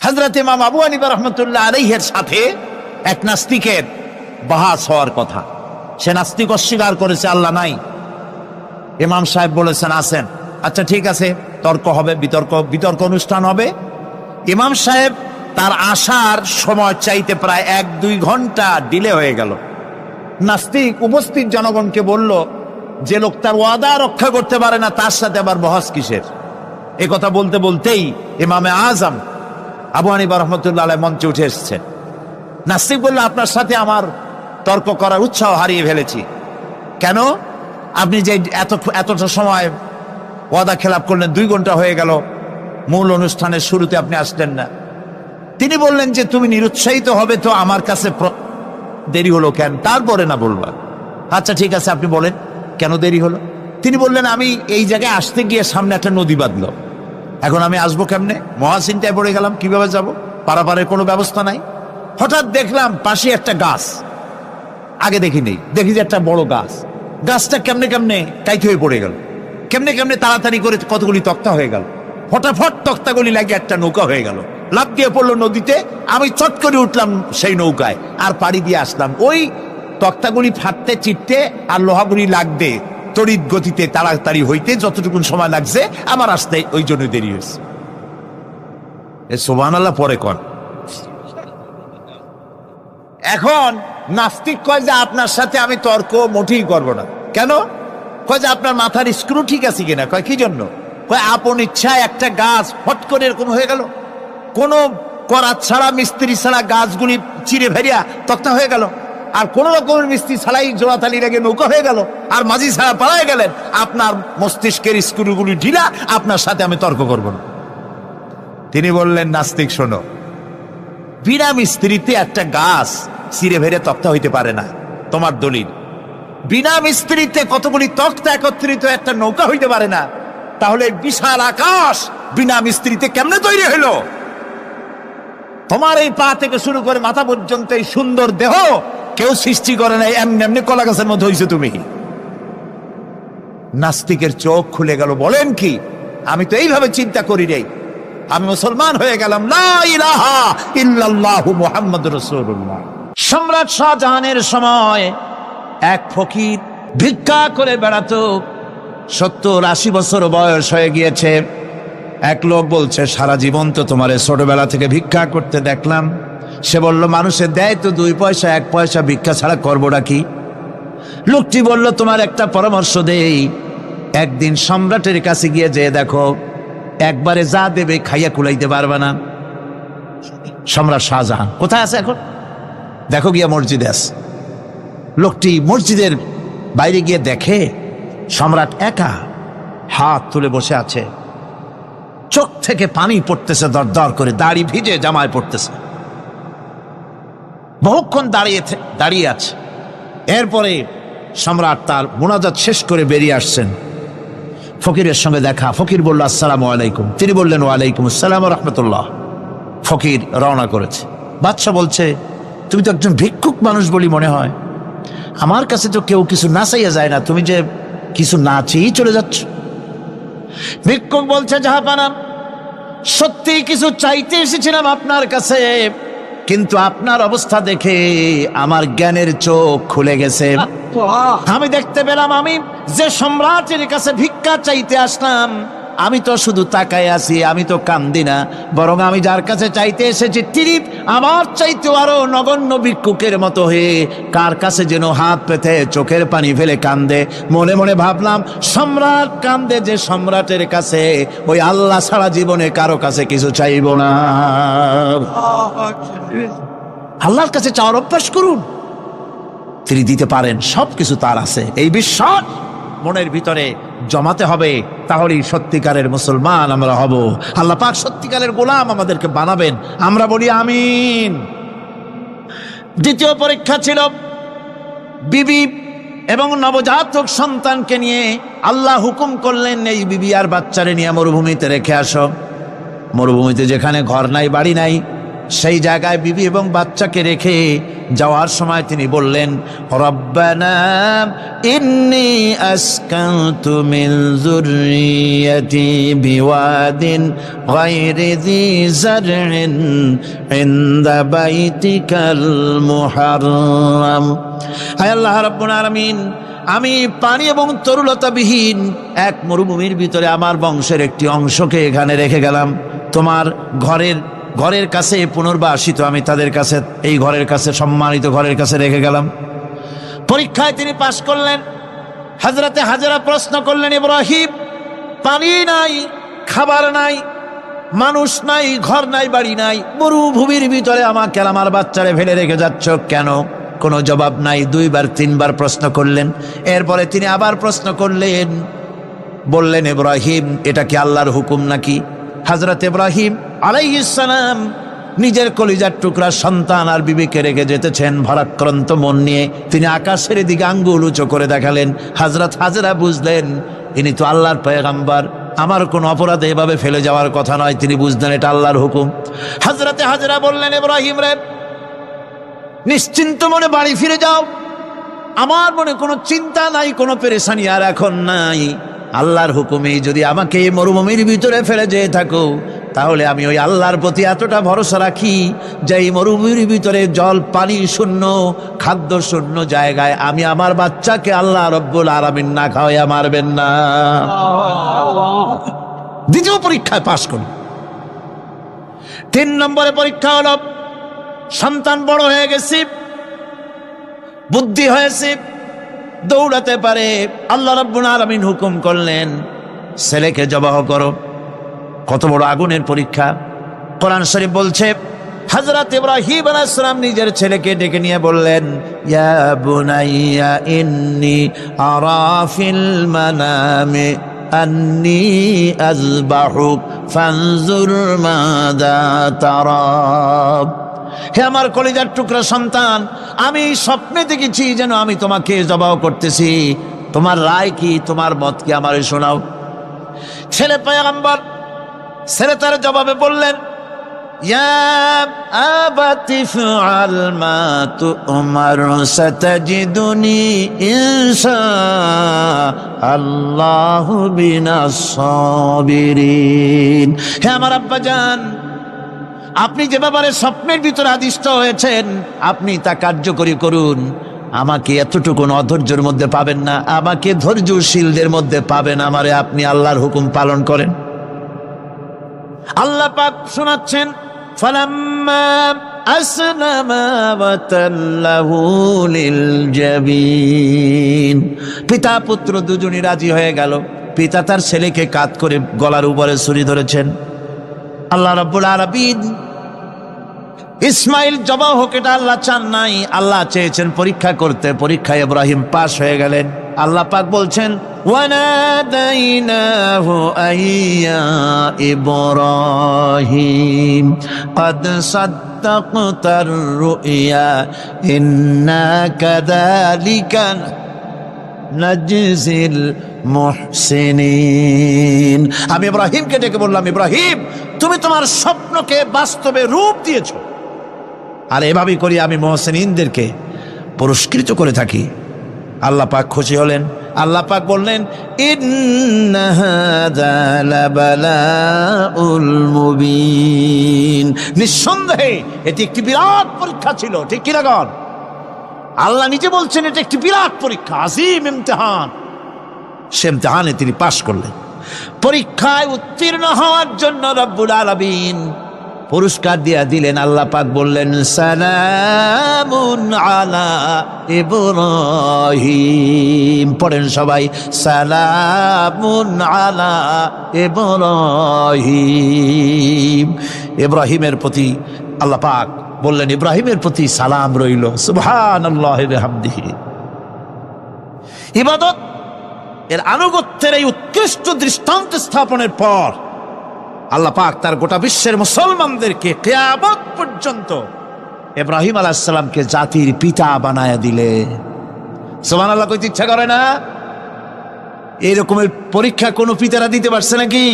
হযরত ইমাম আবু হানিফা রাহমাতুল্লাহ আলাইহির সাথে এক নাস্তিকের বাহাস হওয়ার কথা। সে নাস্তিক অস্বীকার করেছে আল্লাহ নাই। ইমাম সাহেব বলেছেন আছেন। আচ্ছা ঠিক আছে, তর্ক হবে, বিতর্ক অনুষ্ঠান হবে। ইমাম সাহেব তার আসার সময় চাইতে প্রায় 1-2 ঘন্টা ডিলে হয়ে গেল। নাস্তিক উপস্থিত জনগণকে বলল, যে লোক তার ওয়াদা রক্ষা করতে পারে না তার সাথে আবার বহস কিসের? এ কথা বলতে বলতেই ইমামে আজম আবু হানিফা রাহমাতুল্লাহ আলাইহি মঞ্চে উঠে এসেছেন। নাস্তিক বলল, আপনার সাথে আমার তর্ক করার উৎসাহ হারিয়ে ফেলেছি। কেন? আপনি যে এতটা সময় ওয়াদা খেলাপ করলেন, 2 ঘন্টা হয়ে গেল, মূল অনুষ্ঠানের শুরুতে আপনি আসলেন না। তিনি বললেন যে তুমি নিরুৎসাহিত হবে তো আমার কাছে দেরি হলো কেন? তারপরে না বলবা। আচ্ছা ঠিক আছে, আপনি বলেন কেন দেরি হলো? তিনি বললেন, আমি এই জায়গায় আসতে গিয়ে সামনে একটা নদী বাঁধলো, এখন আমি আসবো কেমনে? মহাচিন্তায় পড়ে গেলাম, কিভাবে যাব? পারাপারের কোনো ব্যবস্থা নাই। হঠাৎ দেখলাম পাশে একটা গাছ, আগে দেখিনি, দেখি যে একটা বড় গাছ। গাছটা কেমনে কেমনে কাইতে হয়ে পড়ে গেল, কেমনে কেমনে তাড়াতাড়ি করে কতগুলি তক্তা হয়ে গেল, ফটাফট তক্তাগুলি লাগে একটা নৌকা হয়ে গেল, লাফ দিয়ে পড়লো নদীতে। আমি চট করে উঠলাম সেই নৌকায় আর পাড়ি দিয়ে আসলাম। ওই তক্তাগুলি ফাটতে চিটতে আর লোহাগুলি লাগতে তড়িৎ গতিতে তাড়াতাড়ি হইতে যতটুকু সময় লাগছে আমার আসতে ওই জন্য দেরি হয়েছে। সুবহানাল্লাহ পরে কর। এখন নাস্তিক কয় যে আপনার সাথে আমি তর্ক মোটেই করবো না। কেন? কয় যে আপনার মাথার স্ক্রু ঠিক আছে কিনা। কয় কি জন্য? কয় আপন ইচ্ছায় একটা গাছ ফট করে এরকম হয়ে গেল, কোনো করাত ছাড়া মিস্ত্রি ছাড়া গাছগুলি চিরে ভেরিয়া তক্তা হয়ে গেল, আর কোন রকমের মিস্ত্রি ছাড়াই জোড়াতালি লেগে নৌকা হয়ে গেল, আর মাঝি ছাড়া পালায় গেলেন। আপনার মস্তিষ্কের স্ক্রুগুলি ঢিলা, আপনার সাথে আমি তর্ক করব না। তিনি বললেন, নাস্তিক শোনো, বিনা মিস্ত্রিতে একটা গাছ চিরে ভেরে তক্তা হইতে পারে না। তোমার দলিল। বিনা মিস্ত্রিতে কতগুলি তক্তা একত্রিত একটা নৌকা হইতে পারে না, তাহলে বিশাল আকাশ বিনা মিস্ত্রিতে কেমনে তৈরি হইল? তোমার এই পা থেকে শুরু করে মাথা পর্যন্ত এই সুন্দর দেহ কেউ সৃষ্টি করে নাই, এমনি এমনি কলা গাছের মধ্যে হইছো তুমি। নাস্তিকের চোখ খুলে গেল। বলেন কি? আমি তো এইভাবে চিন্তা করি রে, আমি মুসলমান হয়ে গেলাম। লা ইলাহা ইল্লাল্লাহু মুহাম্মাদুর রাসূলুল্লাহ। সম্রাট শাহজাহানের সময় এক ফকির ভিক্ষা করে বেড়াতো। 70-80 বছর বয়স হয়ে গিয়েছে। এক লোক বলছে, সারা জীবন তো তোমার ছোটবেলা থেকে ভিক্ষা করতে দেখলাম। সে বলল, মানুষে দেয় তো 2 পয়সা 1 পয়সা, ভিক্ষা ছাড়া করবোটা কি? লোকটি বলল, তোমার একটা পরামর্শ দেই, একদিন সম্রাটের কাছে গিয়ে যে দেখো, একবারে যা দেবে খাইয়া কুলাইতে পারবে না। সম্রাট শাহজাহান কোথায় আছে এখন? দেখো গিয়া মসজিদে আছে। লোকটি মসজিদের বাইরে গিয়ে দেখে সম্রাট একা হাত তুলে বসে আছে, চোখ থেকে পানি পড়তেছে দর দর করে, দাড়ি ভিজে জামায় পড়তেছে। বহুক্ষণ দাঁড়িয়ে আছে। এরপরে সম্রাট তার মুনাজাত শেষ করে বেরিয়ে আসছেন। ফকিরের সঙ্গে দেখা। ফকির বলল, আসসালামু আলাইকুম। তিনি বললেন, ওয়ালাইকুম আসসালাম রাহমাতুল্লাহ। ফকির রওনা করেছে। বাদশাহ বলছে, তুমি তো একজন ভিক্ষুক মানুষ বলি মনে হয়, আমার কাছে তো কেউ কিছু না চাইয়া যায় না, তুমি যে কিছু না চেয়েই চলে যাচ্ছ। ভিক্ষুক বলছে, জাহাপানা, সত্যি কিছু চাইতে এসেছিলাম আপনার কাছে, কিন্তু আপনার অবস্থা দেখে আমার জ্ঞানের চোখ খুলে গেছে। আমি দেখতে পেলাম আমি যে সম্রাটের কাছে ভিক্ষা চাইতে আসলাম, আমি তো শুধু তাকায় আছি, আমি তো কান্দি না, বরং আমি যার কাছে চাইতে এসেছি তিনি আমার চাইতে আরো নগণ্য ভিক্ষুকের মতো হয়ে কার কাছে যেন হাত পেতে চোখের পানি ফেলে কান্দে। মনে মনে ভাবলাম, সম্রাট কান্দে যে সম্রাটের কাছে, ওই আল্লাহ ছাড়া জীবনে কারো কাছে কিছু চাইব না। আল্লাহর কাছে চাওয়ার অভ্যাস করুন, তিনি দিতে পারেন, সবকিছু তার আছে। এই বিশ্বাস মনের ভিতরে জমাতে হবে, তাহলেই সত্যিকারের মুসলমান আমরা হব। আল্লাহ পাক সত্যিকারের গোলাম আমাদেরকে বানাবেন। আমরা বলি আমিন। দ্বিতীয় পরীক্ষা ছিল বিবি এবং নবজাতক সন্তানকে নিয়ে। আল্লাহ হুকুম করলেন, এই বিবি আর বাচ্চারে নিয়ে মরুভূমিতে রেখে আসো। মরুভূমিতে যেখানে ঘর নাই বাড়ি নাই, সেই জায়গায় বিবি এবং বাচ্চাকে রেখে যাওয়ার সময় তিনি বললেন, রব্বানা ইন্নী আসকানতু মিন যুররিয়্যাতি বিওয়াদিন গায়রি যী যারইন ইনদা বাইতিকাল মুহাররাম। হায় আল্লাহ রাব্বুল আলামিন, আমি পানি এবং তরুলতাবিহীন এক মরুভূমির ভিতরে আমার বংশের একটি অংশকে এখানে রেখে গেলাম। তোমার ঘরের কাছে পুনর্বাসিত আমি তাদের কাছে, এই ঘরের কাছে, সম্মানিত ঘরের কাছে রেখে গেলাম। পরীক্ষায় তিনি পাশ করলেন। হযরতে হাজেরা প্রশ্ন করলেন, ইব্রাহিম, পানি নাই, খাবার নাই, মানুষ নাই, ঘর নাই, বাড়ি নাই, মরুভূমির ভিতরে আমাকে আমার বাচ্চারে ফেলে রেখে যাচ্ছ কেন? কোনো জবাব নাই। 2 বার 3 বার প্রশ্ন করলেন। এরপরে তিনি আবার প্রশ্ন করলেন, বললেন, ইব্রাহিম, এটা কি আল্লাহর হুকুম নাকি? হযরত ইব্রাহিম আলাইহিস সালাম নিজের কলিজার টুকরা সন্তান আর বিবিকে রেখে যেতেছেন ভারাক্রান্ত মন নিয়ে। তিনি আকাশের দিকে আঙ্গুল উঁচু করে দেখালেন। হযরত হাজেরা বুঝলেন ইনি তো আল্লাহর পয়গম্বর, আমার কোনো অপরাধে এভাবে ফেলে যাওয়ার কথা নয়। তিনি বুঝলেন এটা আল্লাহর হুকুম। হযরতে হাজেরা বললেন, ইব্রাহিম রে, নিশ্চিন্ত মনে বাড়ি ফিরে যাও। আমার মনে কোনো চিন্তা নাই, কোনো পেরেশানি আর এখন নাই। আল্লাহর হুকুমে যদি আমাকে এই মরুভূমির ভিতরে ফেলে যেয়ে থাকো, তাহলে আমি ওই আল্লাহর প্রতি এতটা ভরসা রাখি যে এই মরুভূমির ভিতরে জল পানি শূন্য, খাদ্য শূন্য জায়গায় আমি আমার বাচ্চাকে আল্লাহ রব্বুল আলামিন না খাওয়াইয়া মারবেন না। দ্বিতীয় পরীক্ষায় পাশ করি। 3 নম্বরে পরীক্ষা হলো, সন্তান বড় হয়ে গেছে, বুদ্ধি হয়েছে, দৌড়াতে পারে। আল্লাহ রাব্বুল আলামিন হুকুম করলেন, ছেলেকে জবাহ করো। কত বড় আগুনের পরীক্ষা! কোরআন শরীফ বলছে, হযরত ইব্রাহিম আলাইহিস সালাম নিজের ছেলেকে ডেকে নিয়ে বললেন, ইয়া বুনাইয়া ইন্নী আরা ফিল মানামি আন্নী আযবাহুক ফানজুর মাযা তারা। হে আমার কলিজার টুকরা সন্তান, আমি স্বপ্নে দেখেছি যেন আমি তোমাকে জবাহ করতেছি। তোমার রায় কি, তোমার মত কি, আমারে শোনাও। ছেলে পয়গম্বর, ছেলে তার জবাবে বললেন, ইয়া আবাতি ফাআল মা তু'মার সাতাজিদুনি ইনশাআল্লাহু বিনাস সাবিরিন। হে আমার আব্বাজান, আপনি যে ব্যাপারে স্বপ্নের ভিতরে আদিষ্ট হয়েছেন আপনি তা কার্যকরী করুন। আমাকে এতটুকু অধৈর্যের মধ্যে পাবেন না, আমাকে ধৈর্যশীলদের মধ্যে পাবেন। আমারে আপনি আল্লাহর হুকুম পালন করেন। আল্লাহ পাক শোনাচ্ছেন, ফালাম্মা আসলামা ওয়া তাল্লাহু লিল জাবিন। পিতা পুত্র দুজনই রাজি হয়ে গেল। পিতা তার ছেলেকে কাঁধ করে গলার উপরে ছুরি ধরেছেন। আল্লাহ রাব্বুল আলামিন ইসমাইল জবাহ হোক, এটা আল্লাহ চান নাই, আল্লাহ চেয়েছেন পরীক্ষা করতে। পরীক্ষায় ইব্রাহিম পাশ হয়ে গেলেন। আল্লাহ পাক বলছেন, ওয়ানাদাইনাহু আইয়া ইব্রাহিম ক্বাদ সাদ্দাকতার রুইয়া ইন্না কাযালিকা নাজজিল মুহসিনিন। আমি ইব্রাহিমকে ডেকে বললাম, ইব্রাহিম, তুমি তোমার স্বপ্নকে বাস্তবে রূপ দিয়েছো, আর এভাবেই করি আমি মুহসিনিনদেরকে পুরস্কৃত করে থাকি। আল্লাহ পাক খুশি হলেন। আল্লাহ পাক বললেন, ইন্না হাযা লাবালাউল মুবিন। নিঃসন্দেহে এটি একটি বিরাট পরীক্ষা ছিল, ঠিক কিনা গণ? আল্লাহ নিজে বলছেন এটা একটি বিরাট পরীক্ষা, আজিম ইমতিহান। সে ইমতিহানে তিনি পাশ করলেন। পরীক্ষায় উত্তীর্ণ হওয়ার জন্য রব্বুল আলামিন পুরস্কার দিয়া দিলেন। আল্লাহ পাক বললেন, সালামুন আলা ইব্রাহিম। পড়েন সবাই, সালামুন আলা ইব্রাহিম। ইব্রাহিমের প্রতি আল্লাহ পাক বললেন, ইব্রাহিমের প্রতি সালাম রইল। সুবহানাল্লাহি ওয়া বিহামদিহি। ইবাদত এর আনুগত্যের এই উৎকৃষ্ট দৃষ্টান্ত স্থাপনের পর আল্লাহ পাক তার গোটা বিশ্বের মুসলমানদেরকে কিয়ামত পর্যন্ত ইব্রাহিম আলাইহিস সালামকে জাতির পিতা বানায়া দিলে। সুবহানাল্লাহ কইতে ইচ্ছা করে না? এই রকমের পরীক্ষা কোন পিতারা দিতে পারছে নাকি?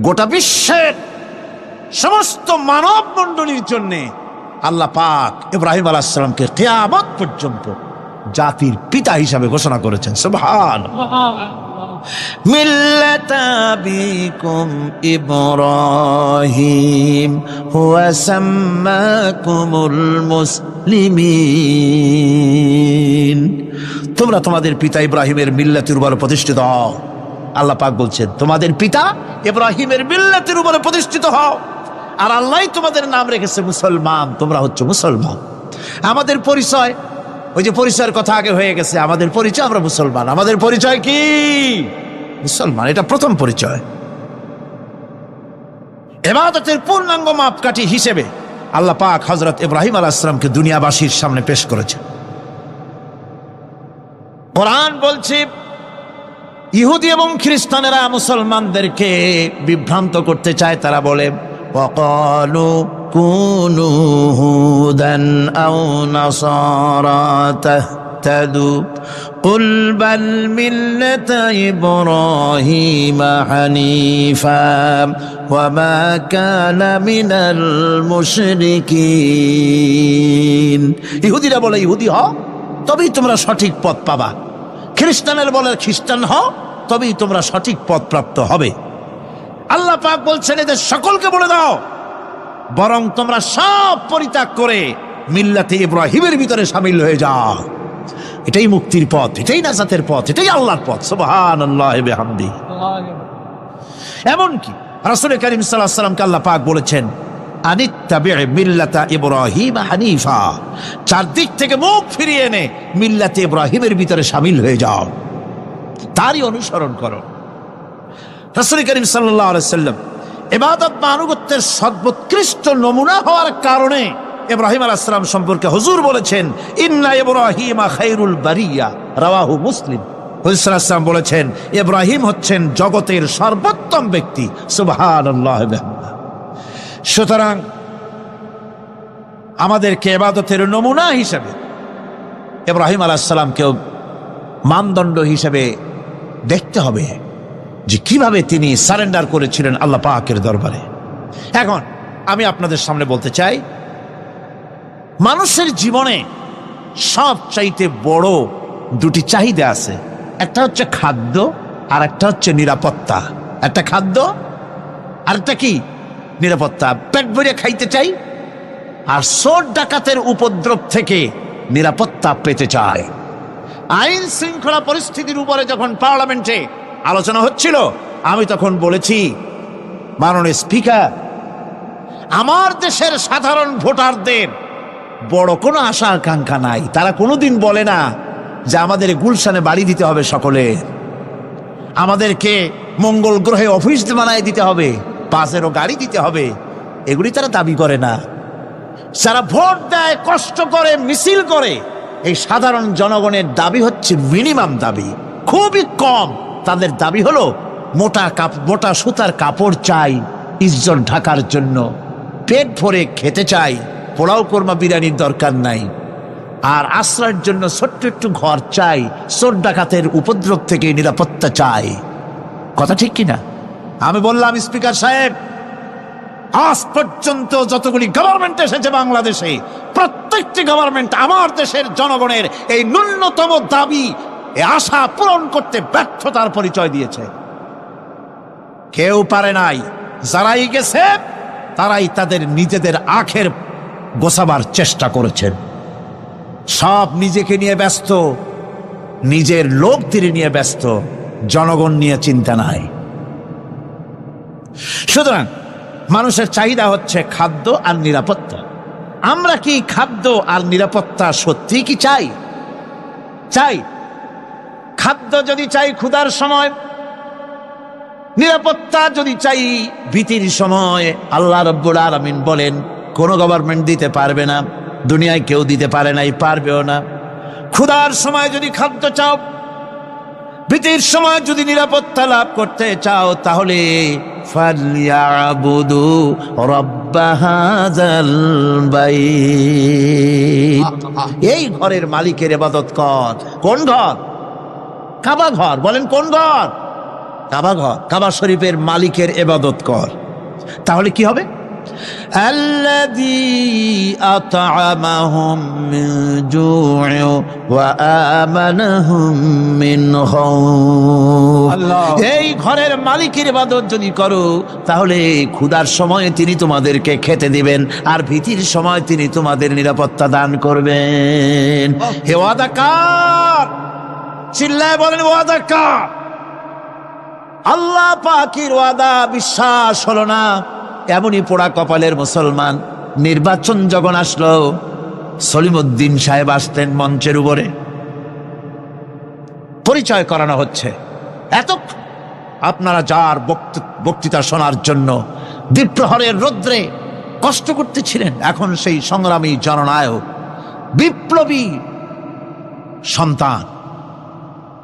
গোটা বিশ্বের সমস্ত মানব মণ্ডলীর জন্য আল্লাহ পাক ইব্রাহিম আলাইহিস সালামকে কিয়ামত পর্যন্ত জাতির পিতা হিসাবে ঘোষণা করেছেন। সুবহানাল্লাহ। মিল্লাতা আবিকুম ইব্রাহিম হুয়া সাম্মাকুমুল মুসলিমিন। তোমরা তোমাদের পিতা ইব্রাহিমের মিল্লাতের উপর প্রতিষ্ঠিত হও। আল্লাহ পাক বলছেন তোমাদের পিতা ইব্রাহিমের মিল্লাতের উপরে প্রতিষ্ঠিত হও, আর আল্লাহ তোমাদের নাম রেখেছে মুসলমান, তোমরা হচ্ছে মুসলমান। আমাদের পরিচয়, ওই যে পরিচয়ের কথা আগে হয়ে গেছে, আমাদের পরিচয় আমরা মুসলমান। আমাদের পরিচয় কি? মুসলমান। এটা প্রথম পরিচয়। ইবাদতের পূর্ণাঙ্গ মাপকাঠি হিসেবে আল্লাহ পাক হযরত ইব্রাহিম আলাইহিস সালামকে দুনিয়াবাসীর সামনে পেশ করেছেন। কোরআন বলছে ইহুদি এবং খ্রিস্টানেরা মুসলমানদেরকে বিভ্রান্ত করতে চায়। তারা বলে ওয়াকালু কুনু হুদান আও নাসারা তাহতাদু কুল বাল মিল্লাতা ইব্রাহিম হানিফা ওয়া মা কানা মিনাল মুশরিকিন। ইহুদিরা বলে ইহুদি হও তবেই তোমরা সঠিক পথ পাবা, খ্রিস্টানের বলে খ্রিস্টান হও তবেই তোমরা সঠিক পথ প্রাপ্ত হবে। আল্লাহ পাক বলছেন এদের সকলকে বলে দাও বরং তোমরা সব পরিত্যাগ করে মিল্লাতে ইব্রাহিমের ভিতরে শামিল হয়ে যাও। এটাই মুক্তির পথ, এটাই নাজাতের পথ, এটাই আল্লাহর পথ। সুবহানাল্লাহি ওয়া বিহামদিহি। এমনকি রাসূল কারীম সাল্লাল্লাহু আলাইহি ওয়াসাল্লামকে আল্লাহ পাক বলেছেন আনিত্তাবি' মিল্লাতা ইব্রাহিম হানিফা, চারদিক থেকে মুখ ফিরিয়ে এনে মিল্লাতে ইব্রাহিমের ভিতরে শামিল হয়ে যাও, তারই অনুসরণ করো। রাসূল কারীম সাল্লাল্লাহু আলাইহি ওয়াসাল্লাম ইবাদত বা আনুগত্যের সর্বোৎকৃষ্ট নমুনা হওয়ার কারণে ইব্রাহিম আলাইহিস সালাম সম্পর্কে হুজুর বলেছেন ইন্না ইব্রাহিমা খায়রুল বারিয়া, রাওয়াহু মুসলিম। হুজুর সাল্লাল্লাহু আলাইহি ওয়াসাল্লাম বলেছেন ইব্রাহিম হচ্ছেন জগতের সর্বোত্তম ব্যক্তি। সুবহানাল্লাহ। সুতরাং আমাদেরকে ইবাদতের নমুনা হিসেবে ইব্রাহিম আলাইহিস সালামকেও মানদণ্ড হিসেবে দেখতে হবে যে কিভাবে তিনি সারেন্ডার করেছিলেন আল্লাহ পাকের দরবারে। এখন আমি আপনাদের সামনে বলতে চাই, মানুষের জীবনে সবচাইতে বড় দুটি চাহিদা আছে, একটা হচ্ছে খাদ্য আর একটা হচ্ছে নিরাপত্তা। একটা খাদ্য আর একটা কি? নিরাপত্তা। পেট ভরে খাইতে চাই আর চোর ডাকাতের উপদ্রব থেকে নিরাপত্তা পেতে চায়। আইন শৃঙ্খলা পরিস্থিতির উপরে যখন পার্লামেন্টে আলোচনা হচ্ছিল, আমি তখন বলেছি মাননীয় স্পিকার, আমার দেশের সাধারণ ভোটারদের বড় কোনো আশা আকাঙ্ক্ষা নাই। তারা কোনোদিন বলে না যে আমাদের গুলশানে বাড়ি দিতে হবে সকলের, আমাদেরকে মঙ্গল গ্রহে অফিস বানায় দিতে হবে, বাসেরও গাড়ি দিতে হবে, এগুলি তারা দাবি করে না। যারা ভোট দেয়, কষ্ট করে, মিছিল করে, এই সাধারণ জনগণের দাবি হচ্ছে মিনিমাম দাবি, খুবই কম। তাদের দাবি হলো মোটা সুতার কাপড় চাই ইজ্জত ঢাকার জন্য, পেট ভরে খেতে চাই, পোলাও কোরমা বিরিয়ানির দরকার নাই, আর আশ্রয়ের জন্য ছোট্ট একটু ঘর চাই, চোর ডাকাতের উপদ্রব থেকে নিরাপত্তা চাই। কথা ঠিক কিনা? আমি বললাম স্পিকার সাহেব, আজ পর্যন্ত যতগুলি গভর্নমেন্ট এসেছে বাংলাদেশে, প্রত্যেকটি গভর্নমেন্ট আমার দেশের জনগণের এই ন্যূনতম দাবি, এই আশা পূরণ করতে ব্যর্থতার পরিচয় দিয়েছে। কেউ পারে নাই। যারাই গেছে তারাই তাদের নিজেদের আখের গোছাবার চেষ্টা করেছেন। সব নিজেকে নিয়ে ব্যস্ত, নিজের লোকদের নিয়ে ব্যস্ত, জনগণ নিয়ে চিন্তা নাই। সুতরাং মানুষের চাহিদা হচ্ছে খাদ্য আর নিরাপত্তা। আমরা কি খাদ্য আর নিরাপত্তা সত্যি কি চাই? চাই। খাদ্য যদি চাই ক্ষুধার সময়, নিরাপত্তা যদি চাই ভীতির সময়, আল্লাহ রাব্বুল আলামিন বলেন কোন গভর্নমেন্ট দিতে পারবে না, দুনিয়ায় কেউ দিতে পারে নাই, পারবেও না। ক্ষুধার সময় যদি খাদ্য চাও, ভীতির সময় যদি নিরাপত্তা লাভ করতে চাও, তাহলে ফালইয়াবুদু রাব্ব হাযাল বাইত, এই ঘরের মালিকের ইবাদত কর। কোন ঘর? কাবা ঘর। বলেন কোন ঘর? কাবা ঘর। কাবা শরীফের মালিকের ইবাদত কর। তাহলে কি হবে? الذي أطعمهم من جوع وآمنهم من خوف এই ঘরের মালিকের ইবাদত যদি করো তাহলে ক্ষুধার সময় তিনি তোমাদেরকে খেতে দিবেন আর ভীতির সময় তিনি তোমাদের নিরাপত্তা দান করবেন। হে ওয়াদা কার? চিল্লায় বলেন ওয়াদা কার? আল্লাহ পাকের ওয়াদা বিশ্বাস হলো না, এমনই পোড়া কপালের মুসলমান। নির্বাচন যখন আসলো, সলিমউদ্দিন সাহেব আসতেন মঞ্চের উপরে, পরিচয় করানো হচ্ছে। এত আপনারা যার বক্তৃতা শোনার জন্য দ্বীপ্রহরের রৌদ্রে কষ্ট করতেছিলেন, এখন সেই সংগ্রামী জননায়ক বিপ্লবী সন্তান,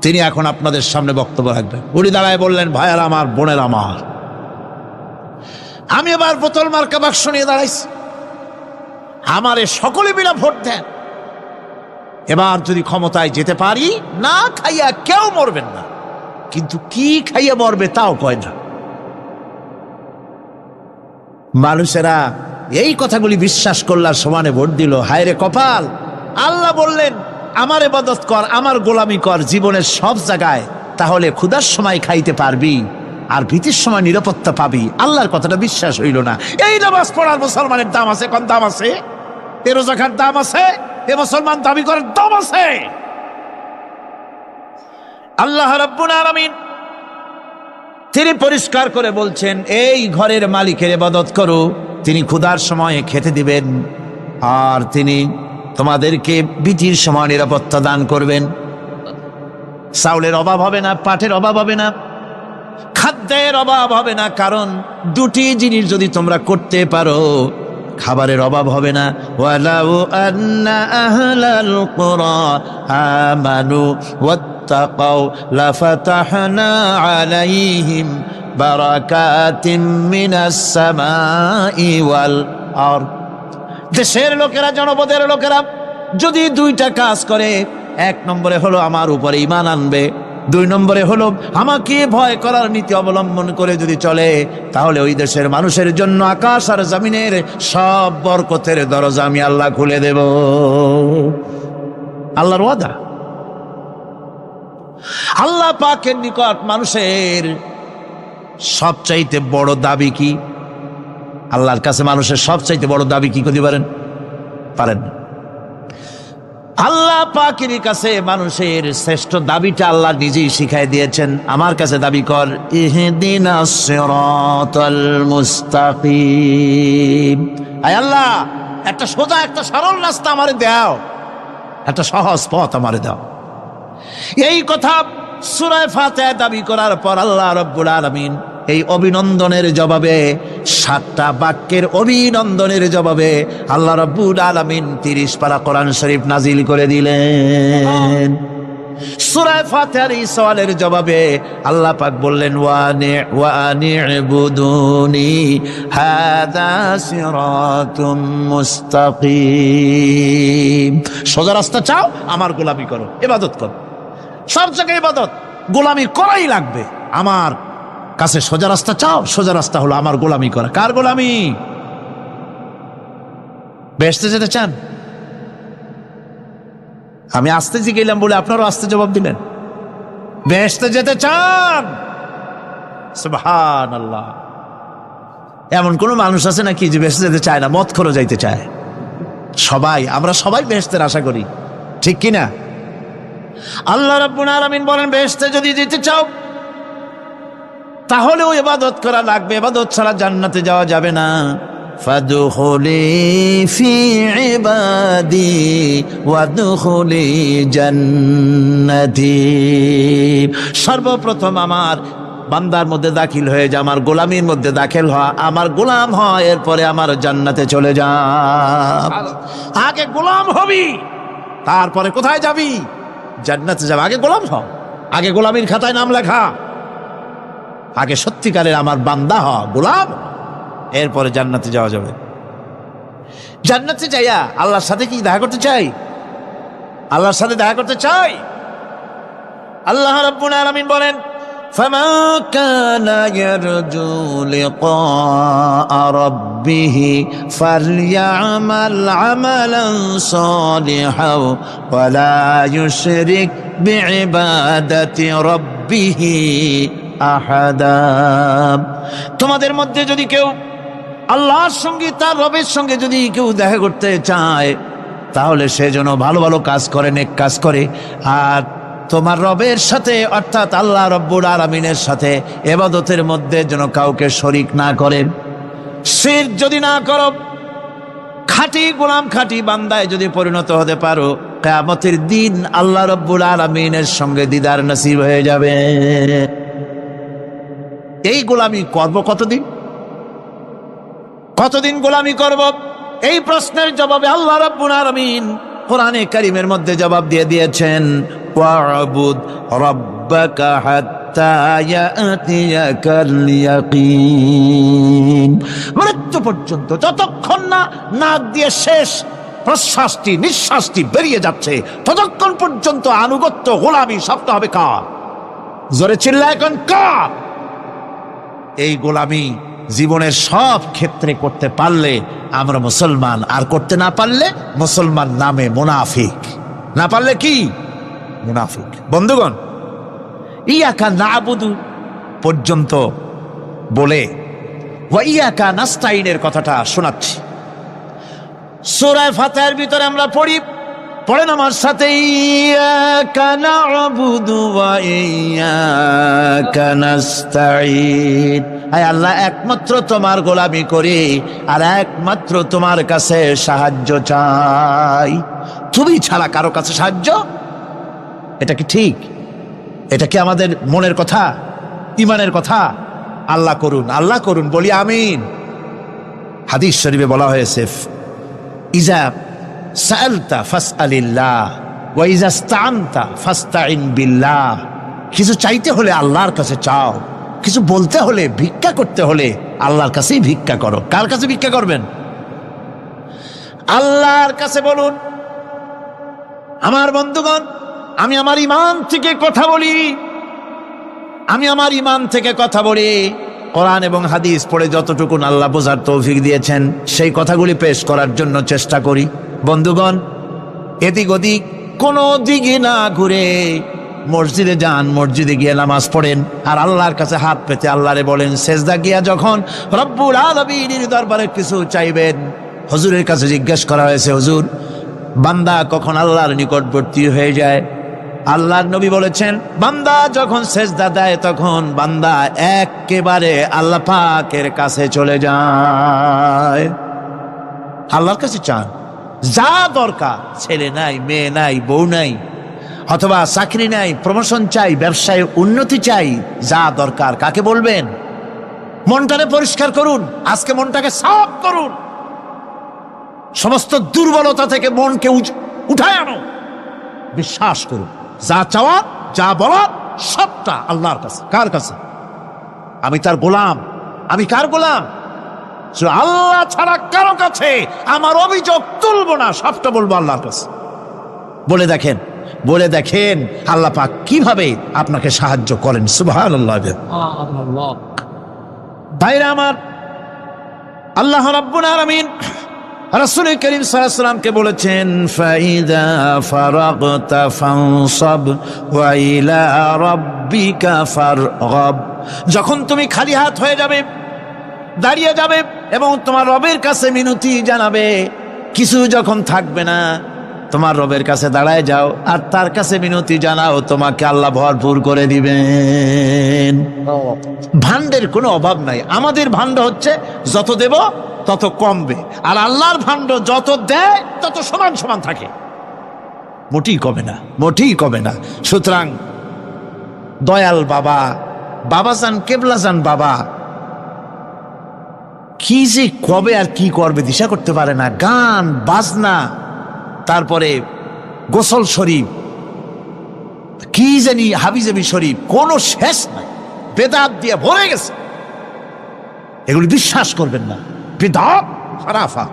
তিনি এখন আপনাদের সামনে বক্তব্য রাখবেন। উনি দাঁড়ায় বললেন, ভাইয়ার আমার, বোনের আমার, আমি এবার বোতল মার্কা বাক্স নিয়ে দাঁড়াইছি, আমারে সকলে মিলে ভোট দেন। এবার যদি ক্ষমতায় যেতে পারি, না খাইয়া কেউ মরবেন না, কিন্তু কি খাইয়া মরবে তাও কয় না। মানুষেরা এই কথাগুলি বিশ্বাস করলার সমানে ভোট দিল। হায় রে কপাল! আল্লাহ বললেন, আমার ইবাদত কর, আমার গোলামি কর জীবনের সব জায়গায়, তাহলে ক্ষুধার সময় খাইতে পারবি আর ভীতির সময় নিরাপত্তা পাবি। আল্লাহর কথাটা বিশ্বাস হইল না। এই নামাজ পড়ার মুসলমানের দাম আছে, কোন দাম আছে? এ রোজাকার দাম আছে, এ মুসলমান দাবি করার দাম আছে। আল্লাহ রাব্বুল আলামিন তিনি পরিষ্কার করে বলছেন, এই ঘরের মালিকের ইবাদত করো, তিনি ক্ষুধার সময়ে খেতে দিবেন আর তিনি তোমাদেরকে ভীতির সময় নিরাপত্তা দান করবেন। চাউলের অভাব হবে না, পাটের অভাব হবে না, খাদ্যের অভাব হবে না, কারণ দুটি জিনিস যদি তোমরা করতে পারো, খাবারের অভাব হবে না। ওয়ালাউ আন্না আহলাল কুরা আমানু ওয়াত্তাকাউ লাফাতাহনা আলাইহিম বারাকাতিম মিনাস সামাই ওয়াল আরদ। দেশের লোকেরা, জনপদের লোকেরা যদি দুইটা কাজ করে, এক নম্বরে হলো আমার উপরে ঈমান আনবে, দুই নম্বরে হলো আমাকে ভয় করার নীতি অবলম্বন করে যদি চলে, তাহলে ওই দেশের মানুষের জন্য আকাশ আর জমিনের সব বরকতের দরজা আমি আল্লাহ খুলে দেব। আল্লাহর ওয়াদা। আল্লাহ পাকের নিকট মানুষের সবচাইতে বড় দাবি কি? আল্লাহর কাছে মানুষের সবচাইতে বড় দাবি কি করতে পারেন? পারেন না। আল্লাহ পাকের কাছে মানুষের শ্রেষ্ঠ দাবিটা আল্লাহ নিজেই শিখাই দিয়েছেন। আমার কাছে দাবি কর, ইহদিনাস সিরাতাল মুস্তাকিম। আয় আল্লাহ, একটা সোজা, একটা সরল রাস্তা আমারে দাও, একটা সহজ পথ আমারে দাও। এই কথা সূরা ফাতিহা দাবি করার পর আল্লাহ রাব্বুল আলামিন এই অভিনন্দনের জবাবে, 7টা বাক্যের অভিনন্দনের জবাবে আল্লাহ রাব্বুল আলামিন 30 পারা কোরআন শরীফ নাজিল করে দিলেন। সূরা ফাতিহার এই সওয়ালের জবাবে আল্লাহ পাক বললেন, ওয়া আনি'বুদুনি হাযা সিরাতুম মুস্তাকিম। সোজা রাস্তা চাও, আমার গোলামি করো, ইবাদত করো। সব জায়গায় ইবাদত, গোলামি করাই লাগবে। আমার কাছে সোজা রাস্তা চাও, সোজা রাস্তা হলো আমার গোলামি করা। কার গোলামি? বেহেশতে যেতে চান? আমি আস্তে জিগেলাম বলে আপনারও আস্তে জবাব দিলেন। বেহেশতে যেতে চান? সুবহানাল্লাহ। এমন কোন মানুষ আছে নাকি যে বেহেশতে যেতে চায় না? মদ খোরও যাইতে চায়। সবাই, আমরা সবাই বেহেশতের আশা করি, ঠিক কিনা? আল্লাহ রাব্বুল আলামিন বলেন, বেহেশতে যদি যেতে চাও তাহলেও ইবাদত করা লাগবে, ইবাদত ছাড়া জান্নাতে যাওয়া যাবে না। ফাদখুলি ফি ইবাদি ওয়াদখুলি জান্নাতি। সর্বপ্রথম আমার বান্দার মধ্যে দাখিল হয়ে যা, আমার গোলামির মধ্যে দাখিল হওয়া, আমার গোলাম হয়, এরপরে আমার জান্নাতে চলে যা। আগে গোলাম হবি, তারপরে কোথায় যাবি? জান্নাতে যাবে। আগে গোলাম হ, আগে গোলামির খাতায় নাম লেখা, আগে সত্যিকারের আমার বান্দা হ, গোলাম, এরপরে জান্নাতে যাওয়া যাবে। জান্নাতে যাইয়া আল্লাহর সাথে কি দেখা করতে চাই? আল্লাহর সাথে দেখা করতে চাই। আল্লাহ রাব্বুল আলামিন বলেন, فمن كان يرجو لقاء ربه فليعمل عملا صالحا ولا يشرك بعبادة ربه أحدا। তোমাদের মধ্যে যদি কেউ আল্লাহর সঙ্গে তার রবের সঙ্গে যদি কেউ দেখা করতে চায় তাহলে সে যেন ভালো ভালো কাজ করে, নেক কাজ করে, আর তোমার রবের সাথে অর্থাৎ আল্লাহ রব্বুল আলামিনের সাথে ইবাদতের মধ্যে যেন কাউকে শরীক না করেন। শিরক যদি না করো, খাঁটি গোলাম খাঁটি বান্দায় যদি পরিণত হতে পারো, কিয়ামতের দিন আল্লাহ রব্বুল আলামিনের সঙ্গে দিদার নসিব হয়ে যাবে। এই গোলামি করব কতদিন? কতদিন গোলামি করব? এই প্রশ্নের জবাবে আল্লাহ রাব্বুল আলামিন কোরআনে কারীমের মধ্যে জবাব দিয়ে দিয়েছেন, ওয়া'বুদ রাব্বাকা হাত্তা ইয়াতিয়াকাল ইয়াকিন। মৃত্যু পর্যন্ত, যতক্ষণ না নাক দিয়ে শেষ প্রশ্বাসটি নিঃশ্বাসটি বেরিয়ে যাচ্ছে, ততক্ষণ পর্যন্ত আনুগত্য গোলামি সবটা হবে কার? জোরে চিল্লায় এখন কার? এই গোলামি জীবনের সব ক্ষেত্রে করতে পারলে আমরা মুসলমান, আর করতে না পারলে মুসলমান নামে মুনাফিক। না পারলে কি? মুনাফিক। বন্ধুগণ, ইয়াকা নাবুদু পর্যন্ত বলে ওয়া ইয়াকা নাস্তাইনের কথাটা শোনাচ্ছি। সূরা ফাতিহার ভিতরে আমরা পড়ি, পড়েন আমার সাথে, ইয়াকা নাবুদু ওয়া ইয়াকা নাস্তাইন। আয় আল্লাহ, একমাত্র তোমার গোলামি করি আর একমাত্র তোমার কাছে সাহায্য চাই। তুমি ছাড়া কারো কাছে সাহায্য? এটা কি ঠিক? এটা কি আমাদের মনের কথা, ইমানের কথা? আল্লাহ করুন, আল্লাহ করুন, বলি আমিন। হাদিস শরীফে বলা হয়েছে, ইজা সাআলতা ফাসআলিল্লাহ ওয়া ইজা ইসতাআনতা ফাসতাইন বিল্লাহ। কিছু চাইতে হলে আল্লাহর কাছে চাও, কিছু বলতে হলে, ভিক্ষা করতে হলে আল্লাহর কাছেই ভিক্ষা করো। কার কাছে ভিক্ষা করবেন? আল্লাহর কাছে বলুন। আমার বন্ধুগণ, আমি আমার ঈমান থেকে কথা বলি, আমি আমার ঈমান থেকে কথা বলি। কোরআন এবং হাদিস পড়ে যতটুকু আল্লাহ বোঝার তৌফিক দিয়েছেন সেই কথাগুলি পেশ করার জন্য চেষ্টা করি। বন্ধুগণ, এদিক ওদিক কোনো দিকে না ঘুরে মসজিদে যান, মসজিদে গিয়ে নামাজ পড়েন, আর আল্লাহর কাছে হাত পেতে আল্লাহরে বলেন। সেজদা গিয়া যখন রব্বুল আলামিনের দরবারে কিছু চাইবেন, হুজুরের কাছে জিজ্ঞেস করা হয়েছে, হুজুর, বান্দা কখন আল্লাহর নিকটবর্তী হয়ে যায়? আল্লাহর নবী বলেছেন, বান্দা যখন সেজদা দেয় তখন বান্দা একেবারে আল্লাহ পাকের কাছে চলে যায়। আল্লাহর কাছে চান, যা দরকার, ছেলে নাই, মেয়ে নাই, বউ নাই, অথবা চাকরি নাই, প্রমোশন চাই, ব্যবসায় উন্নতি চাই, যা দরকার কাকে বলবেন? মনটাকে পরিষ্কার করুন, আজকে মনটাকে সাফ করুন, সমস্ত দুর্বলতা থেকে মনকে উঠায় আনো, বিশ্বাস করুন, যা চাওয়ার, যা বলার সবটা আল্লাহর কাছে। কার কাছে? আমি তার গোলাম। আমি কার গোলাম? আল্লাহ ছাড়া কারো কাছে আমার অভিযোগ তুলবো না, সবটা বলবো আল্লাহর কাছে। বলে দেখেন, বলে দেখেন আল্লাহ পাক কিভাবে আপনাকে সাহায্য করেন। সুবহানাল্লাহ। ভাইরা আমার, আল্লাহ রাব্বুল আলামিন রাসূল করিম সাল্লাল্লাহু আলাইহি ওয়াসাল্লামকে বলেছেন, ফাইদা ফারাগতা ফানসাব ওয়া ইলা রাব্বিকা ফারগাব। যখন তুমি খালি হাত হয়ে যাবে, দাঁড়িয়ে যাবে এবং তোমার রবের কাছে মিনতি জানাবে, কিছু যখন থাকবে না, তোমার রবের কাছে দাঁড়ায় যাও আর তার কাছে মিনতি জানাও, তোমাকে আল্লাহ ভরপুর করে দিবেন। ভান্ডের কোনো অভাব নাই। আমাদের ভান্ড হচ্ছে যত দেব তত কমবে, আর আল্লাহর ভান্ড যত দেয় তত সমান সমান থাকে, মোটেই কমে না, মোটেই কমে না। সুতরাং দয়াল বাবা, বাবাজান, কেবলাজান বাবা কি যে কবে আর কি করবে দিশা করতে পারে না। গান বাজনা, তারপরে গোসল শরীফ, কি জানি হাবিজাবি শরীফ, কোনো শেষ নাই, বেদাত দিয়ে ভরে গেছে। এগুলি বিশ্বাস করবেন না, বেদাত খারাফা,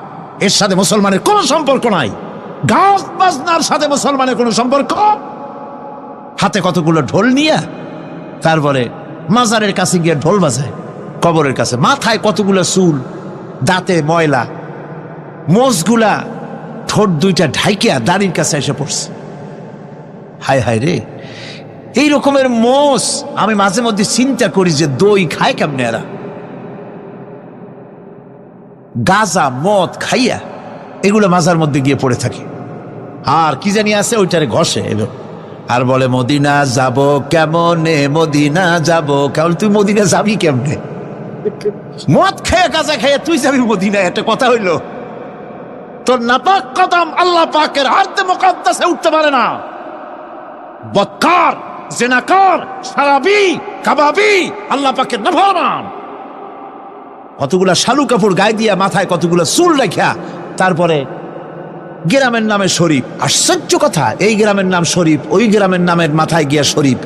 এর সাথে মুসলমানের কোনো সম্পর্ক নাই। গান বাজনার সাথে মুসলমানের কোনো সম্পর্ক। হাতে কতগুলো ঢোল নিয়ে তারপরে মাজারের কাছে গিয়ে ঢোল বাজায়, কবরের কাছে, মাথায় কতগুলো চুল, দাঁতে ময়লা, মোষগুলা ঠোঁট দুইটা ঢাইকিয়া দাড়ির কাছে এসে পড়ছে। হায় হায় রে, এই রকমের মোষ আমি মাঝে মধ্যে চিন্তা করি যে দই খায় কেমনে এরা, গাঁজা মদ খাইয়া এগুলো মাজার মধ্যে গিয়ে পড়ে থাকে। আর কি জানি আছে ওইটারে ঘষে আর বলে মদিনা যাব কেমনে, মদিনা যাব কেমন। তুই মদিনা যাবি কেমনে? মদ খেয়ে গাঁজা খেয়ে তুই যাবি মদিনা? একটা কথা হইল? তোর নাপাক কদম আল্লাহ পাকের আরদে মুকাদ্দাসে উঠতে পারে না। বদকার, জিনাকার, শারাবি, কাবাবি, আল্লাহ পাকের নাফরমান। কতগুলা শালু কাপড় গায়ে দিয়া, মাথায় কতগুলা চুল রাখিয়া, তারপরে গ্রামের নামে শরীফ। আশ্চর্য কথা, এই গ্রামের নাম শরীফ, ওই গ্রামের নামের মাথায় গিয়া শরীফ।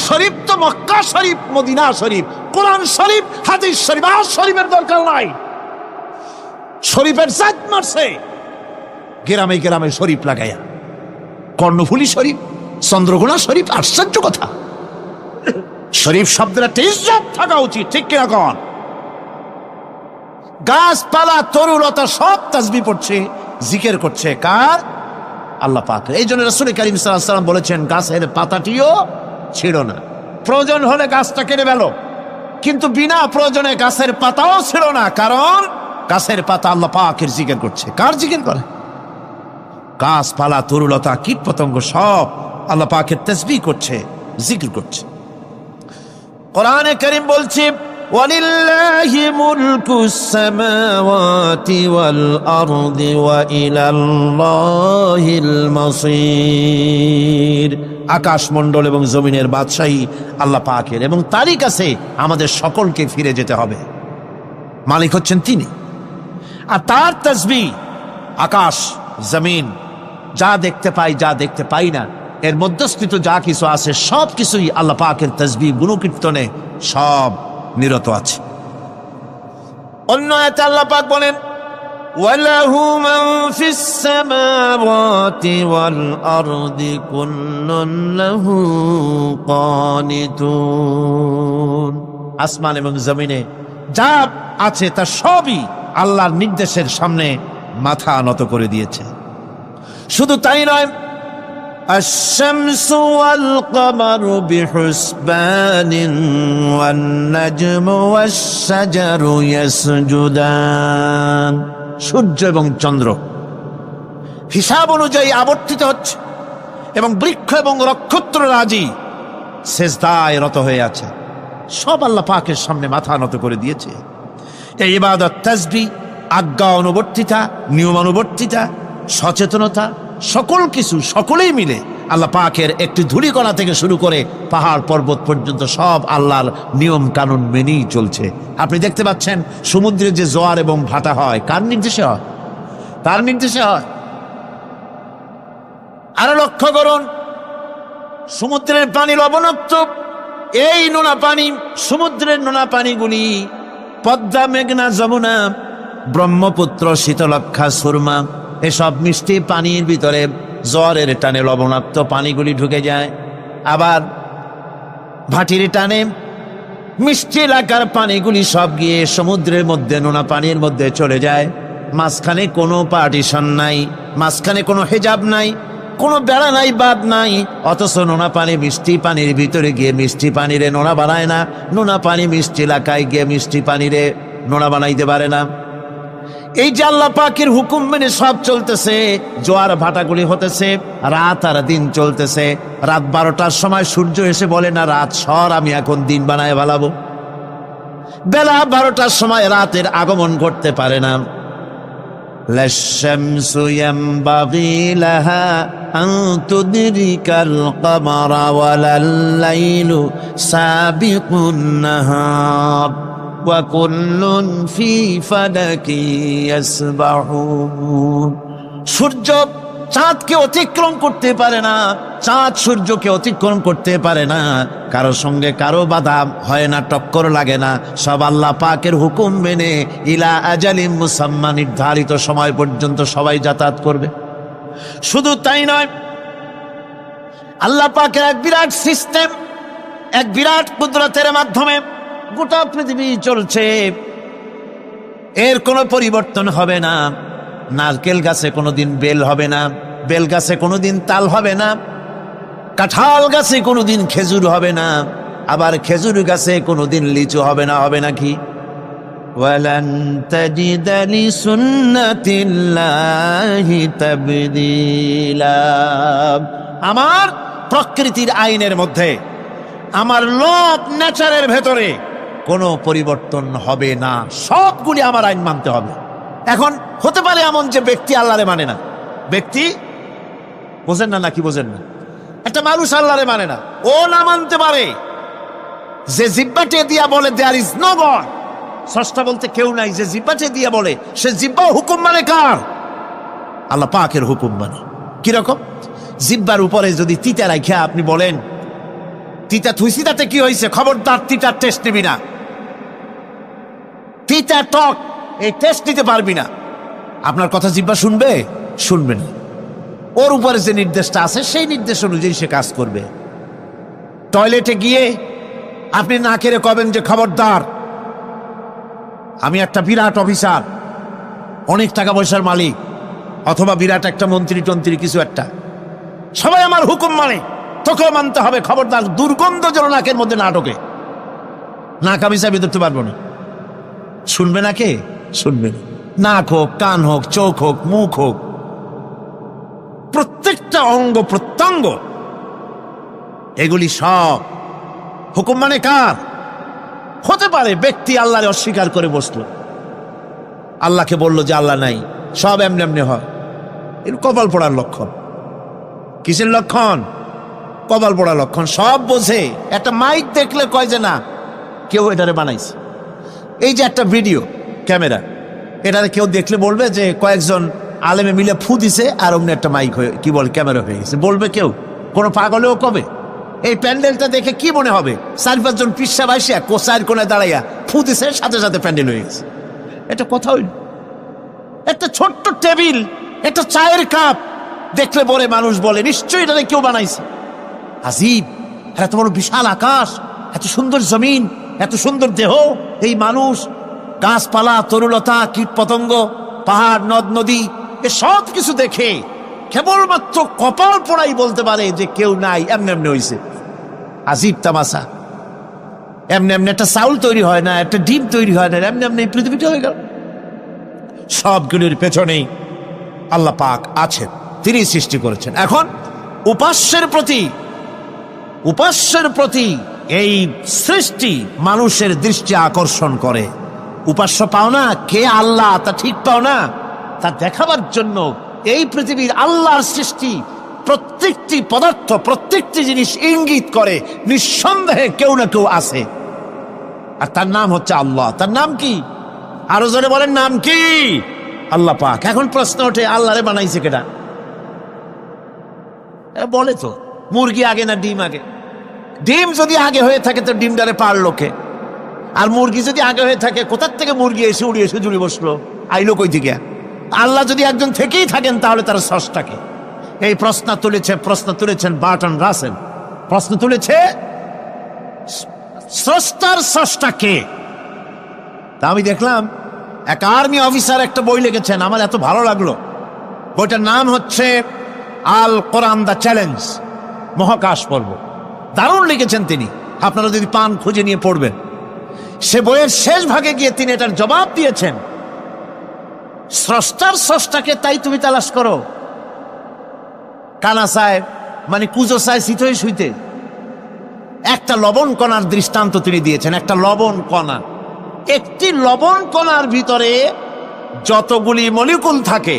শরীফ তো মক্কা শরীফ, মদিনা শরীফ, কোরআন শরীফ, হাদিস শরীফ। আর শরীফের দরকার নাই। শরীফের জাত মারছে গ্রামে গ্রামে শরীফ লাগাইয়া। কর্ণফুলী শরীফ, চন্দ্রকোনা শরীফ। আশ্চর্য কথা, শরীফ শব্দের একটা ইজ্জত থাকা উচিত, ঠিক কিনা কন? গাছপালা তরুলতা সব তাসবিহ পড়ছে, জিকির করছে কার? আল্লাহ পাক। এই জন্য রাসূল কারীম সাল্লাল্লাহু আলাইহি ওয়াসাল্লাম বলেছেন, গাছের পাতাটিও ছিঁড়ো না, প্রয়োজন হলে গাছটা কেটে ফেলো, কিন্তু বিনা প্রয়োজনে গাছের পাতাও ছিঁড়ো না, কারণ গাছের পাতা আল্লাহ পাকের জিকির করছে। কার জিকির করে? গাছপালা তরুলতা কীট পতঙ্গ সব আল্লাহ পাকের তাসবিহ করছে, জিকির করছে। কোরআনে কারীম বলছে, ওয়ালিল্লাহি মুলকুস সামাওয়াতি ওয়াল আরদি ওয়া ইলাল্লাহিল মাসির। আকাশ মণ্ডল এবং জমিনের বাদশাহী আল্লাহ পাকের, এবং তারই কাছে আমাদের সকলকে ফিরে যেতে হবে। মালিক হচ্ছেন তিনি। আর তার তাসবিহ আকাশ জমিন, যা দেখতে পাই যা দেখতে পাই না, এর মধ্যস্থিত যা কিছু আছে সব কিছুই আল্লাহ পাকের তাসবিহ গুণকীর্তনে সব নিরত আছে। অন্য আয়াতে আল্লাহ পাক বলেন, ওয়ালাহু মান ফিস সামাওয়াতি ওয়াল আরদি কুল্লুন লাহু কানিতুন। আসমান এবং জমিনে যা আছে তা সবই আল্লাহর নির্দেশের সামনে মাথা নত করে দিয়েছে। শুধু তাই নয়, الشمس والقمر بحسبان والنجم والشجر يسجدان। সূর্য এবং চন্দ্র হিসাব অনুযায়ী আবর্তিত হচ্ছে, এবং বৃক্ষ এবং নক্ষত্র রাজি সেজদায় রত হয়ে আছে। সব আল্লাহ পাকের সামনে মাথা নত করে দিয়েছে। এই ইবাদত, তাসবিহ, আজ্ঞা অনুবর্তিতা, নিয়মানুবর্তিতা, সচেতনতা, সকল কিছু সকলেই মিলে আল্লাহ পাকের একটি ধূলিকণা থেকে শুরু করে পাহাড় পর্বত পর্যন্ত সব আল্লাহর নিয়ম কানুন মেনেই চলছে। আপনি দেখতে পাচ্ছেন সমুদ্রে যে জোয়ার এবং ভাটা হয়, কার নির্দেশে হয়? তার নির্দেশে হয়। আরো লক্ষ্য করুন, সমুদ্রের পানি লবণাক্ত। এই নোনা পানি, সমুদ্রের নোনা পানিগুলি পদ্মা, মেঘনা, যমুনা, ব্রহ্মপুত্র, শীতলক্ষা, সুরমা, এসব মিষ্টি পানির ভিতরে জ্বরের টানে লবণাক্ত পানিগুলি ঢুকে যায়। আবার ভাটির টানে মিষ্টি এলাকার পানিগুলি সব গিয়ে সমুদ্রের মধ্যে নোনা পানির মধ্যে চলে যায়। মাঝখানে কোনো পার্টিশন নাই, মাঝখানে কোনো হেজাব নাই, কোনো বেড়া নাই, বাদ নাই। অথচ নোনা পানি মিষ্টি পানির ভিতরে গিয়ে মিষ্টি পানিরে নোনা বানায় না, নোনা পানি মিষ্টি এলাকায় গিয়ে মিষ্টি পানিরে নোনা বানাইতে পারে না। এই যে আল্লাহ পাকের হুকুম মেনে সব চলতেছে, জোয়ার ভাটাগুলি হতেছে, রাত আর দিন চলতেছে। রাত 12টার সময় সূর্য এসে বলে না, রাত সর, আমি এখন দিন বানায় ভালাবো। বেলা 12টার সময় রাতের আগমন ঘটতে পারে না। লাশ-শামসু ইয়ামবাগি লাহা আন তুদরিকাল কমারা ওয়ালাল লাইলু সাবিকুন নাহার ওয়া কুল্লুন ফি ফালাকি ইয়াসবাহুন। সূর্য চাঁদকে অতিক্রম করতে পারে না, চাঁদ সূর্যকে অতিক্রম করতে পারে না। কারো সঙ্গে কারো বাধা হয় না, টক্কর লাগে না। সব আল্লাহ পাকের হুকুম মেনে ইলা আজালিম মুসাম্মা, নির্ধারিত সময় পর্যন্ত সবাই যাতায়াত করবে। শুধু তাই নয়, আল্লাহ পাকের এক বিরাট সিস্টেম। এক বিরাট কুদরতের মাধ্যমে গোটা পৃথিবী চলছে, এর কোনো পরিবর্তন হবে না। নারকেল গাছে কোনোদিন বেল হবে না, বেল গাছে কোনোদিন তাল হবে না, কাঁঠাল গাছে কোনোদিন খেজুর হবে না, আবার খেজুর গাছে কোনোদিন লিচু হবে না। হবে নাকি? ওয়ালান তাজিদা লিসুন্নাতিল্লাহি তাবদীলা। আমার প্রকৃতির আইনের মধ্যে, আমার লক নেচারের ভেতরে কোনো পরিবর্তন হবে না। সবগুলি আমার আইন মানতে হবে। এখন হতে পারে এমন যে ব্যক্তি আল্লাহরে মানে না, ব্যক্তি বোঝেন না নাকি বোঝেন না, একটা মানুষ আল্লাহরে মানে না, ও না মানতে পারে যে জিব্বাটে দিয়া বলে দেয়ার ইজ নো গড, স্রষ্টা বলতে কেউ নাই, যে জিব্বাটে দিয়া বলে সে জিব্বা হুকুম মানে কার? আল্লাহ পাকের হুকুম মানে। কিরকম? জিব্বার উপরে যদি তিতা রাখিয়া আপনি বলেন তিতা থুইছি তাতে কি হয়েছে, খবরদার তিতার টেস্ট নিবি না, তিতা টক এই টেস্ট নিতে পারবি না, আপনার কথা জিব্বা শুনবে? শুনবে না। ওর উপরে যে নির্দেশটা আছে সেই নির্দেশ অনুযায়ী সে কাজ করবে। টয়লেটে গিয়ে আপনি না কেড়ে কবেন যে খবরদার, আমি একটা বিরাট অফিসার, অনেক টাকা পয়সার মালিক, অথবা বিরাট একটা মন্ত্রী টন্ত্রী কিছু একটা, সবাই আমার হুকুম মানে, তোকেও মানতে হবে, খবরদার দুর্গন্ধ যেন নাকের মধ্যে না ঢোকে, নাক আমি চাবি ধরতে পারবো না। শুনবে না কে? শুনবে না। নাক হোক, কান হোক, চোখ হোক, মুখ হোক, প্রত্যেকটা অঙ্গ প্রত্যঙ্গ, এগুলি সব হুকুম মানে কার? হতে পারে ব্যক্তি আল্লাহরে অস্বীকার করে বসলো, আল্লাহকে বলল যে আল্লাহ নাই, সব এমনি এমনি হয়, এর কপাল পড়ার লক্ষণ। কিসের লক্ষণ? কপাল পড়ার লক্ষণ। সব বোঝে, একটা মাইক দেখলে কয় যে না কেউ এটারে বানাইছে। এই যে একটা ভিডিও ক্যামেরা, এটারে কেউ দেখলে বলবে যে কয়েকজন আলেমে মিলে ফু দিছে আর অমনি একটা মাইক হয়ে কি বল ক্যামেরা হয়ে গেছে, বলবে কেউ? কোনো পাগলেও কবে? এই প্যান্ডেলটা দেখে কি মনে হবে? 4-5 জন পিসা বাইসিয়া কোচার কোনায় দাঁড়াইয়া ফু দিছে, সাথে সাথে প্যান্ডেল হয়ে গেছে। এটা কথা হইল? একটা ছোট্ট টেবিল, একটা চায়ের কাপ দেখলে পরে মানুষ বলে নিশ্চয়ই এটা কেউ বানাইছে। আজীব, এত বড় বিশাল আকাশ, এত সুন্দর জমিন, এত সুন্দর দেহ, এই মানুষ, গাছপালা, তরুলতা, কীট পতঙ্গ, পাহাড়, নদ নদী, এ সব কিছু দেখে কেবলমাত্র কপাল পোড়াই বলতে পারে যে কেউ নাই, এমনি এমনি হয়েছে। আজীব তামাশা। এমনি এমনি একটা চাউল তৈরি হয় না, একটা ডিম তৈরি হয় না, এমনি এমনি পৃথিবীটা হয়ে গেল। সবগুলির পেছনেই আল্লাহ পাক আছেন, তিনি সৃষ্টি করেছেন। এখন উপাস্যের প্রতি এই সৃষ্টি মানুষের দৃষ্টি আকর্ষণ করে। উপাস্য পাও না কে আল্লাহ, তা ঠিক পাও না, তা দেখাবার জন্য এই পৃথিবীর আল্লাহর সৃষ্টি প্রত্যেকটি পদার্থ, প্রত্যেকটি জিনিস ইঙ্গিত করে নিঃসন্দেহে কেউ না কেউ আছে, আর তার নাম হচ্ছে আল্লাহ। তার নাম কি? আরো জোরে বলেন, নাম কি? আল্লাহ পাক। এখন প্রশ্ন ওঠে আল্লাহরে বানাইছে কেডা? বলে তো মুরগি আগে না ডিম আগে? ডিম যদি আগে হয়ে থাকে তো ডিমটারে পারলো কে? আর মুরগি যদি আগে হয়ে থাকে, কোথার থেকে মুরগি এসে উড়ে এসে জুড়ে বসলো, আইলো কই থেকে? আল্লাহ যদি একজন থেকেই থাকেন তাহলে তার স্রষ্টাকে? এই প্রশ্ন তুলেছেন বার্টন রাসেল। প্রশ্ন তুলেছে স্রষ্টার স্রষ্টাকে। তা আমি দেখলাম এক আর্মি অফিসার একটা বই লিখেছেন, আমার এত ভালো লাগলো। বইটার নাম হচ্ছে আল কোরআন দ্য চ্যালেঞ্জ, মহাকাশ পর্ব। দারুণ লিখেছেন তিনি, আপনারা যদি পান খুঁজে নিয়ে পড়বেন। সে বইয়ের শেষ ভাগে গিয়ে তিনি এটার জবাব দিয়েছেন, স্রষ্টার স্রষ্টাকে তাই তুমি তালাশ করো, কানা চায় মানে কুজো চায় শীতই শুইতে। একটা লবণ কণার দৃষ্টান্ত তিনি দিয়েছেন। একটা লবণ কণা, একটি লবণ কণার ভিতরে যতগুলি মলিকুল থাকে,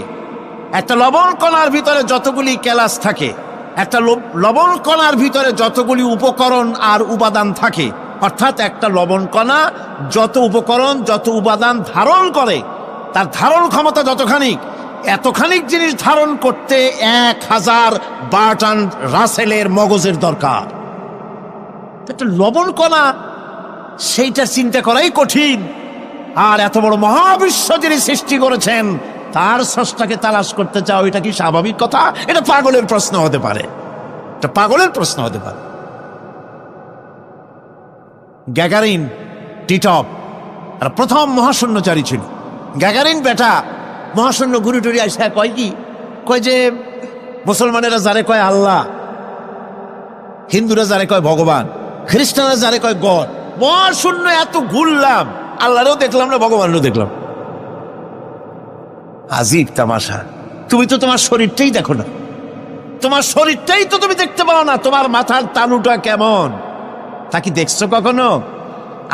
একটা লবণ কণার ভিতরে যতগুলি ক্যালাস থাকে, একটা লবণ কণার ভিতরে যতগুলি উপকরণ আর উপাদান থাকে, অর্থাৎ একটা লবণ কণা যত উপকরণ, যত উপাদান ধারণ করে, তার ধারণ ক্ষমতা যতখানি, এতখানি জিনিস ধারণ করতে 1000 বার্টন রাসেলের মগজের দরকার। একটা লবণ কণা, সেইটা চিন্তা করাই কঠিন। আর এত বড় মহাবিশ্ব যিনি সৃষ্টি করেছেন তার স্রষ্টাকে তালাশ করতে চাও, এটা কি স্বাভাবিক কথা? এটা পাগলের প্রশ্ন হতে পারে, এটা পাগলের প্রশ্ন হতে পারে। গ্যাগারিন টিটপ আর প্রথম মহাশূন্যচারী ছিল। গ্যাগারিন বেটা মহাশূন্য ঘুরে টুরি আসা কয় কি, কয় যে মুসলমানেরা যারে কয় আল্লাহ, হিন্দুরা যারে কয় ভগবান, খ্রিস্টানরা যারে কয় গড, মহাশূন্য এত ঘুরলাম, আল্লাহরেও দেখলাম না, ভগবানেরও দেখলাম। আজীব তামাশা। তুমি তো তোমার শরীরটাই দেখো না, তোমার শরীরটাই তো তুমি দেখতে পাও না। তোমার মাথার তালুটা কেমন তা কি দেখছো কখনো?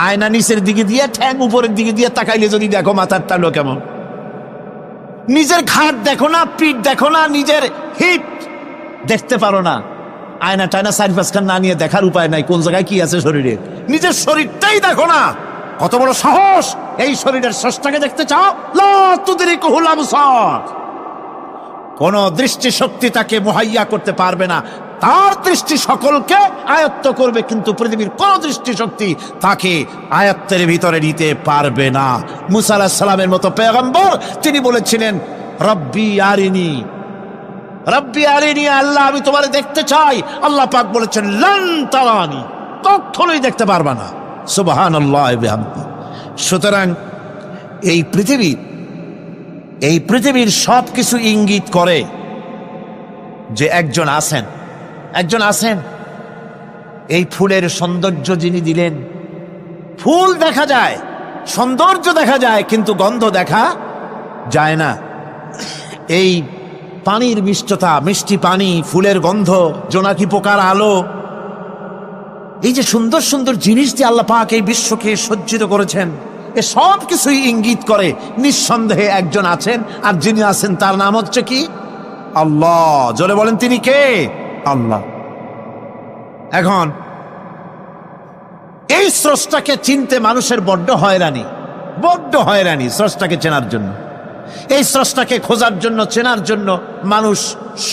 আয়না নিচের দিকে দিয়ে ঠ্যাং উপরের দিকে দিয়ে তাকাইলে যদি দেখো মাথার তালু কেমন। নিজের ঘাট দেখো না, পিঠ দেখো না, নিজের হিপ দেখতে পারো না। আয়না টায়না সাইড পাঁচখান না নিয়ে দেখার উপায় নাই কোন জায়গায় কি আছে শরীরে। নিজের শরীরটাই দেখো না, কত বড় সাহস! এই শরীরের স্রষ্টাকে দেখতে চাও? লা তুদরিকুহুল আবসার। কোন দৃষ্টি শক্তি তাকে মুহাইয়া করতে পারবে না। তার দৃষ্টি সকলকে আয়ত্ত করবে, কিন্তু পৃথিবীর কোন দৃষ্টি শক্তি তাকে আয়ত্তের ভিতরে নিতে পারবে না। মুসা আলাইহিস সালামের মতো পয়গম্বর, তিনি বলেছিলেন রব্বি আরিনি, রব্বি আরিনি, আল্লাহ আমি তোমারে দেখতে চাই। আল্লাহ পাক বলেছেন লান তারানি, কখনোই দেখতে পারবা না। সুবহানাল্লাহ ওয়া বিহামদিহি। সুতরাং এই পৃথিবীর সব কিছু ইঙ্গিত করে যে একজন আছেন। এই ফুলের সৌন্দর্য যিনি দিলেন, ফুল দেখা যায়, সৌন্দর্য দেখা যায়, কিন্তু গন্ধ দেখা যায় না। এই পানির মিষ্টতা, মিষ্টি পানি, ফুলের গন্ধ, জোনাকি পোকার আলো, এই যে সুন্দর সুন্দর জিনিস দিয়ে আল্লাহ পাক এই বিশ্বকে সজ্জিত করেছেন, এ সব কিছুই ইঙ্গিত করে নিঃসন্দেহে একজন আছেন। আর যিনি আছেন তার নাম হচ্ছে কি? আল্লাহ। জোরে বলেন তিনি কে? আল্লাহ। এখন এই স্রষ্টাকে চিনতে মানুষের বড্ড হয়রানি স্রষ্টাকে চেনার জন্য। এই স্রষ্টাকে খোঁজার জন্য, চেনার জন্য মানুষ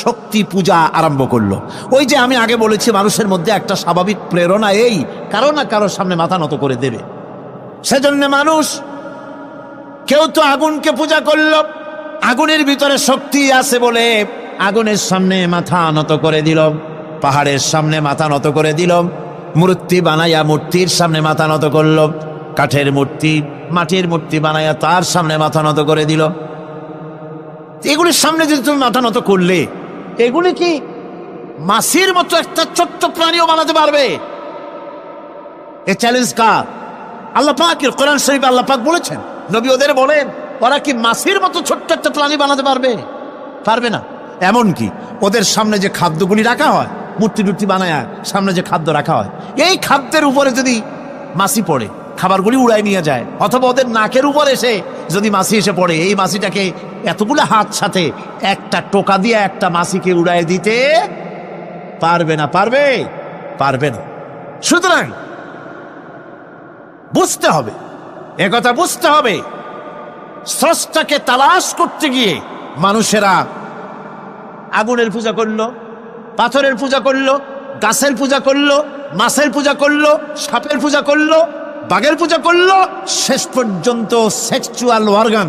শক্তি পূজা আরম্ভ করলো। ওই যে আমি আগে বলেছি, মানুষের মধ্যে একটা স্বাভাবিক প্রেরণা এই কারো না কারোর সামনে মাথা নত করে দেবে। সেজন্য মানুষ, কেউ তো আগুনকে পূজা করলো, আগুনের ভিতরে শক্তি আছে বলে আগুনের সামনে মাথা নত করে দিল, পাহাড়ের সামনে মাথা নত করে দিল, মূর্তি বানাইয়া মূর্তির সামনে মাথা নত করলো, কাঠের মূর্তি, মাটির মূর্তি বানাইয়া তার সামনে মাথা নত করে দিল। এগুলির সামনে যদি তুমি মাথা নত করলে, এগুলি কি মাছির মতো একটা ছোট্ট প্রাণীও বানাতে পারবে? এ চ্যালেঞ্জ কার? আল্লাহ পাকের। কোরআন শরীফে আল্লাহ পাক বলেছেন, নবী ওদের বলেন, ওরা কি মাছির মতো ছোট্ট একটা প্রাণী বানাতে পারবে? পারবে না। এমনকি ওদের সামনে যে খাদ্যগুলি রাখা হয়, মূর্তি টুর্তি বানায় সামনে যে খাদ্য রাখা হয়, এই খাদ্যের উপরে যদি মাছি পড়ে, খাবারগুলি উড়াই নিয়ে যায়, অথবা ওদের নাকের উপর এসে যদি মাছি এসে পড়ে, এই মাছিটাকে এতগুলো হাত সাথে একটা টোকা দিয়ে একটা মাছিকে উড়াই দিতে পারবে না। পারবে না। সুতরাং বুঝতে হবে, একথা বুঝতে হবে, স্রষ্টাকে তালাশ করতে গিয়ে মানুষেরা আগুনের পূজা করলো, পাথরের পূজা করলো, গাছের পূজা করলো, মাছের পূজা করলো, সাপের পূজা করলো, বাঘের পূজা করলো, শেষ পর্যন্ত সেক্সুয়াল অর্গান,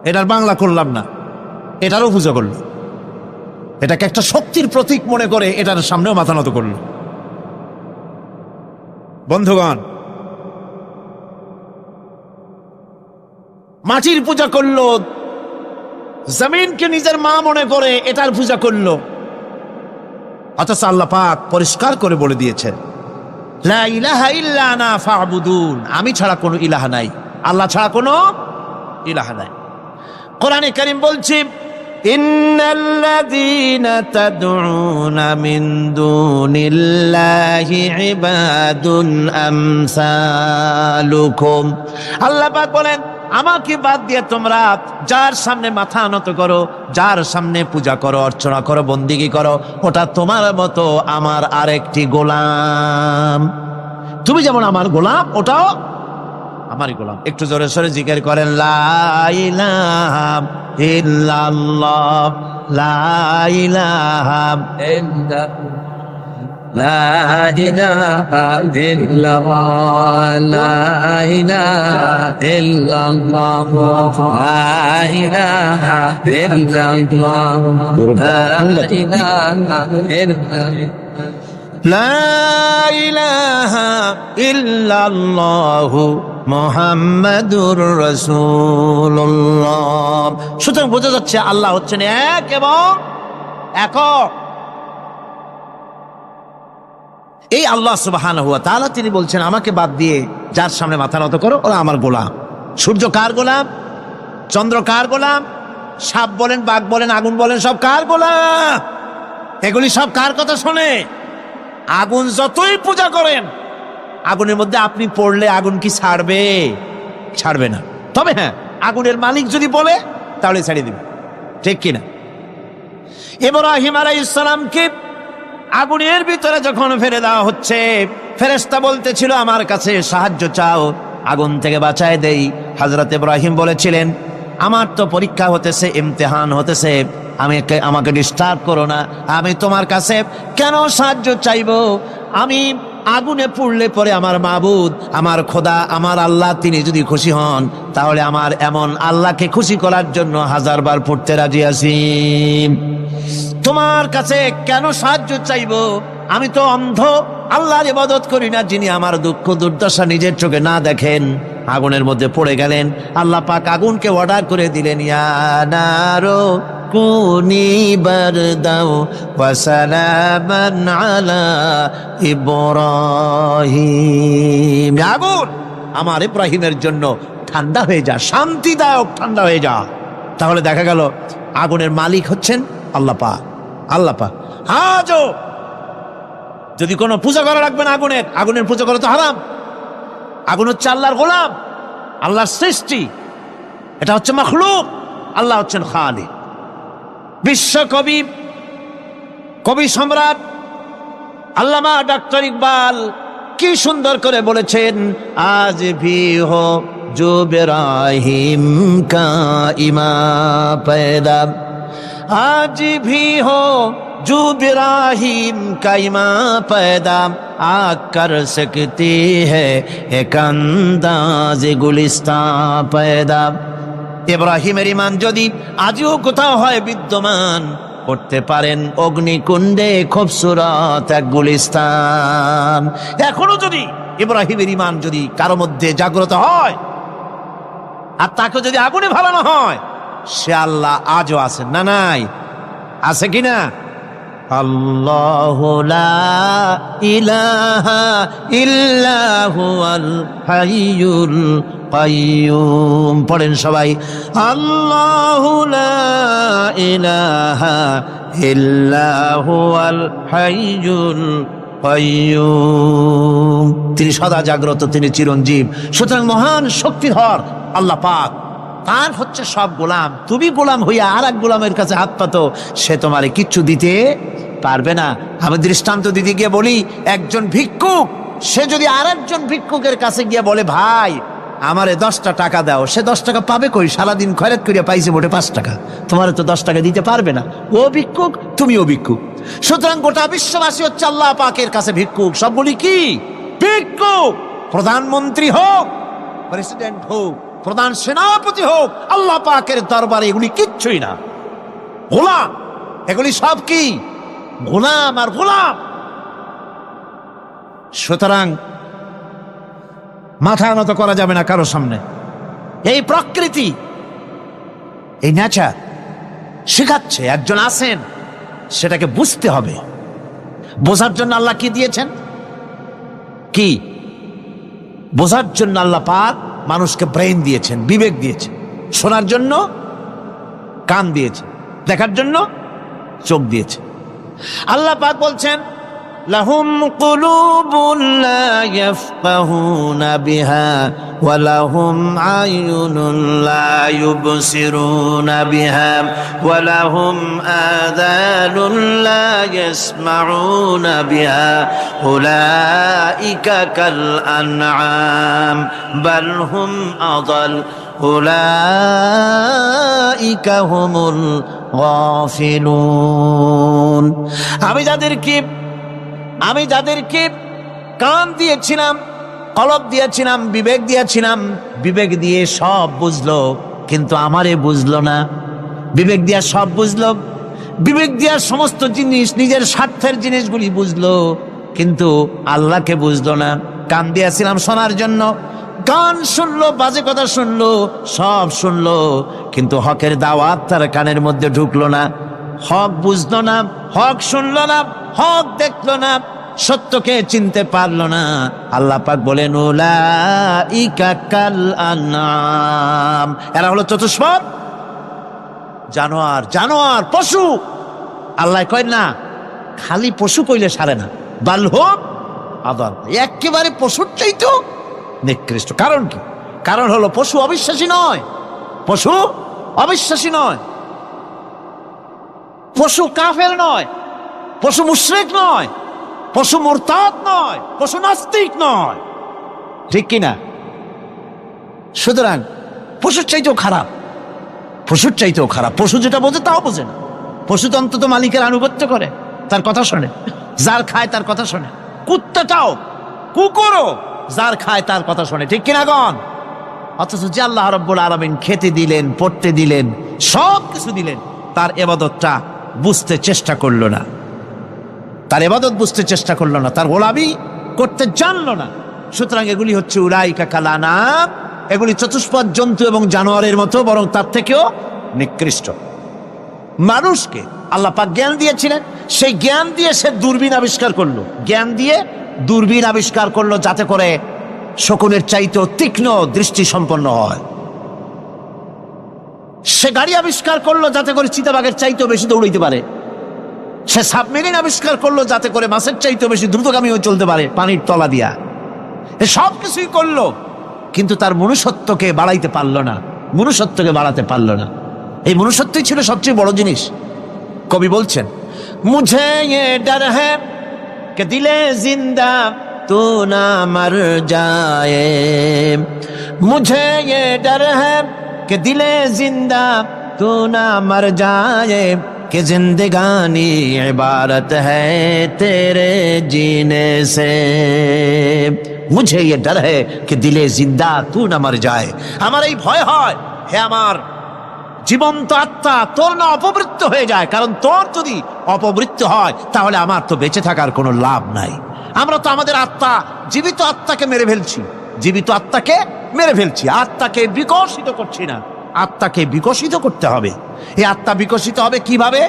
এটার বাংলা করলাম না, এটারও পূজা করলো। এটাকে একটা শক্তির প্রতীক মনে করে এটার সামনেও মাথা নত করলো। বন্ধুগণ, মাটির পূজা করলো, জমিনকে নিজের মা মনে করে এটার পূজা করলো। অথচ আল্লাহ পাক পরিষ্কার করে বলে দিয়েছেন, লা ইলাহা ইল্লা আনা ফা'বুদুন, আমি ছাড়া কোনো ইলাহ নাই, আল্লাহ ছাড়া কোনো ইলাহ নাই। কোরআনে কারীম বলছে, ইন্নাল্লাযীনা তাদউনা মিন দুনিল্লাহি ইবাদুন আমসালুকুম। আল্লাহ পাক বলেন, আমাকে বাদ দিয়ে তোমরা যার সামনে মাথা নত করো, যার সামনে পূজা করো, অর্চনা করো, বন্দিগি করো, ওটা তোমার মতো আমার আরেকটি গোলাম। তুমি যেমন আমার গোলাম, ওটাও আমারই গোলাম। একটু জোরে সোরে জিকির করেন, লা ইলাহা ইল্লাল্লাহ, লা ইলাহা ইল্লাল্লাহ, লা ইলাহা ইল্লাল্লাহ, লা ইলাহা ইল্লাল্লাহ, লা ইলাহা ইল্লাল্লাহ, লা ইলাহা ইল্লাল্লাহ। লা ইলাহা ইল্লাল্লাহু মুহাম্মাদুর রাসূলুল্লাহ। সুতরাং বোঝা যাচ্ছে আল্লাহ হচ্ছেন এক এবং একক। এই আল্লাহ সুবহানাহু ওয়া তাআলা তিনি বলছেন আমাকে বাদ দিয়ে যার সামনে মাথা নত করো ওরা আমার গোলাম। সূর্য কার গোলাম? চন্দ্র কার গোলাম? সাপ বলেন, বাঘ বলেন, আগুন বলেন, সব কার গোলাম? এগুলি সব কার কথা শোনে? আগুন যতই পূজা করেন, আগুনের মধ্যে আপনি পড়লে আগুন কি ছাড়বে? ছাড়বে না। তবে হ্যাঁ, আগুনের মালিক যদি বলে তাহলে ছাড়িয়ে দিবে, ঠিক কিনা? ইব্রাহিম আলাইহিস সালামকে আগুনের ভিতরে যখন ফেলে দেওয়া হচ্ছে, ফেরেশতা বলতেছিল আমার কাছে সাহায্য চাও, আগুন থেকে বাঁচায় দেই। হযরত ইব্রাহিম বলেছিলেন আমার তো পরীক্ষা হতেছে, ইমতিহান হতেছে, আমাকে ডিস্টার্ব করো না, আমি তোমার কাছে কেন সাহায্য চাইবো? আমি আগুনে পুড়লে পরে আমার মাবুদ, আমার খোদা, আমার আল্লাহ তিনি যদি খুশি হন, তাহলে আমার এমন আল্লাহকে খুশি করার জন্য 1000 বার পড়তে রাজি আছি। তোমার কাছে কেন সাহায্য চাইবো? আমি তো অন্ধ, আল্লাহর ইবাদত করি না, যিনি আমার দুঃখ দুর্দশা নিজের চোখে না দেখেন। আগুনের মধ্যে পড়ে গেলেন। আল্লাহ পাক আগুনকে অর্ডার করে দিলেন, ইয়া নারু কুনি বারদাও ওয়া সালামান আলা ইব্রাহিম। আগুন আমার ইব্রাহিমের জন্য ঠান্ডা হয়ে যা, শান্তিদায়ক ঠান্ডা হয়ে যা। তাহলে দেখা গেল আগুনের মালিক হচ্ছেন আল্লাহ পাক। আল্লাহ পাক আজও যদি কোনো পূজা করা রাখবেন আগুনের পূজা করা তো হারাম। আগুন হচ্ছে আল্লাহর গোলাম, আল্লাহর সৃষ্টি, এটা হচ্ছে মাখলুক, আল্লাহ হচ্ছেন খালিক। বিশ্বকবি, কবি সম্রাট আল্লামা ডক্টর ইকবাল কি সুন্দর করে বলেছেন, আজ ভি হো জো ইব্রাহিম কা ইমা পয়দা, আজ ভি হো जो इब्राहिम का ईमान पैदा आ कर सकती है एक अंदाज गुलिस्तान पैदा। ইব্রাহিমের ঈমান যদি আজও কোথাও হয় বিদ্যমান, করতে পারেন অগ্নিকুণ্ডে খুবসুরত এক গুলিস্তান। এখনো যদি ইব্রাহিমের ঈমান যদি কারো মধ্যে জাগ্রত হয় আর তাকে যদি আগুনে ভালানো হয়, সে আল্লাহ আজও আছেন না? নাই? আছে কিনা? আল্লাহু লা ইলাহা ইল্লা হুয়াল হাইয়ুল কাইয়ুম। পড়েন সবাই, আল্লাহু লা ইলাহা ইল্লা হুয়াল হাইয়ুল কাইয়ুম। তিনি সদা জাগ্রত, তিনি চিরঞ্জীব। সুতরাং মহান শক্তিধর আল্লাহ পাক, তার হচ্ছে সব গোলাম। তুমি গোলাম হইয়া আর এক গোলামের কাছে হাত পাতো, সে তোমারে কিচ্ছু দিতে পারবে না। আমি দৃষ্টান্ত দিতে গিয়ে বলি, একজন ভিক্ষুক সে যদি আর একজন ভিক্ষুকের কাছে গিয়ে বলে, ভাই আমারে 10টা টাকা দাও, সে 10 টাকা পাবে কই? সারাদিন খয়রাত করিয়া পাইছে মোটে 5 টাকা, তোমারে তো 10 টাকা দিতে পারবে না। ও ভিক্ষুক, তুমিও ভিক্ষুক। সুতরাং গোটা বিশ্ববাসী হচ্ছে আল্লাহ পাকের কাছে ভিক্ষুক। সবগুলি কি ভিক্ষুক? প্রধানমন্ত্রী হোক, প্রেসিডেন্ট হোক, প্রধান সেনাপতি হোক, আল্লাহ পাকের দরবারে এগুলি কিচ্ছুই না, গোলাম। এগুলি সব কি? গোলাম আর গোলাম। সুতরাং মাথা নত করা যাবে না কারো সামনে। এই প্রকৃতি, এই নেচার শেখাচ্ছে একজন আছেন, সেটাকে বুঝতে হবে। বোঝার জন্য আল্লাহ কি দিয়েছেন? কি বোঝার জন্য আল্লাহ পাক মানুষকে ব্রেন দিয়েছেন, বিবেক দিয়েছেন। শোনার জন্য কান দিয়েছে, দেখার জন্য চোখ দিয়েছে। আল্লাহ পাক বলছেন, লাহুম কুলুবুন লা ইয়াফকাহুনা বিহা ওয়া লাহুম আয়ুনুন লা ইউবসিরুনা বিহা ওয়া লাহুম আযানুন লা ইয়াসমাউনা বিহা উলাইকা কাল আনআম বাল হুম আযাল উলাইকা হুমুল গাফিলুন। আমি যাদেরকে কান দিয়েছিলাম, কলব দিয়েছিলাম, বিবেক দিয়েছিলাম, বিবেক দিয়ে সব বুঝলো, কিন্তু আমারে বুঝলো না। বিবেক দিয়া সব বুঝলো, বিবেক দিয়া সমস্ত জিনিস, নিজের স্বার্থের জিনিসগুলি বুঝলো, কিন্তু আল্লাহকে বুঝলো না। কান দিয়েছিলাম শোনার জন্য, গান শুনলো, বাজে কথা শুনলো, সব শুনলো, কিন্তু হকের দাওয়াত তার কানের মধ্যে ঢুকলো না। হক বুঝলো না, হক শুনলো না, হক দেখলো না, সত্যকে চিনতে পারলো না। আল্লাহ পাক বলেন উলাইকা কাল আনআম, এরা হলো চতুষ্পদ জানোয়ার, জানোয়ার পশু। আল্লাহ কয় না খালি পশু কইলে সারে না, বালহুম আদাল, একেবারে পশুর চাইতেও নিকৃষ্ট। কারণ কি? কারণ হলো পশু অবিশ্বাসী নয়, পশু অবিশ্বাসী নয়, পশু কাফের নয়, পশু মুশরিক নয়, পশু মুরতাদ নয়, পশু নাস্তিক নয়, ঠিক কিনা? সুতরাং পশুর চাইতেও খারাপ, পশুর চাইতেও খারাপ। পশু যেটা বোঝে তাও বোঝে না। পশু তো অন্তত মালিকের আনুগত্য করে, তার কথা শোনে, যার খায় তার কথা শোনে। কুত্তাটাও, কুকুরও যার খায় তার কথা শোনে, ঠিক কিনা গণ? অথচ যে আল্লাহ রাব্বুল আলামিন খেতে দিলেন, পড়তে দিলেন, সব কিছু দিলেন, তার ইবাদতটা বুঝতে চেষ্টা করলো না, তার ইবাদত বুঝতে চেষ্টা করলো না, তার গোলামি করতে জানলো না। সুতরাং এগুলি হচ্ছে উলাইকা কাল আনআম, এগুলি চতুষ্পদ জন্তু এবং জানোয়ারের মতো, বরং তার থেকেও নিকৃষ্ট। মানুষকে আল্লাহ পাক জ্ঞান দিয়েছিলেন, সেই জ্ঞান দিয়ে সে দূরবীন আবিষ্কার করলো, জ্ঞান দিয়ে দূরবীন আবিষ্কার করলো যাতে করে শকুনের চাইতেও তীক্ষ্ণ দৃষ্টি সম্পন্ন হয়। সে গাড়ি আবিষ্কার করলো যাতে করে চিতাবাঘের চাইতেও বেশি দৌড়াইতে পারে। সে সাবমেরিন আবিষ্কার করলো যাতে করে মাছের চাইতেও বেশি দ্রুতগামী হয়ে চলতে পারে পানির তলা দিয়া। এ সব কিছুই করলো, কিন্তু তার মনুষ্যত্বকে বাড়াইতে পারলো না, মনুষ্যত্বকে বাড়াতে পারলো না। এই মনুষ্যত্বই ছিল সবচেয়ে বড় জিনিস। কবি বলছেন, মুঝে ये डर है कि दिले जिंदा तू ना मर जाए, मुझे ये डर है कि दिले जिंदा तू ना मर जाए, कि जिंदगानी इबारत है तेरे जीने से, मुझे ये डर है कि दिले जिंदा तू ना मर जाए। আমার এই ভয় হয়, হে আমার জীবন্ত আত্মা, তোর না অপমৃত্যু হয়ে যায়। কারণ তোর যদি অপমৃত্যু হয় তাহলে আমার তো বেঁচে থাকার কোনো লাভ নাই। আমরা তো আমাদের আত্মা, জীবিত আত্মাকে মেরে ফেলছি, জীবিত আত্মাকে মেরে ফেলছি, আত্মাকে বিকশিত করছি না। আত্মাকে বিকশিত করতে হবে। এই আত্মা বিকশিত হবে কিভাবে?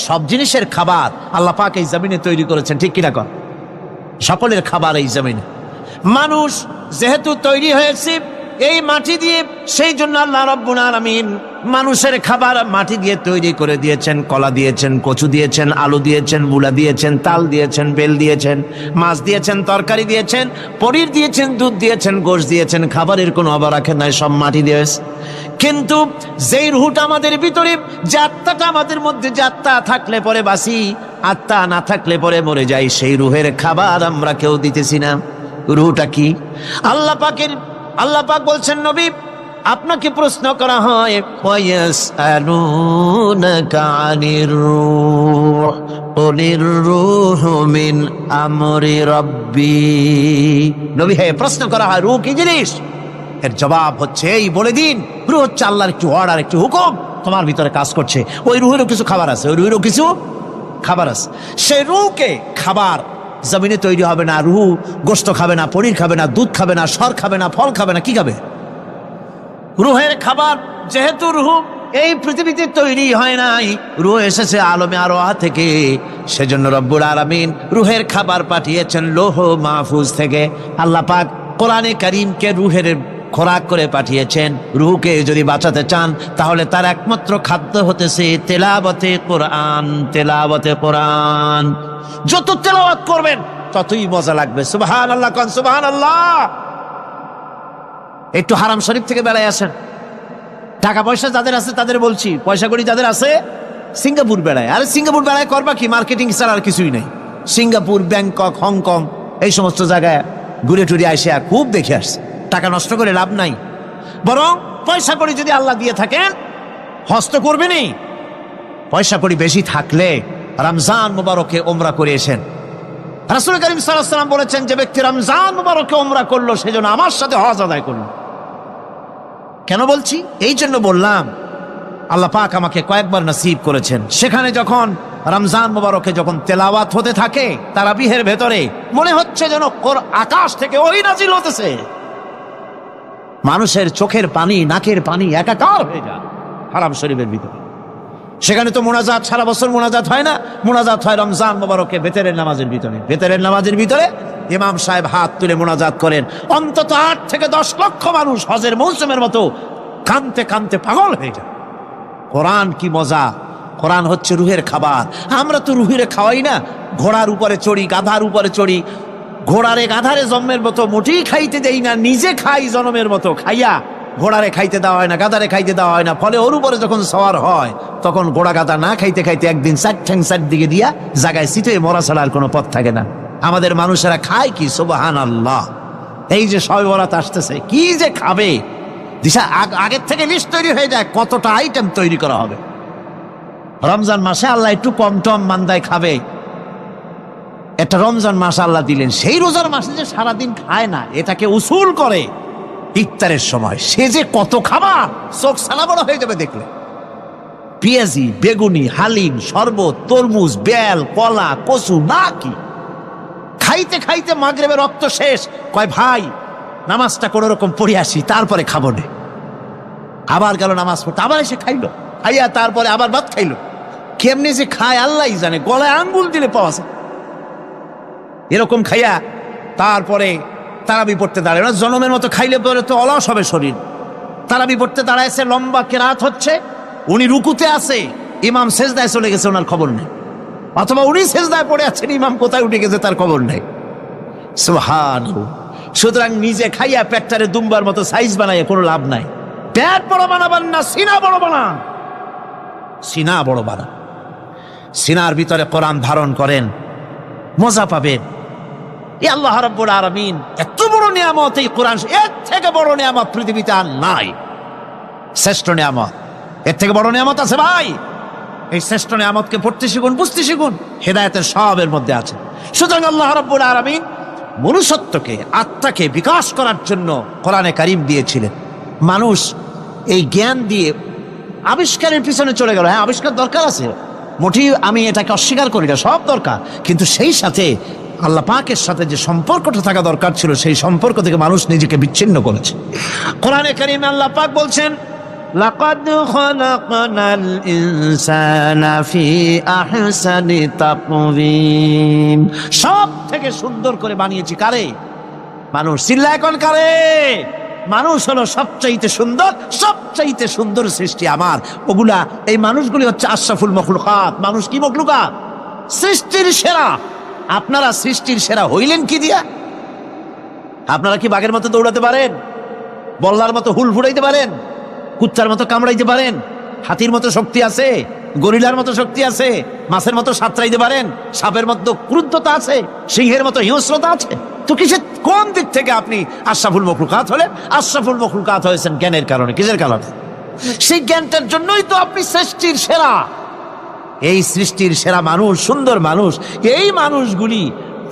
সব জিনিসের খাবার আল্লাহ পাক এই জমিনে তৈরি করেছেন, ঠিক কিনা কর? সকলের খাবার এই জমিনে। মানুষ যেহেতু তৈরি হয়েছে এই মাটি দিয়ে, সেই জন্য আল্লাহ রাব্বুল আলামিন মানুষের খাবার মাটি দিয়ে তৈরি করে দিয়েছেন। কলা দিয়েছেন, কচু দিয়েছেন, আলু দিয়েছেন, মূলা দিয়েছেন, তাল দিয়েছেন, বেল দিয়েছেন, মাছ দিয়েছেন, তরকারি দিয়েছেন, পনির দিয়েছেন, দুধ দিয়েছেন, গোশত দিয়েছেন। খাবারের কোনো অভাব রাখেন নাই, সব মাটি দিয়েছে। কিন্তু যেই রুহটা আমাদের ভিতরে, যে আত্মাটা আমাদের মধ্যে, যে আত্মা থাকলে পরে বাঁচি, আত্মা না থাকলে পরে মরে যাই, সেই রুহের খাবার আমরা কেউ দিতেছি না। রুহটা কি? আল্লাহ পাক বলছেন, নবী আপনাকে প্রশ্ন করা হয়, ওয়ায়াসআলুনাকা আনির রূহ কুলির রূহু মিন আমরি রাব্বি। নবী হে, প্রশ্ন করা হয় রূহ কি জিনিস? এর জবাব হচ্ছে এই, বলে দিন রূহ হচ্ছে আল্লাহর একটু অর্ডার, একটু হুকুম তোমার ভিতরে কাজ করছে। ওই রূহেরও কিছু খাবার আছে, ওই রূহেরও কিছু খাবার আছে। সেই রূহকে খাবার জমিনে তৈরি হবে না। রুহ গোশত খাবে না, পনির খাবে না, দুধ খাবে না, সর খাবে না, ফল খাবে না, কি খাবে? রুহের খাবার। যেহেতু রুহ এই পৃথিবীতে তৈরি হয় নাই, রুহ এসেছে আলমে আরওয়াহ থেকে, সেজন্য রব্বুল আলামিন রুহের খাবার পাঠিয়েছেন লৌহ মাহফুজ থেকে। আল্লাহ পাক কোরআনে কারীমকে রুহের খোরাক করে পাঠিয়েছেন। রুহকে যদি বাঁচাতে চান তাহলে তার একমাত্র খাদ্য হতেছে তেলাওয়াতে কোরআন, তেলাওয়াতে কোরআন। যত তেলাওয়াত করবেন ততই মজা লাগবে। সুবহানাল্লাহ, কোন সুবহানাল্লাহ। একটু হারাম শরীফ থেকে বেড়ায় আসেন। টাকা পয়সা যাদের আছে তাদের বলছি, পয়সা কড়ি যাদের আছে, সিঙ্গাপুর বেড়ায়। আরে সিঙ্গাপুর বেড়ায় করবা কি? মার্কেটিং ছাড়া আর কিছুই নেই। সিঙ্গাপুর, ব্যাংকক, হংকং, এই সমস্ত জায়গায় ঘুরে টুরে আসে, খুব দেখে আসছে। টাকা নষ্ট করে লাভ নাই, বরং পয়সা কড়ি যদি আল্লাহ দিয়ে থাকেন হস্ত করবেনি। পয়সা কড়ি বেশি থাকলে রমজান মুবারকে ওমরা করে এসেন। রাসূল করিম সাল্লাল্লাহু আলাইহি ওয়াসাল্লাম বলেছেন, যে ব্যক্তি রমজান মুবারকে ওমরা করলো সেজন্য আমার সাথে হজ আদায় করলো। কেন বলছি? এই জন্য বললাম, আল্লাহ পাক আমাকে কয়েকবার নসিব করেছেন। সেখানে যখন রমজান মুবারকে যখন তেলাওয়াত হতে থাকে তারাবিহের ভেতরে, মনে হচ্ছে যেন আকাশ থেকে ওই নাজিল হতেছে। মানুষের চোখের পানি, নাকের পানি একাকার হয়ে যায় হারাম শরীফের ভিতরে। সেখানে তো মোনাজাত সারা বছর মোনাজাত হয় না, মোনাজাত হয় রমজান মুবারকে বেতেরের নামাজের ভিতরে। বেতেরের নামাজের ভিতরে ইমাম সাহেব হাত তুলে মোনাজাত করেন, অন্তত 8 থেকে 10 লক্ষ মানুষ হজের মৌসুমের মতো কানতে কানতে পাগল হয়ে যায়। কোরআন কি মজা! কোরআন হচ্ছে রুহের খাবার। আমরা তো রুহের খাওয়াই না, ঘোড়ার উপরে চড়ি, গাধার উপরে চড়ি, ঘোড়ারে গাধারে জন্মের মতো মোটেই খাইতে দেই না, নিজে খাই জন্মের মতো। খাইয়া ঘোড়ারে খাইতে দেওয়া হয় না, গাধারে খাইতে দেওয়া হয় না। ফলে ওর উপরে যখন সওয়ার হয় তখন ঘোড়া গাধা না খাইতে খাইতে একদিন 4 ঠ্যাং 4 দিকে দিয়া জায়গায় সিটে মরা ছাড়া আর কোনো পথ থাকে না। আমাদের মানুষেরা খায় কি? সুবহানাল্লাহ। এই যে শবে বরাত আসতেছে, কি যে খাবে! দিশা আগের থেকে লিস্ট তৈরি হয়ে যায় কতটা আইটেম তৈরি করা হবে। রমজান মাসে আল্লাহ একটু কম টম মান্দায় খাবে, একটা রমজান মাস আল্লাহ দিলেন। সেই রোজার মাসে যে সারাদিন খায় না, এটাকে উসুল করে ইফতারের সময় সে যে কত খাবার, চোখ সালা বড় হয়ে যাবে দেখলে। পেঁয়াজি, বেগুনি, হালিম, শরবত, তরমুজ, বেল, কলা, কচু, না কি খাইতে খাইতে মাগরিবের রক্ত শেষ। কয় ভাই নামাজটা কোন রকম পড়ে আসি, তারপরে খাবো নে। আবার গেল নামাজ পড়তে, আবার এসে খাইলো, খাইয়া তারপরে আবার ভাত খাইলো। কেমনি যে খায় আল্লাহ জানে, গলায় আঙ্গুল দিলে পাওয়া যায়। এরকম খাইয়া তারপরে তারাবি পড়তে দাঁড়ায় না। জনমের মতো খাইলে পরে তো অলস হবে শরীর। তারাবি পড়তে দাঁড়াইছে, লম্বা কেরাত হচ্ছে, উনি রুকুতে আছে, ইমাম সেজদায় চলে গেছে, ওনার খবর নেই। অথবা উনি সেজদায় পড়ে আছেন, ইমাম কোথায় উঠে গেছে তার খবর নেই। সুবহানাল্লাহ। সুতরাং নিজে খাইয়া পেটটারে দুম্বার মতো সাইজ বানাইয়া কোনো লাভ নাই। পেট বড় বানাবেন না, সিনা বড় বানান। সিনা বড় বানান, সিনার ভিতরে কোরআন ধারণ করেন, মজা পাবেন। এই আল্লাহ রাব্বুল আলামিন এত বড় নিয়ামত, এই কোরআন, এর থেকে বড় নিয়ামত পৃথিবীতে আর নাই। শ্রেষ্ঠ নিয়ামত, এর থেকে বড় নিয়ামত আছে ভাই? এই শ্রেষ্ঠ নিয়ামতকে পড়তে শিখুন, বুঝতে শিখুন, হেদায়েতের সবের মধ্যে আছে। সুতরাং আল্লাহ রাব্বুল আলামিন মনুষ্যত্বকে, আত্মাকে বিকাশ করার জন্য কোরআনে কারীম দিয়েছিলেন। মানুষ এই জ্ঞান দিয়ে আবিষ্কারের পিছনে চলে গেল। হ্যাঁ, আবিষ্কার দরকার আছে, মোটেই আমি এটাকে অস্বীকার করি না, সব দরকার। কিন্তু সেই সাথে আল্লাহ পাকের সাথে যে সম্পর্কটা থাকা দরকার ছিল, সেই সম্পর্ক থেকে মানুষ নিজেকে বিচ্ছিন্ন করেছে। কোরআনে কারীমে আল্লাহ পাক বলছেন, লাকাদ খালাকনাল ইনসানা ফি আহসানি তাকওয়িম। সব থেকে সুন্দর করে বানিয়েছি কারে? মানুষ। চিল্লায় কোন কারে? মানুষ হলো সবচাইতে সুন্দর, সবচাইতে সুন্দর সৃষ্টি আমার। ওগুলা, এই মানুষগুলি হচ্ছে আশরাফুল মখলুকাত। মানুষ কি মখলুকাত? সৃষ্টির সেরা। আপনারা সৃষ্টির সেরা হইলেন কি দিয়া? আপনারা কি বাঘের মতো দৌড়াতে পারেন? বল্লার মতো হুল ফুড়াইতে পারেন? কুত্তার মতো কামড়াইতে পারেন? হাতির মতো শক্তি আছে? গরিলার মতো শক্তি আছে? মাছের মতো সাঁতরাইতে পারেন? সাপের মতো ক্রুদ্ধতা আছে? সিংহের মতো হিংস্রতা আছে? তো কিসের, কোন দিক থেকে আপনি আশরাফুল মখলুকাত হলেন? আশরাফুল মখলুকাত হয়েছেন জ্ঞানের কারণে। কিসের কারণে? সেই জ্ঞানটার জন্যই তো আপনি সৃষ্টির সেরা। এই সৃষ্টির সেরা মানুষ, সুন্দর মানুষ, এই মানুষগুলি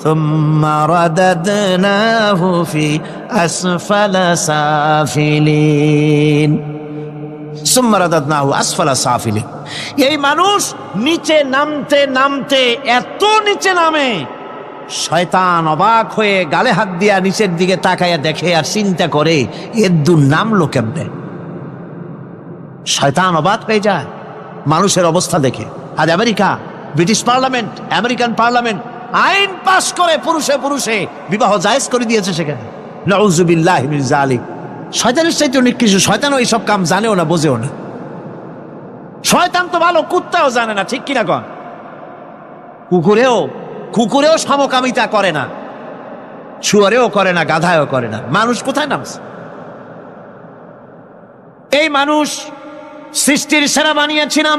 সুম্মা রাদাদনাহু ফি আসফালা সাফিলিন। সুম্মা রাদাদনাহু আসফালা সাফিলিন। এই মানুষ নিচে নামতে নামতে এত নিচে নামে, শয়তান অবাক হয়ে গালে হাত দিয়া নিচের দিকে তাকাইয়া দেখে আর চিন্তা করে, এর দূর নামলো কেমনে? শয়তান অবাক হয়ে যায় মানুষের অবস্থা দেখে। আজ America, British parliament, American parliament আইন পাস করে পুরুষে পুরুষে বিবাহ জায়েজ করে দিয়েছে সেখানে। নাউযুবিল্লাহি মিন যালিক। শয়তানের চাইতে নিকৃষ্ট। শয়তানও এইসব কাম জানেও না, বোঝেও না। শয়তান তো ভালো, কুত্তাও জানে না, ঠিক কিনা কন? কুকুরেও সমকামিতা করে না, শুয়ারেও করে না, গাধায়ও করে না। মানুষ কোথায় নামছে? এই মানুষ সৃষ্টির সেরা বানিয়েছিলাম,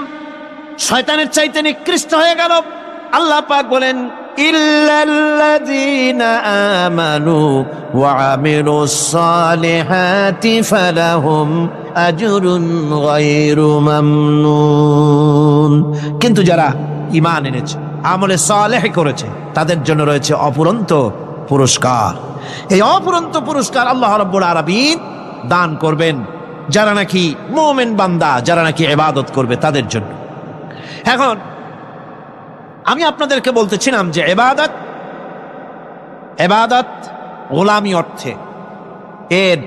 শয়তানের চাইতে নিকৃষ্ট হয়ে গেল। আল্লাহ পাক বলেন, ইল্লাল্লাযীনা আমানু ওয়া আমিলুস সালিহাতি ফালাহুম আজরুন গায়রু মামনুন। কিন্তু যারা ঈমান এনেছে, আমলে সালেহ করেছে, তাদের জন্য রয়েছে অফুরন্ত পুরস্কার। এই অফুরন্ত পুরস্কার আল্লাহ রাব্বুল আলামিন দান করবেন যারা নাকি মুমিন বান্দা, যারা নাকি ইবাদত করবে তাদের জন্য। এখন আমি আপনাদেরকে বলতেছিলাম যে ইবাদত গোলামি অর্থে, এর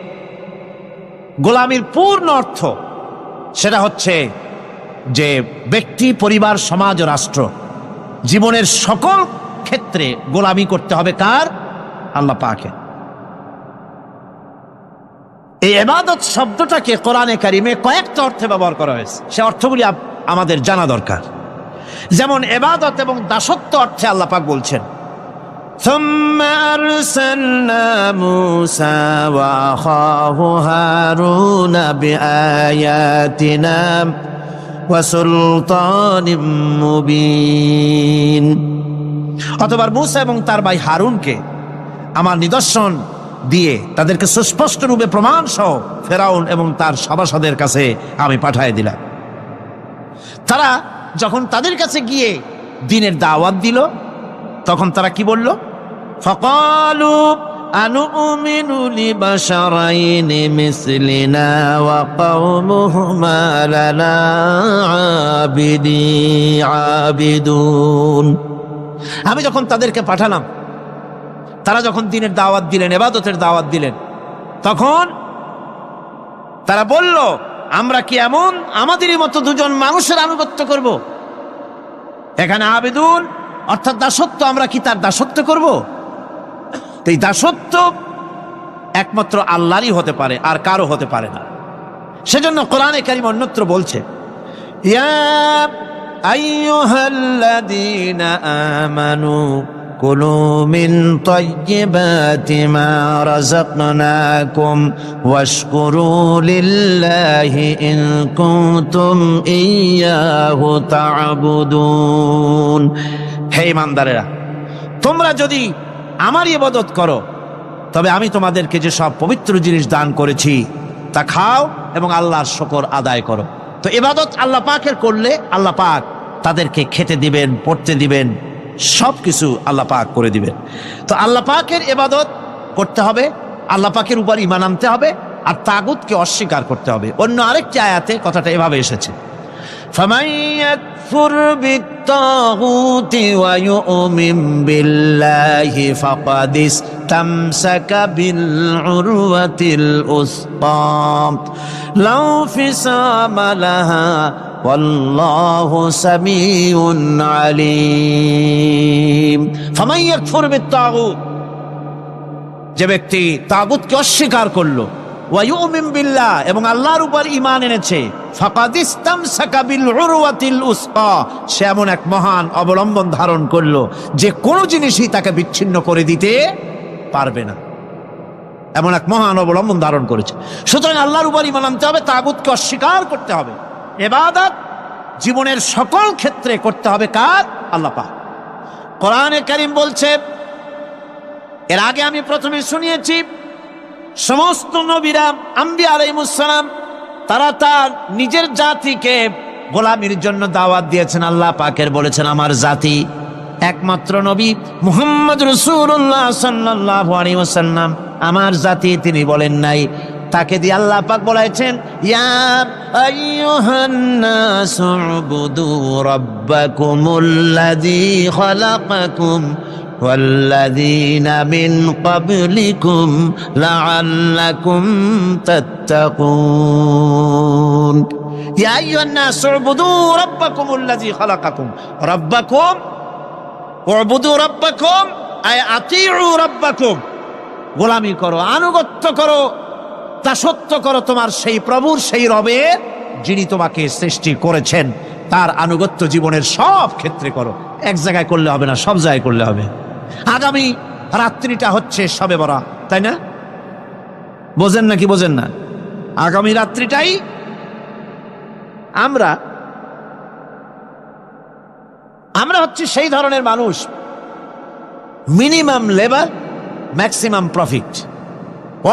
গোলামির পূর্ণ অর্থ সেটা হচ্ছে যে ব্যক্তি, পরিবার, সমাজ ও রাষ্ট্র, জীবনের সকল ক্ষেত্রে গোলামি করতে হবে কার? আল্লাহ পাকের। এই ইবাদত শব্দটাকে কোরআনে কারিমে কয়েকটা অর্থে ব্যবহার করা হয়েছে, সে অর্থগুলি আমাদের জানা দরকার। যেমন ইবাদত এবং দাসত্ব অর্থে আল্লাহ পাক বলছেন, ثم أرسلنا موسى وأخاه هارون بآياتنا وسلطان مبين। অথবা মুসা এবং তার ভাই হারুনকে আমার নিদর্শন দিয়ে তাদেরকে সুস্পষ্ট রূপে প্রমাণ সহ ফেরাউন এবং তার সভাসদের কাছে আমি পাঠিয়ে দিলাম। তারা যখন তাদের কাছে গিয়ে দ্বীনের দাওয়াত দিল, তখন তারা কি বলল? ফাকালু আনুমিনু লিবাশারাইনি মিসলিনা ওয়া কওমুহুমা লানা আবিদুন। আমি যখন তাদেরকে পাঠালাম, তারা যখন দ্বীনের দাওয়াত দিলেন, ইবাদতের দাওয়াত দিলেন, তখন তারা বলল, আমরা কি এমন আমাদেরই মতো দুজন মানুষের আনুগত্য করব? এখানে আবিদুন অর্থাৎ দাসত্ব, আমরা কি তার দাসত্ব করব? এই দাসত্ব একমাত্র আল্লাহরই হতে পারে, আর কারো হতে পারে না। সেজন্য কোরআনে কারীম অন্যত্র বলছে, ইয়া আইয়ুহাল্লাযীনা আমানু কুলু মিন তাইয়্যিবাতি মা রাযাকনাকুম ওয়াশকুরু লিল্লাহি ইন কুনতুম ইয়্যাহু তা'বুদুন। হে ঈমানদারেরা, তোমরা যদি আমার ইবাদত করো, তবে আমি তোমাদেরকে যে সব পবিত্র জিনিস দান করেছি তা খাও এবং আল্লাহর শুকর আদায় করো। তো ইবাদত আল্লাহ পাকের করলে আল্লাহ পাক তাদেরকে খেতে দিবেন, পড়তে দিবেন, সবকিছু আল্লাহ পাক করে দিবেন। তো আল্লাহ পাকের ইবাদত করতে হবে, আল্লাহ পাকের উপর ঈমান আনতে হবে, আর তাগুতকে অস্বীকার করতে হবে। অন্য আরেকটি আয়াতে কথাটা এভাবে এসেছে, ফামান ইয়াকফুর বিত্তাগুতি ওয়া ইউমিন বিল্লাহি ফাকাদ ইসতামসাকা বিল উরওয়াতিল উসকা লা ফিসামা লাহা ওয়াল্লাহু সামিউন আলিম। ফামান ইয়াকফুর বিত্তাগুত, যে ব্যক্তি তাগুতকে অস্বীকার করলো, ওয়া ইউমিন বিল্লাহ এবং আল্লাহর উপর ঈমান এনেছে, ফাকাদ ইসতামসাকা বিল উরওয়াতিল উসকা, সে এমন এক মহান অবলম্বন ধারণ করলো যে কোনো জিনিসই তাকে বিচ্ছিন্ন করে দিতে পারবে না। এমন এক মহান অবলম্বন ধারণ করেছে। সুতরাং আল্লাহর উপর ঈমান আনতে হবে, তাগুতকে অস্বীকার করতে হবে। ইবাদত জীবনের সকল ক্ষেত্রে করতে হবে কার? আল্লাহ পাক। কোরআনে কারীম বলছে, এর আগে আমি প্রথমে শুনিয়েছি, সমস্ত নবীরা, আম্বিয়া আলাইহিস সালাম, তারা তার নিজের জাতিকে গোলামির জন্য দাওয়াত দিয়েছেন। আল্লাহ পাকের বলেছেন, আমার জাতি, একমাত্র নবী মুহাম্মদ রাসূলুল্লাহ সাল্লাল্লাহু আলাইহি ওয়াসাল্লাম আমার জাতি, তিনি বলেন নাই। তাকে দিয়ে আল্লাহ পাক বলেছেন, ইয়া আইয়ুহান নাসু উবুদু রাব্বাকুমুল্লাযী খালাকাকুম والذين من قبلكم لعلكم تتقون يا أيها الناس اعبدوا ربكم الذي خلقكم ربكم اعبدوا ربكم أي أطيعوا ربكم গোলামি করো, আনুগত্য করো, দাসত্ব করো তোমার সেই প্রভুর, সেই রবের, যিনি তোমাকে সৃষ্টি করেছেন। তার আনুগত্য জীবনের সব ক্ষেত্রে করো। এক জায়গায় করলে হবে না, সব জায়গায় করলে হবে। আগামী রাত্রিটা হচ্ছে শবে বরাত, তাই না? বোঝেন নাকি বোঝেন না? আগামী রাত্রিটাই আমরা হচ্ছে সেই ধরনের মানুষ, মিনিমাম লেবার ম্যাক্সিমাম প্রফিট।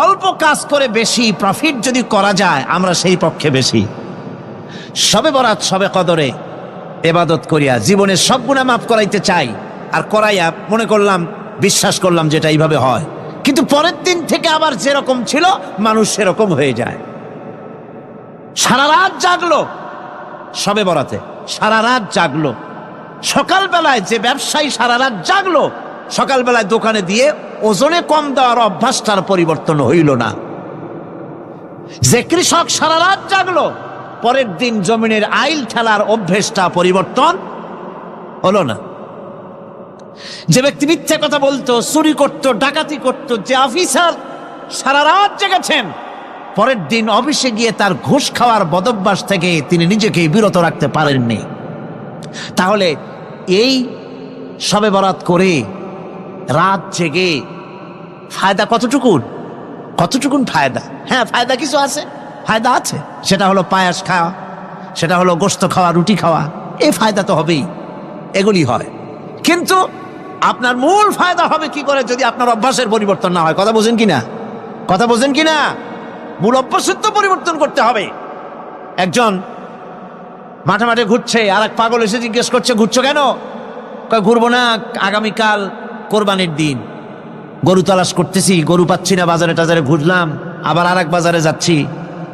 অল্প কাজ করে বেশি প্রফিট যদি করা যায়, আমরা সেই পক্ষে বেশি। শবে বরাত, শবে কদরে ইবাদত করিয়া জীবনের সব গুনাহ মাফ করাইতে চাই, আর করাইয়া মনে করলাম, বিশ্বাস করলাম যেটা এইভাবে হয়, কিন্তু পরের দিন থেকে আবার যেরকম ছিল মানুষ সেরকম হয়ে যায়। সারা রাত জাগলো শবে বরাতে, সারা রাত জাগলো, সকালবেলায় যে ব্যবসায়ী সারা রাত জাগলো, সকালবেলায় দোকানে দিয়ে ওজনে কম দেওয়ার অভ্যাসটার পরিবর্তন হইল না। যে কৃষক সারা রাত জাগলো, পরের দিন জমিনের আইল ঠেলার অভ্যেসটা পরিবর্তন হলো না। যে ব্যক্তি মিথ্যে কথা বলতো, চুরি করত, ডাকাতি করত, যে অফিসার সারা রাত জেগেছেন, পরের দিন অফিসে গিয়ে তার ঘুষ খাওয়ার বদভ্যাস থেকে তিনি নিজেকে বিরত রাখতে পারেননি। তাহলে এই শবে বরাত করে রাত জেগে ফায়দা কতটুকুন ফায়দা? হ্যাঁ, ফায়দা কিছু আছে, ফায়দা আছে। সেটা হলো পায়াস খাওয়া, সেটা হলো গোশত খাওয়া, রুটি খাওয়া, এই ফায়দা তো হবেই, এগুলি হয়। কিন্তু আপনার মূল ফায়দা হবে কি করে যদি আপনার অভ্যাসের পরিবর্তন না হয়? কথা বোঝেন কিনা? মূল অভ্যাসের তো পরিবর্তন করতে হবে। একজন মাঠে মাঠে ঘুরছে, আর এক পাগল এসে জিজ্ঞেস করছে, ঘুরছো কেন? ঘুরবো না, আগামীকাল কোরবানির দিন, গরু তালাশ করতেছি, গরু পাচ্ছি না, বাজারে টাজারে ঘুরলাম, আবার আর এক বাজারে যাচ্ছি।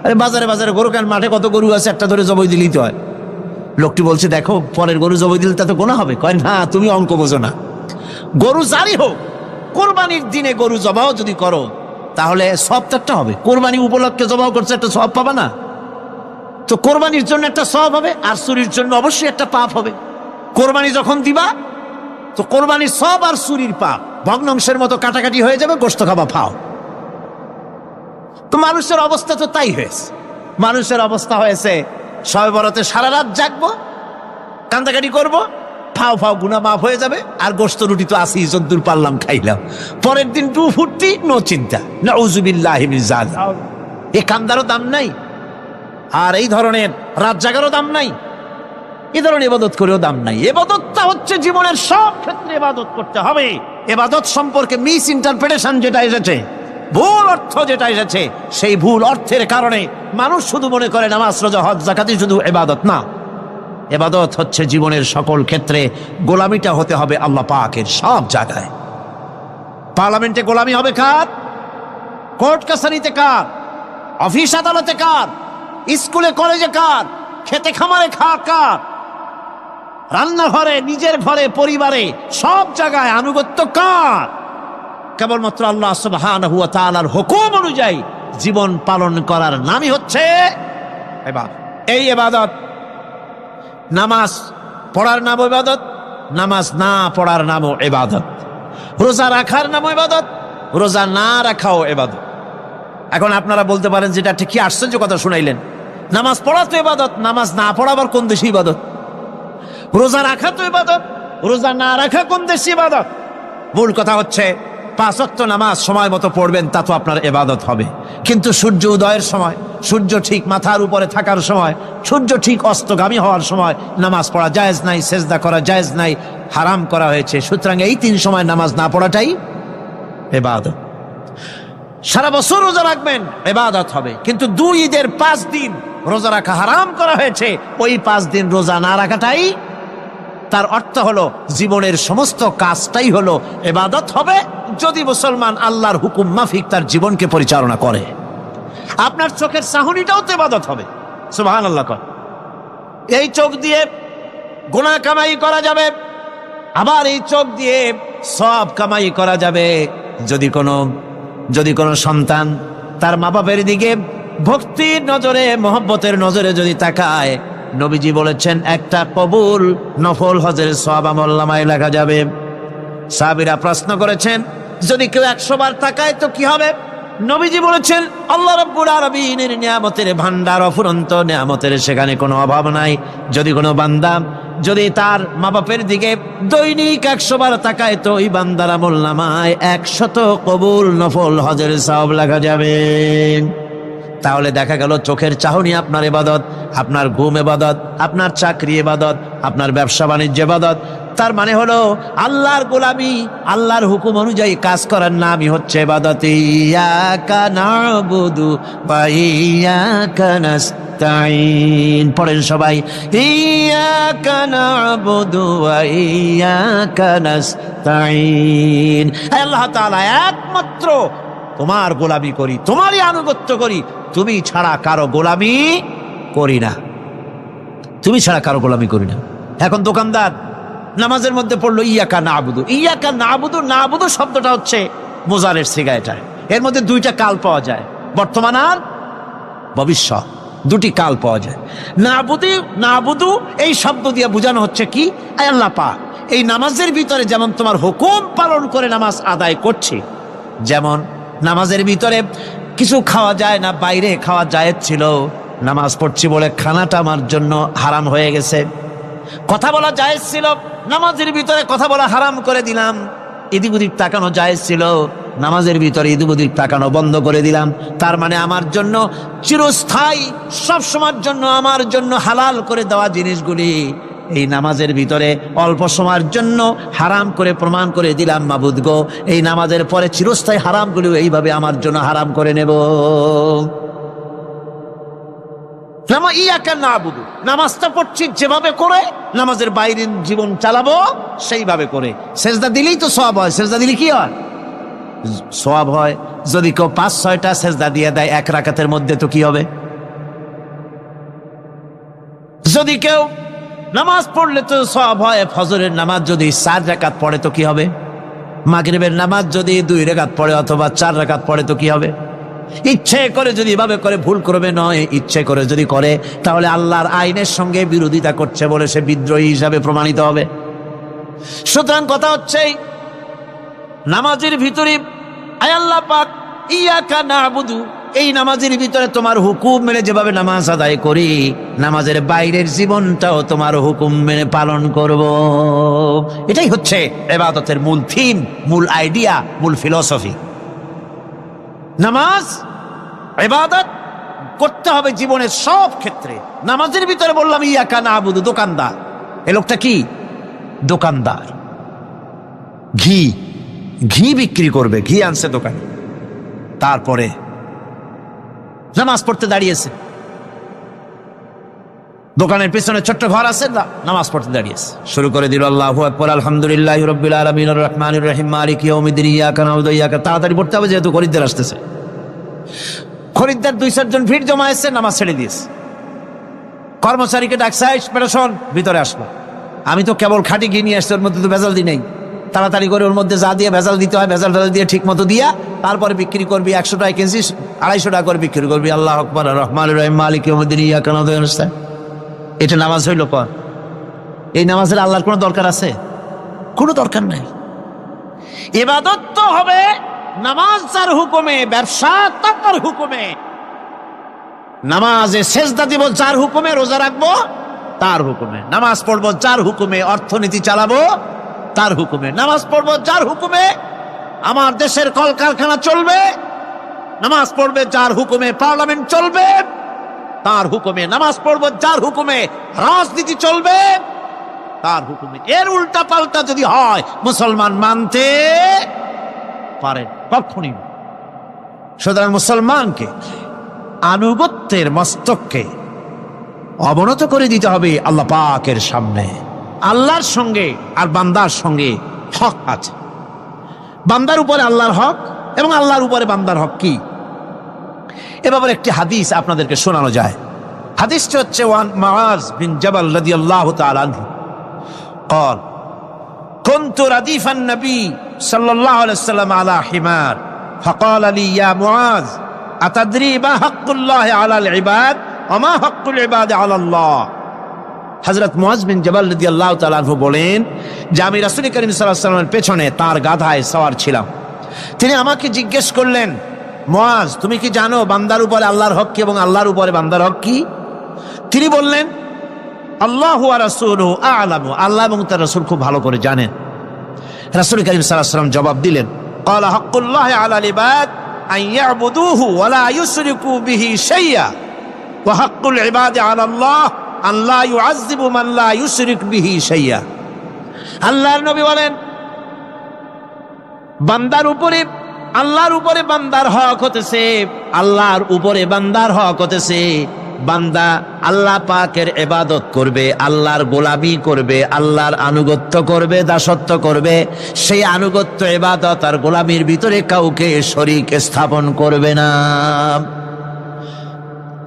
আরে বাজারে গরু কেন? মাঠে কত গরু আছে, একটা ধরে জবাই দিলেই তো হয়। লোকটি বলছে, দেখো পরের গরু জবাই দিলে তা তো গোনা হবে। কয় না, তুমি অঙ্ক বোঝো না। গরু জারি হোক, কোরবানির দিনে গরু জবাও যদি করো তাহলে সব তো একটা হবে। কোরবানি উপলক্ষে জবাও করছে, একটা সব পাবা না? তো কোরবানির জন্য একটা সব হবে, আর চুরির জন্য অবশ্যই একটা পাপ হবে। কোরবানি যখন দিবা তো কোরবানির সব আর চুরির পাপ ভগ্নাংশের মতো কাটাকাটি হয়ে যাবে, গোশত খাবা ফাও। তো মানুষের অবস্থা তো তাই হয়েছে। মানুষের অবস্থা হয়েছে শবে বরাতে সারা রাত জাগবো, কান্দাকাটি করবো, ফাও গুনাহ মাফ হয়ে যাবে, আর গোশত রুটি তো আসি, যদ্দূর পারলাম খাইলাম। পরের দিন টু ফুর্তি, নো চিন্তা। নাউযুবিল্লাহি মিন যালিক। এই কান্দারও দাম নাই, আর এই ধরনের রাত জাগারও দাম নাই, এই ধরনের ইবাদত করেও দাম নাই। ইবাদতটা হচ্ছে জীবনের সব ক্ষেত্রে ইবাদত করতে হবে। ইবাদত সম্পর্কে মিস ইন্টারপ্রিটেশন যেটা এসেছে, ভুল অর্থ যেটা এসেছে, সেই ভুল অর্থের কারণে মানুষ শুধু মনে করে নামাজ, রোজা, হজ, যাকাতই শুধু ইবাদত না। ইবাদত হচ্ছে জীবনের সকল ক্ষেত্রে গোলামিটা হতে হবে আল্লাহ পাকের সব জায়গায়। পার্লামেন্টে গোলামি হবে কার? কোর্ট কাছারিতে কার? অফিস আদালতে কার? স্কুলে কলেজে কার? খেতে খামারে কার? রান্নাঘরে, নিজের ঘরে, পরিবারে, সব জায়গায় আনুগত্য কার? কেবলমাত্র আল্লাহ সুবহানাহু ওয়া তাআলার হুকুম অনুযায়ী জীবন পালন করার নামই হচ্ছে ইবাদত। এই ইবাদত, নামাজ পড়ার নাম ইবাদত, নামাজ না পড়ার নামও ইবাদত। রোজা রাখার নাম ইবাদত, রোজা না রাখাও ইবাদত। এখন আপনারা বলতে পারেন, যেটা ঠিক কি আশ্চর্য কথা শুনাইলেন, নামাজ পড়া তো ইবাদত, নামাজ না পড়া আবার কোন দেশে ইবাদত? রোজা রাখা তো ইবাদত, রোজা না রাখা কোন দেশে ইবাদত? মূল কথা হচ্ছে 5 ওয়াক্ত নামাজ সময় মতো পড়বেন, তা তো আপনার ইবাদত হবে। কিন্তু সূর্য উদয়ের সময়, সূর্য ঠিক মাথার উপরে থাকার সময়, সূর্য ঠিক অস্তগামী হওয়ার সময় নামাজ পড়া জায়েজ নাই, সেজদা করা জায়েজ নাই, হারাম করা হয়েছে। সুতরাং এই 3 সময় নামাজ না পড়াটাই ইবাদত। সারা বছর রোজা রাখবেন, ইবাদত হবে। কিন্তু 2 ঈদের 5 দিন রোজা রাখা হারাম করা হয়েছে, ওই 5 দিন রোজা না রাখাটাই, তার অর্থ হলো জীবনের সমস্ত কাজটাই হলো ইবাদত হবে, যদি মুসলমান আল্লাহর হুকুম মাফিক তার জীবনকে পরিচালনা করে। আপনার চোখের চাহনিটাও তো ইবাদত হবে। সুবহানাল্লাহ। এই চোখ দিয়ে গুনাহ কামাই করা যাবে, আবার এই চোখ দিয়ে সওয়াব কামাই করা যাবে। যদি কোনো সন্তান তার মা বাপের দিকে ভক্তির নজরে, মহব্বতের নজরে যদি তাকায়, নবীজি বলেছেন একটা কবুল নফল হজের সওয়াব আমলনামায় লেখা যাবে। সাহাবীরা প্রশ্ন করেছেন, যদি কেউ 100 বার তাকায় তো কি হবে? নবীজি বলেছেন, আল্লাহ রাব্বুল আলামিনের নিয়ামতের ভান্ডার, অফুরন্ত নিয়ামতের সেখানে কোনো অভাব নাই। যদি কোনো বান্দা যদি তার মা বাপের দিকে দৈনিক 100 বার তাকায়, তো ওই বান্দার আমলনামায় 100 কবুল নফল হজের সওয়াব লেখা যাবে। তাহলে দেখা গেল চোখের চাহনি আপনার ইবাদত, আপনার ঘুম ইবাদত, আপনার চাকরি ইবাদত, আপনার ব্যবসা বাণিজ্য ইবাদত। তার মানে হলো আল্লাহর গোলামি, আল্লাহর হুকুম অনুযায়ী কাজ করার নামই হচ্ছে ইবাদত। ইয়াকা নাবুদু ওয়া ইয়াকা নাস্তাইন। পড়েন সবাই, ইয়াকা নাবুদু ওয়া ইয়াকা নাস্তাইন। আল্লাহ তাআলা একমাত্র তোমার গোলামি করি, তোমারই আনুগত্য করি, তুমি ছাড়া কারো গোলামি করি না, তুমি ছাড়া কারো গোলামি করি না। এখন দোকানদার নামাজের মধ্যে পড়লো ইয়াকা নাবুদু। ইয়াকা নাবুদু, নাবুদু শব্দটা হচ্ছে মোজারের সিগা। এটা এর মধ্যে দুইটা কাল পাওয়া যায়, বর্তমান আর ভবিষ্যৎ, দুটি কাল পাওয়া যায়। নাবুদু, নাবুদু এই শব্দ দিয়ে বোঝানো হচ্ছে কি, আয় আল্লাহ পাক এই নামাজের ভিতরে যেমন তোমার হুকুম পালন করে নামাজ আদায় করছি, যেমন নামাজের ভিতরে কিছু খাওয়া যায় না, বাইরে খাওয়া জায়েজ ছিল, নামাজ পড়ছি বলে খানাটা আমার জন্য হারাম হয়ে গেছে। কথা বলা জায়েজ ছিল, নামাজের ভিতরে কথা বলা হারাম করে দিলাম। এদিক ওদিক তাকানো জায়েজ ছিল, নামাজের ভিতরে এদিক ওদিক তাকানো বন্ধ করে দিলাম। তার মানে আমার জন্য চিরস্থায়ী, সব সময়ের জন্য আমার জন্য হালাল করে দেওয়া জিনিসগুলি এই নামাজের ভিতরে অল্প সময়ের জন্য হারাম করে প্রমাণ করে দিলাম। মাবুদ গো, এই নামাজের পরে চিরস্থায়ী হারামগুলো এইভাবে আমার জন্য হারাম করে নেব। ইয়াকা নাবুদু, নামাজটা পড়ছি যেভাবে করে, নামাজের বাইরের জীবন চালাবো সেইভাবে করে। সেজদা দিলেই তো সওয়াব হয়, সেজদা দিলে কি হয়? সওয়াব হয়। যদি কেউ 5-6টা সেজদা দিয়ে দেয় এক রাকাতের মধ্যে তো কি হবে? যদি কেউ নামাজ পড়লে তো সওয়াব হয়। ফজরের নামাজ যদি 4 রাকাত পড়ে তো কি হবে? মাগরিবের নামাজ যদি 2 রাকাত পড়ে অথবা 4 রাকাত পড়ে তো কি হবে? ইচ্ছে করে যদি এভাবে করে, ভুল করবে নয়, ইচ্ছে করে যদি করে, তাহলে আল্লাহর আইনের সঙ্গে বিরোধিতা করছে বলে সে বিদ্রোহী হিসাবে প্রমাণিত হবে। সুতরাং কথা হচ্ছে নামাজের ভিতরে আয় আল্লাহ পাক ইয়াকা নাবুদু, এই নামাজের ভিতরে তোমার হুকুম মেনে যেভাবে নামাজ আদায় করি, নামাজের বাইরের জীবনটাও তোমার হুকুম মেনে পালন করব। এটাই হচ্ছে ইবাদতের মূল থিম, মূল আইডিয়া, মূল ফিলসফি। নামাজ ইবাদত করতে হবে জীবনের সব ক্ষেত্রে। নামাজের ভিতরে বললাম ইয়াকা নাবুদু, দোকানদার। এ লোকটা কি? দোকানদার। ঘি বিক্রি করবে, ঘি আনছে দোকানে, তারপরে নামাজ পড়তে দাঁড়িয়েছে। দোকানের পিছনে ছোট্ট ঘর আছে, নামাজ পড়তে দাঁড়িয়েছে, শুরু করে দিল আল্লাহু আকবার, আলহামদুলিল্লাহি রাব্বিল আলামিন আর রহমানির রহিম মালিকি ইয়াউমিদ্দিন ইয়াকা নাবুদু ইয়াকা। তাড়াতাড়ি পড়তে হবে যেহেতু খরিদ্দার আসতেছে। খরিদ্দার 2-4 জন ভিড় জমা এসে নামাজ ছেড়ে দিয়েছে। কর্মচারীকে ডাকছে, শোন ভিতরে আসলো, আমি তো কেবল খাঁটি ঘি নিয়ে আসছি, ওর মধ্যে তো ভেজাল দিই নাই। তাড়াতাড়ি করে ওর মধ্যে যা দিয়ে ভেজাল দিতে হয় ভেজাল দিয়ে ঠিক মতো দিয়া তারপরে বিক্রি করবি। 100 টাকা কিনছিস, 250 টাকা করে বিক্রি করবি। আল্লাহু আকবার, রহমানির রহিম মালিকি ইয়াউমিদ্দিন ইয়াকা নাবুদু ওয়া ইয়্যাকা। এটা নামাজ হইল কর? এই নামাজের আল্লাহর কোনো দরকার আছে? কোনো দরকার নাই। ইবাদত তো হবে নামাজ যার হুকুমে, ব্যবসা তার হুকুমে। নামাজে সেজদা দিব যার হুকুমে, রোজা রাখবো তার হুকুমে, নামাজ পড়বো যার হুকুমে, অর্থনীতি চালাবো তার হুকুমে, নামাজ পড়বো যার হুকুমে, আমার দেশের কলকারখানা চলবে, নামাজ পড়বে যার হুকুমে, পার্লামেন্ট চলবে তার হুকুমে, নামাজ পড়বো যার হুকুমে, রাজনীতি চলবে তার হুকুমে। এর উল্টা পাল্টা যদি হয় মুসলমান মানতে পারে কখনই। সুতরাং মুসলমানকে আনুগত্যের মস্তককে অবনত করে দিতে হবে আল্লাহ পাকের সামনে। আল্লাহর সঙ্গে আর বান্দার সঙ্গে হক আছে। বান্দার উপরে আল্লাহর হক এবং আল্লাহর উপরে বান্দার হক কি, এ ব্যাপারে একটি হাদিস আপনাদেরকে শোনানো যায়। হাদিসটি হচ্ছে ওয়ান মুআজ বিন জাবাল রাদিয়াল্লাহু তাআলা আনহু قال كنت رديف النبي صلى الله عليه وسلم على حمار فقال لي يا معاذ أتدري ما حق الله على العباد وما حق العباد على الله। হযরত মুআজ বিন জাবাল রাদিয়াল্লাহু তাআলা আনহু বলেন যে আমি রাসূল করিম সাল্লাল্লাহু আলাইহি ওয়াসাল্লামের পেছনে তার গাধায় সওয়ার ছিলাম। তিনি আমাকে জিজ্ঞেস করলেন, মুআজ তুমি কি জানো বান্দার উপরে আল্লাহর হক কি এবং আল্লাহর উপরে বান্দার হক কি? তিনি বললেন, আল্লাহু ওয়া রাসূলুহু আ'লামু, আল্লাহ এবং তার রাসূল খুব ভালো করে জানেন। রাসূল করিম সাল্লাল্লাহু আলাইহি ওয়াসাল্লাম জবাব দিলেন, ক্বালা হাক্কুল্লাহি আলাল ইবাদ আন ইয়াবুদুহু ওয়া লা ইউশরিকু বিহি শাইয়্যা ওয়া হাক্কুল ইবাদি আলাল্লাহ আন লা ইউআযযিবু মান লা ইউশরিক বিহি শাইয়্যা। আল্লাহর নবী বলেন, বান্দার উপরে আল্লাহর উপরে বান্দার হক হতেছে, আল্লাহর উপরে বান্দার হক হতেছে বান্দা আল্লাহ পাকের ইবাদত করবে, আল্লাহর গোলামি করবে, আল্লাহর আনুগত্য করবে, দাসত্ব করবে। সেই আনুগত্য, ইবাদত আর গোলামির ভিতরে কাউকে শরীক স্থাপন করবে না।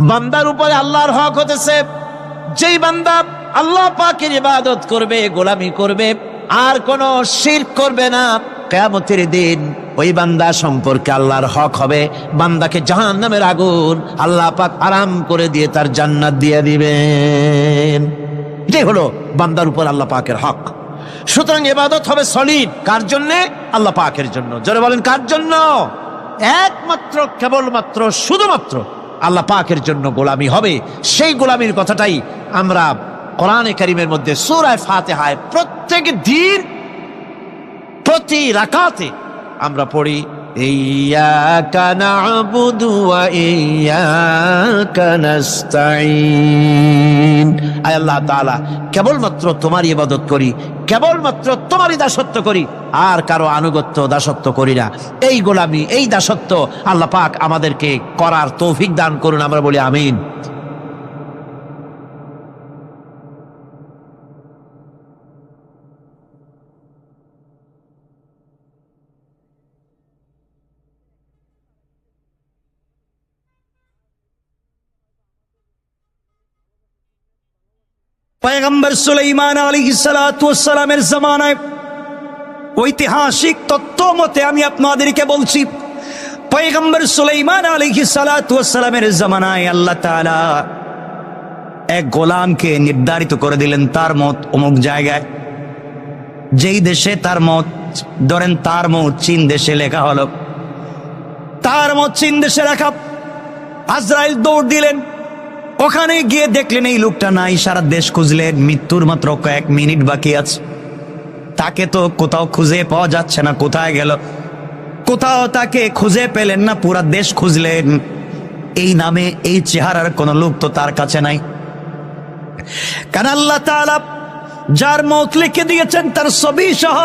বান্দার উপরে আল্লাহর হক হতেছে যেই বান্দা আল্লাহ পাকের ইবাদত করবে, গোলামি করবে, আর কোনো শিরক করবে না, কিয়ামতের দিন ওই বান্দা সম্পর্কে আল্লাহর হক হবে, বান্দাকে জাহান্নামের আগুন আল্লাহ পাক আরাম করে দিয়ে তার জান্নাত দিয়ে দিবেন। এটাই হলো বান্দার উপর আল্লাহ পাকের হক। সুতরাং ইবাদত হবে সলিড কার জন্যে? আল্লাহ পাকের জন্য। জোরে বলেন কার জন্য? একমাত্র, কেবলমাত্র, শুধুমাত্র আল্লাহ পাকের জন্য গোলামি হবে। সেই গোলামির কথাটাই আমরা কোরআনে কারীমের মধ্যে সূরা ফাতিহায় প্রত্যেক দিন প্রতি রাকাতে আমরা পড়ি, ইয়্যাকা না'বুদু ওয়া ইয়্যাকা নাস্তাঈন। আয় আল্লাহ তাআলা, কেবলমাত্র তোমারই ইবাদত করি, কেবলমাত্র তোমারই দাসত্ব করি, আর কারো আনুগত্য দাসত্ব করি না। এই গোলামি, এই দাসত্ব আল্লাহ পাক আমাদেরকে করার তৌফিক দান করুন, আমরা বলি আমিন। পয়গম্বর সুলাইমান আলাইহিস সালাতু ওয়াস সালামের জামানায় ঐতিহাসিক তথ্য মতে আমি আপনাদেরকে বলছি, পয়গম্বর সুলাইমান আলাইহিস সালাতু ওয়াস সালামের জামানায় আল্লাহ তাআলা এক গোলামকে নির্ধারিত করে দিলেন, তার মত অমুক জায়গায়, যেই দেশে তার মত, ধরেন তার মত চীন দেশে লেখা হলো, তার মত চীন দেশে লেখা। আজরাইল দৌড় দিলেন, ওখানে গিয়ে দেখলেন এই লোকটা নাই। সারা দেশ খুঁজলেন, মৃত্যুর মাত্র কয়েক মিনিট বাকি আছে, তাকে তো কোথাও খুঁজে পাওয়া যাচ্ছে না, কোথায় গেল? কোথাও তাকে খুঁজে পেলেন না, পুরা দেশ খুঁজলেন, এই নামে এই চেহারার কোন লোক তো তার কাছে নাই। কারণ আল্লাহ তাআলা যার মত লিখে দিয়েছেন তার ছবি সহ,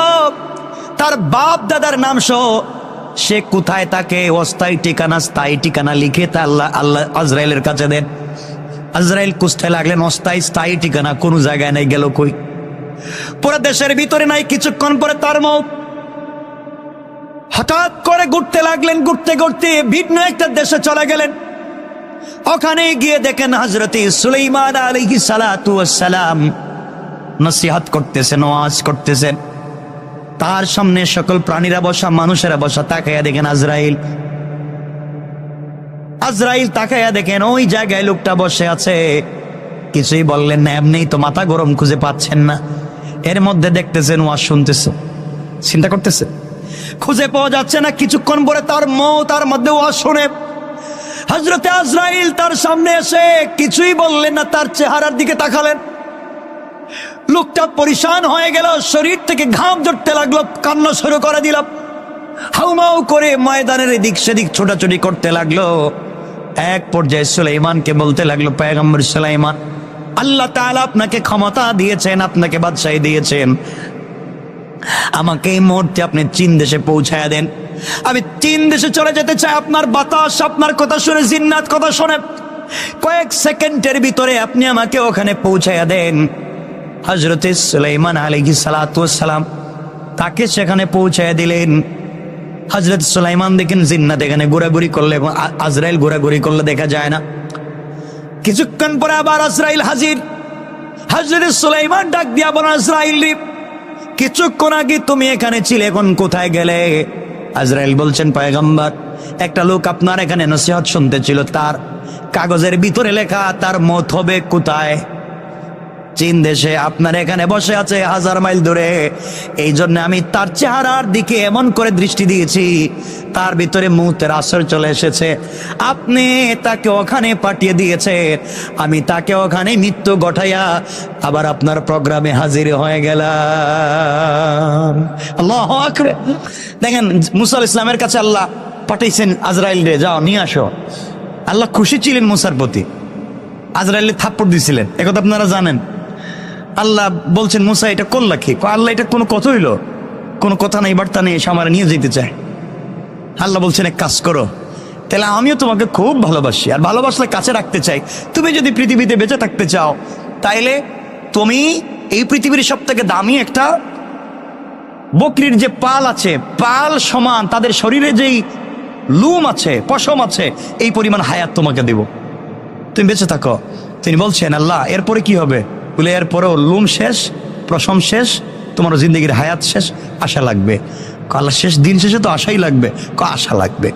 তার বাপ দাদার নাম সহ, সে কোথায় তাকে অস্থায়ী ঠিকানা স্থায়ী ঠিকানা লিখে তা আল্লাহ আজরাইলের কাছে দেন। আজরাইল খুঁজতে লাগলেন, অস্থায়ী স্থায়ী ঠিকানা কোনো জায়গায় নাই, গেল কই? পুরো দেশের ভিতরে নাই। কিছুক্ষণ পরে তার মত। হঠাৎ করে ঘুরতে লাগলেন, ঘুরতে ঘুরতে ভিন্ন একটা দেশে চলে গেলেন। ওখানে গিয়ে দেখেন হযরতে সুলাইমান আলাইহিস সালাতু ওয়াস সালাম নসিহত করতেছেন, ওয়াজ করতেছেন। তার সামনে সকল প্রাণীরা বসা, মানুষেরা বসা। তাকাইয়া দেখেন আজরাইল। আজরাইল তাকাইয়া দেখেন ওই জায়গায় লোকটা বসে আছে, কিছুই বললেন না, এমনি তো মাথা গরম, খুঁজে পাচ্ছেন না। এর মধ্যে দেখতেছেন ওয়াজ শুনতেছে, চিন্তা করতেছে, খুঁজে পাওয়া যাচ্ছে না। কিছুক্ষণ পরে তার মত, তার মধ্যে ওয়াজ শুনে হযরতে আজরাইল তার সামনে এসে কিছুই বললেন না, তার চেহারার দিকে তাকালেন। লোকটা পরিশান হয়ে গেল, শরীর থেকে ঘাম ঝরতে লাগলো, কান্না শুরু করে দিল, হাউমাউ করে ময়দানের এদিক সেদিক ছোটাছুটি করতে লাগলো। এক পর্যায়ে সুলাইমানকে বলতে লাগলো, পয়গম্বর সুলাইমান, আল্লাহ তাআলা আপনাকে ক্ষমতা দিয়েছেন, আপনাকে বাদশাহী দিয়েছেন, আমাকে এই মুহূর্তে আপনি চীন দেশে পৌঁছায়া দেন। আমি চীন দেশে চলে যেতে চাই। আপনার বাতাস, আপনার কথা শুনে, জিন্নাত কথা শুনে, কয়েক সেকেন্ডের ভিতরে আপনি আমাকে ওখানে পৌঁছায়া দেন। হযরতে সুলাইমান আলাইহিস সালাতু ওয়াস সালাম তাকে সেখানে পৌঁছায়া দিলেন। হযরত সুলাইমান দেখেন জিন্নাত এখানে ঘোরাঘুরি করলে এবং আজরাইল ঘোরাঘুরি করলে দেখা যায় না। কিছুক্ষণ পরে আবার আজরাইল হাজির। হযরত সুলাইমান ডাক দিয়া বলেন, আজরাইল রে, কিছুক্ষণ আগে তুমি এখানে ছিলে, এখন কোথায় গেলে? আজরাইল বলছেন, পয়গম্বর, একটা লোক আপনার এখানে নসিহত শুনতে ছিল, তার কাগজের ভিতরে লেখা তার মত হবে কোথায়? চীন দেশে। আপনার এখানে বসে আছে 1000 মাইল দূরে। এই জন্য আমি তার চেহারার দিকে এমন করে দৃষ্টি দিয়েছি, তার ভিতরে মুহূর্তের আসর চলে এসেছে। আপনি তাকে ওখানে পাঠিয়ে দিয়েছে, আমি তাকে ওখানে মৃত্যু ঘটাইয়া আবার আপনার প্রোগ্রামে হাজির হয়ে গেলাম। আল্লাহু আকবার। দেখেন, মুসা আলাইহিস সালামের কাছে আল্লাহ পাঠাইছেন আজরাইল রে, যাও নিয়ে আসো। আল্লাহ খুশি ছিলেন মুসার প্রতি, আজরাইল থাপ্পড় দিয়েছিলেন, একথা আপনারা জানেন। আল্লাহ বলছেন, মুসা এটা করলা কি? আল্লাহ এটা কোনো কথা হইলো? কোনো কথা নেই, বার্তা নেই, এসে আমার নিয়ে যেতে চায়। আল্লাহ বলছেন, এক কাজ করো, তাহলে আমিও তোমাকে খুব ভালোবাসি, আর ভালোবাসলে কাছে রাখতে চাই। তুমি যদি পৃথিবীতে বেঁচে থাকতে চাও, তাইলে তুমি এই পৃথিবীর সব থেকে দামি একটা বকরির যে পাল আছে, পাল সমান তাদের শরীরে যেই লুম আছে, পশম আছে, এই পরিমাণ হায়াত তোমাকে দেব, তুমি বেঁচে থাকো। তিনি বলছেন, আল্লাহ এরপরে কি হবে? বলে এরপরেও লুম শেষ, প্রশম শেষ, তোমার জিন্দগির হায়াত শেষ, আশা লাগবে। আল্লাহ শেষ দিন শেষে তো আশাই লাগবে, আশা লাগবে।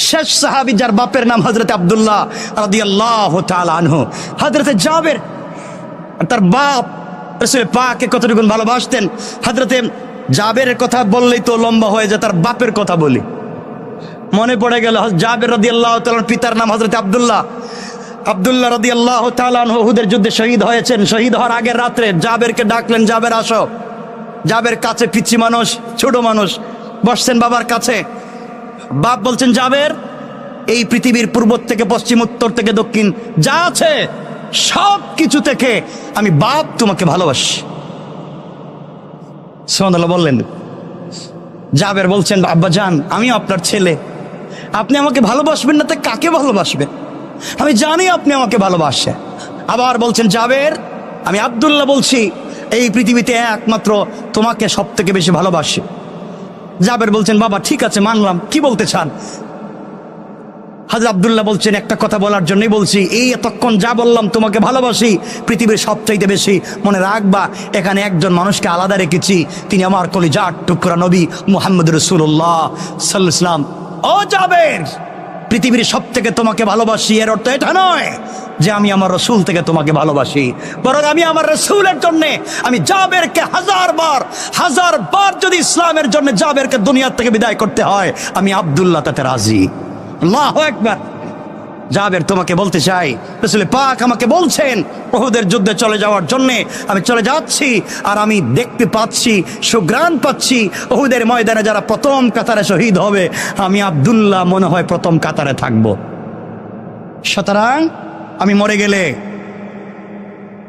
শেষ সাহাবী যার বাপের নাম হযরত আব্দুল্লাহ রাদিয়াল্লাহু তাআলা আনহু, হযরত জাবের তার বাপ রাসূল পাককে কতটুকু ভালোবাসতেন। হযরতে জাবেরের কথা বললেই তো লম্বা হয়ে যায়, তার বাপের কথা বলি। মনে পড়ে গেল জাবের রাদিয়াল্লাহু তাআলার পিতার নাম হযরত আব্দুল্লাহ। আব্দুল্লাহ রাদিয়াল্লাহু তাআলা আনহু উহুদের যুদ্ধে শহীদ হয়েছেন। শহীদ হওয়ার আগের রাত্রে জাবেরকে ডাকলেন, জাবের আসো। জাবের কাছে পিচ্চি মানুষ, ছোট মানুষ, বসছেন বাবার কাছে। বাপ বলছেন, জাবের, এই পৃথিবীর পূর্ব থেকে পশ্চিম, উত্তর থেকে দক্ষিণ যা আছে সব কিছু থেকে আমি বাপ তোমাকে ভালোবাসি। সুবহানাল্লাহ বললেন। জাবের বলছেন, আব্বা জান, আমি আপনার ছেলে, আপনি আমাকে ভালোবাসবেন না তো কাকে ভালোবাসবেন? আমি জানি আপনি আমাকে ভালোবাসেন। আবার বলছেন, জাবের, আমি আব্দুল্লাহ বলছি, এই পৃথিবীতে একমাত্র তোমাকে সব থেকে বেশি ভালোবাসি। জাবের বলছেন, বাবা ঠিক আছে, মানলাম, কি বলতে চান? হযরত আব্দুল্লাহ বলছেন, একটা কথা বলার জন্যই বলছি, এই এতক্ষণ যা বললাম তোমাকে ভালোবাসি পৃথিবীর সবচাইতে বেশি, মনে রাখবা এখানে একজন মানুষকে আলাদা রেখেছি, তিনি আমার কলিজার টুকরা নবী মুহাম্মদ রাসূলুল্লাহ সাল্লাল্লাহু আলাইহি ওয়াসাল্লাম। ও জাবের, পৃথিবীর সব থেকে তোমাকে ভালোবাসি এর অর্থ এটা নয় যে আমি আমার রসুল থেকে তোমাকে ভালোবাসি, বরং আমি আমার রসুলের জন্য আমি জাবেরকে হাজার বার যদি ইসলামের জন্য জাবেরকে দুনিয়া থেকে বিদায় করতে হয়, আমি আব্দুল্লাহ তাতে রাজি। আল্লাহু আকবার। জাবের, তোমাকে বলতে চাই, রাসূল পাক আমাকে বলছেন উহুদের যুদ্ধে চলে যাওয়ার জন্য, আমি চলে যাচ্ছি, আর আমি দেখতে পাচ্ছি, সুঘ্রাণ পাচ্ছি উহুদের ময়দানে যারা প্রথম কাতারে শহীদ হবে, আমি আব্দুল্লাহ মনে হয় প্রথম কাতারে থাকবো। সুতরাং আমি মরে গেলে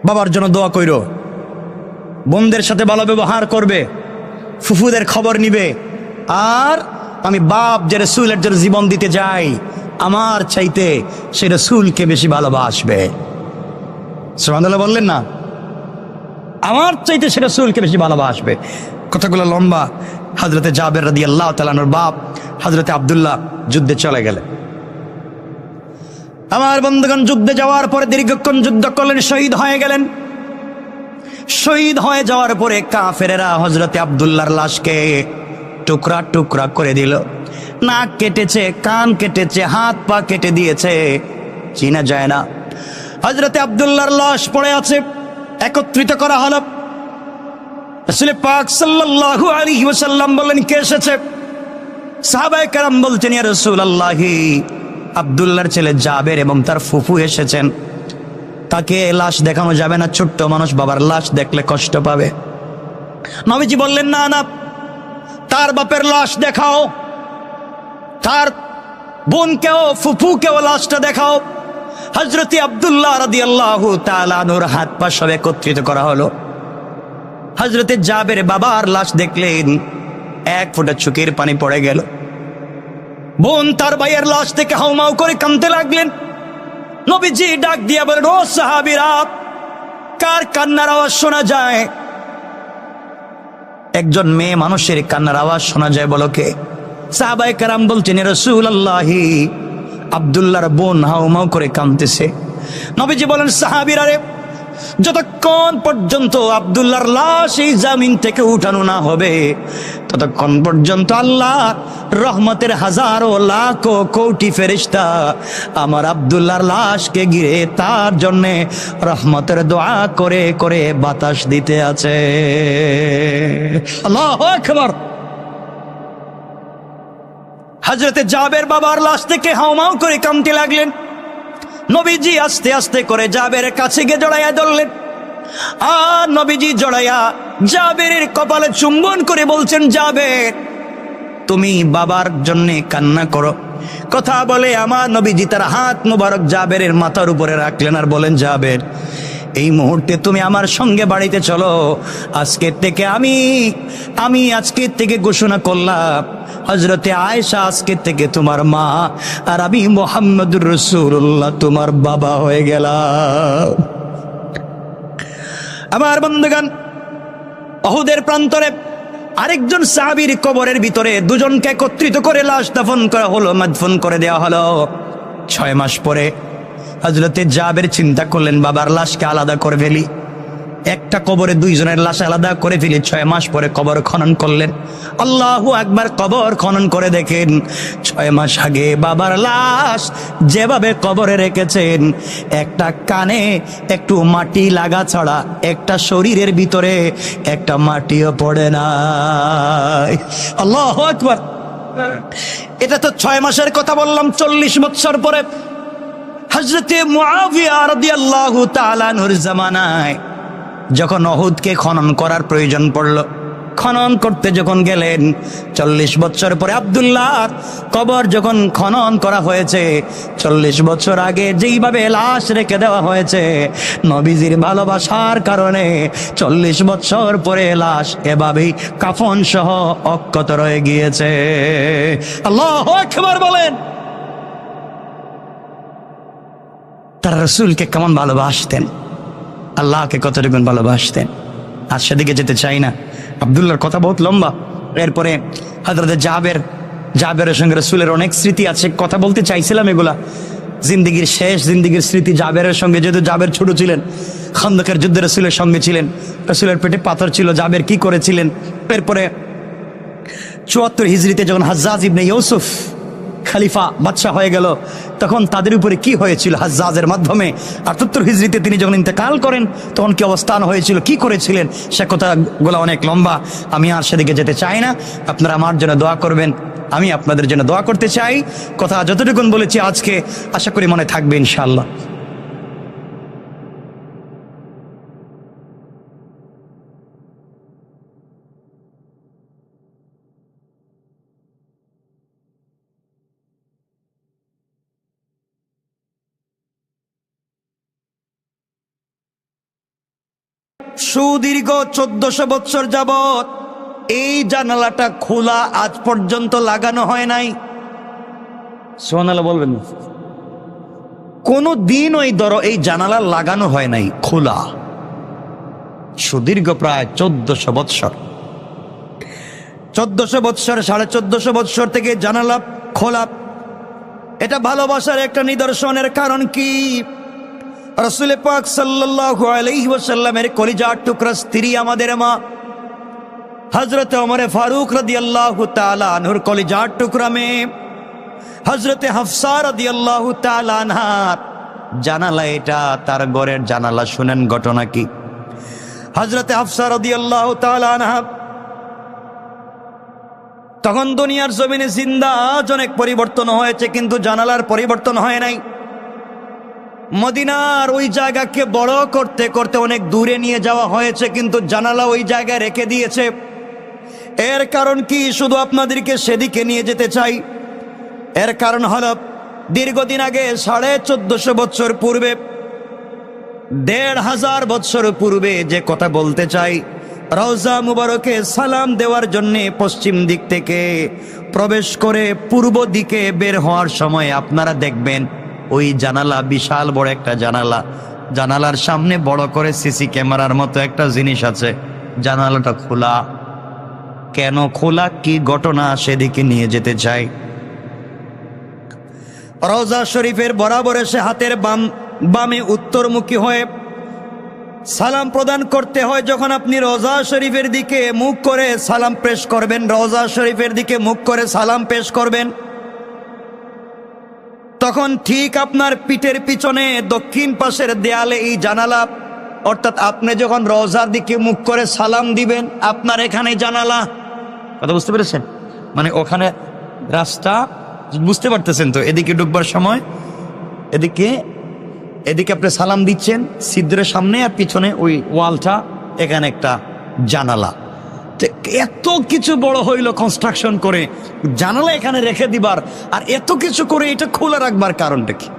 বাবার জন্য দোয়া কইরো, বোনদের সাথে ভালো ব্যবহার করবে, ফুফুদের খবর নিবে, আর আমি বাপ যে রাসূলের জন্য জীবন দিতে যাই, আমার চাইতে সে রাসূলকে বেশি ভালোবাসবে। সুবহানাল্লাহ বললেন না? আমার চাইতে সে রাসূলকে বেশি ভালোবাসবে। কথাগুলো লম্বা। হযরতে জাবের রাদিয়াল্লাহু তাআলা আনহুর বাপ হযরতে আব্দুল্লাহ যুদ্ধে চলে গেলেন। আমার বন্ধুগণ, যুদ্ধে যাওয়ার পরে দীর্ঘক্ষণ যুদ্ধ করলেন, শহীদ হয়ে গেলেন। শহীদ হয়ে যাওয়ার পরে কাফেরেরা হযরতে আব্দুল্লাহর লাশকে টুকরা টুকরা করে দিল। নাক কেটেছে, কান কেটেছে, হাত পা কেটে দিয়েছে, চিনা যায় না। হযরতে আব্দুল্লাহর লাশ পড়ে আছে, একত্রিত করা হলো। রাসূল পাক সাল্লাল্লাহু আলাইহি ওয়াসাল্লাম বললেন, কে এসেছে? সাহাবায়ে কেরাম বলছেন, ইয়া রাসূলুল্লাহ, আব্দুল্লাহর ছেলে জাবের এবং তার ফুফু এসেছেন। তাকে লাশ দেখানো যাবে না, ছোট্ট মানুষ, বাবার লাশ দেখলে কষ্ট পাবে। নবীজি বললেন, না না, তার বাপের লাশ দেখাও, তার বোনকেও ফুফুকেও লাশটা দেখাও। হযরতে আব্দুল্লাহ রাদিয়াল্লাহু তাআলা আনহুর হাত পা সব একত্রিত করা হলো। হযরতে জাবের বাবার লাশ দেখলেন, এক ফোঁটা চোখের পানি পড়ে গেল। বোন তার ভাইয়ের লাশ থেকে হাউমাউ করে কাঁদতে লাগলেন। নবীজি ডাক দিয়া বলেন, ও সাহাবীরা, কার কান্নার আওয়াজ শোনা যায়? একজন মেয়ে মানুষের কান্নার আওয়াজ শোনা যায়, বলো কে? সাহাবায়ে কেরাম বলছেন, ইয়া রাসূলুল্লাহ, আব্দুল্লাহর বোন হাউমাউ করে কাঁদতেছে। নবীজি বলেন, সাহাবীরা রে, যতক্ষণ পর্যন্ত আব্দুল্লাহর লাশ এই জমিন থেকে উঠানো না হবে, ততক্ষণ পর্যন্ত আল্লাহ রহমতের হাজারো লাখো কোটি ফেরেশতা আমার আব্দুল্লাহর লাশকে ঘিরে তার জন্য রহমতের দোয়া করে করে বাতাস দিতে আছে। আল্লাহু আকবার। হযরতে জাবের বাবার লাশ থেকে হাউমাউ করে কাঁদতে লাগলেন। নবীজি আস্তে আস্তে করে জাবেরের কাছে গিয়ে জড়াইয়া ধরলেন, আর নবীজি জড়াইয়া জাবেরের কপালে চুম্বন করে বলছেন, জাবের, তুমি বাবার জন্য কান্না করো। কথা বলে আমার নবীজি তার হাত মোবারক জাবেরের মাথার উপরে রাখলেন, আর বলেন, জাবের, এই মুহূর্তে তুমি আমার সঙ্গে বাড়িতে চলো। আজকের থেকে আমি আজকের থেকে ঘোষণা করলাম, হযরতে আয়েশা আজকের থেকে তোমার মা, আর আমি মুহাম্মদুর রাসূলুল্লাহ তোমার বাবা হয়ে গেলাম। আমার বন্ধুগণ, উহুদের প্রান্তরে আরেকজন সাহাবীর কবরের ভিতরে দুজনকে একত্রিত করে লাশ দাফন করা হলো, মাদফন করে দেওয়া হলো। 6 মাস পরে হযরতে জাবের চিন্তা করলেন, বাবার লাশকে আলাদা করে ফেলি। একটা কবরে দুইজনের লাশ আলাদা করে ফেলে 6 মাস পরে কবর খনন করলেন। আল্লাহু আকবার। কবর খনন করে দেখেন 6 মাস আগে বাবার লাশ যেভাবে কবরে রেখেছেন, একটা কানে একটু মাটি লাগা ছাড়া একটা শরীরের ভিতরে একটা মাটিও পড়ে নাই। আল্লাহু আকবার। এটা তো 6 মাসের কথা বললাম। 40 বছর পরে হযরতে মুআবিয়া রাদিয়াল্লাহু তাআলা আনহুর জামানায় যখন উহুদকে খনন করার প্রয়োজন পড়ল, খনন করতে যখন গেলেন 40 বছর পরে আব্দুল্লাহর কবর যখন খনন করা হয়েছে, 40 বছর আগে যেইভাবে লাশ রেখে দেওয়া হয়েছে, নবীজির ভালোবাসার কারণে 40 বছর পরে লাশ এভাবেই কাফন সহ অক্ষত রয়ে গিয়েছে। আল্লাহু আকবার বলেন। তারা রাসূলকে কেমন ভালোবাসতেন, আল্লাহকে কতটুকু ভালোবাসতেন, আর সেদিকে যেতে চাই না। আব্দুল্লাহর কথা বহুত লম্বা। এরপরে হযরতে জাবেরের সঙ্গে রাসূলের অনেক স্মৃতি আছে, কথা বলতে চাইছিলাম এগুলা। জিন্দেগির শেষ জিন্দেগির স্মৃতি জাবেরের সঙ্গে, যেহেতু জাবের ছোট ছিলেন, খন্দকের যুদ্ধে রাসূলের সঙ্গে ছিলেন, রাসূলের পেটে পাথর ছিল, জাবের কি করেছিলেন। এরপরে 74 হিজরিতে যখন হাজ্জাজ ইবনে ইউসুফ খলিফা বাদশাহ হয়ে গেল, তখন তাদের উপরে কি হয়েছিল হাজ্জাজের মাধ্যমে। 78 হিজরিতে তিনি যখন ইন্তেকাল করেন, তখন কি অবস্থান হয়েছিল, কি করেছিলেন, সে কথাগুলো অনেক লম্বা, আমি আর সেদিকে যেতে চাই না। আপনারা আমার জন্য দোয়া করবেন, আমি আপনাদের জন্য দোয়া করতে চাই। কথা যতটুকু বলেছি আজকে আশা করি মনে থাকবে ইনশাআল্লাহ। সুদীর্ঘ 1400 বছর যাবত এই জানালাটা খোলা, আজ পর্যন্ত লাগানো হয় নাই। সুবহানাল্লাহ বলবেন। কোনো দিন এই জানালা লাগানো হয় নাই, খোলা। সুদীর্ঘ প্রায় 1400 বছর, 1400 বছর, 1450 বছর থেকে জানালা খোলা। এটা ভালোবাসার একটা নিদর্শনের কারণ কি? রাসূল পাক সাল্লাল্লাহু আলাইহি ওয়াসাল্লামের কলিজার টুকরা স্ত্রী আমাদের মা হযরত ওমর ফারুক রাদিয়াল্লাহু তাআলা আনহুর কলিজার টুকরা মেয়ে হযরত হাফসা রাদিয়াল্লাহু তাআলা আনহা জানালা, এটা তার ঘরের জানালা। শুনেন ঘটনা কি। হযরত হাফসা রাদিয়াল্লাহু তাআলা আনহা তখন দুনিয়ার জমিনে জিন্দা। আজ অনেক পরিবর্তন হয়েছে, কিন্তু জানালার পরিবর্তন হয় নাই। মদিনার ওই জায়গাকে বড় করতে করতে অনেক দূরে নিয়ে যাওয়া হয়েছে, কিন্তু জানালা ওই জায়গায় রেখে দিয়েছে। এর কারণ কি? শুধু আপনাদেরকে সেদিকে নিয়ে যেতে চাই। এর কারণ হলো দীর্ঘদিন আগে 1450 বছর পূর্বে, 1500 বছর পূর্বে যে কথা বলতে চাই, রওজা মুবারকে সালাম দেওয়ার জন্য পশ্চিম দিক থেকে প্রবেশ করে পূর্ব দিকে বের হওয়ার সময় আপনারা দেখবেন ওই জানালা, বিশাল বড় একটা জানালা, জানালার সামনে বড় করে সিসি ক্যামেরার মতো একটা জিনিস আছে। জানালাটা খোলা। কেন খোলা, কি ঘটনা, সেদিকে নিয়ে যেতে চাই। রওজা শরীফের বরাবর এসে হাতের বামে উত্তরমুখী হয়ে সালাম প্রদান করতে হয়। যখন আপনি রওজা শরীফের দিকে মুখ করে সালাম পেশ করবেন, রওজা শরীফের দিকে মুখ করে সালাম পেশ করবেন, তখন ঠিক আপনার পিঠের পিছনে দক্ষিণ পাশের দেয়ালে এই জানালা, অর্থাৎ আপনি যখন রওজার দিকে মুখ করে সালাম দিবেন, আপনার এখানে জানালা। কথা বুঝতে পেরেছেন? মানে ওখানে রাস্তা, বুঝতে পারতেছেন তো? এদিকে ঢুকবার সময় এদিকে আপনি সালাম দিচ্ছেন ছিদ্রের সামনে, আর পিছনে ওই ওয়ালটা, এখানে একটা জানালা। এত কিছু বড় হইল কনস্ট্রাকশন করে, জানালা এখানে রেখে দিবার আর এত কিছু করে এটা খোলা রাখবার কারণটা কি?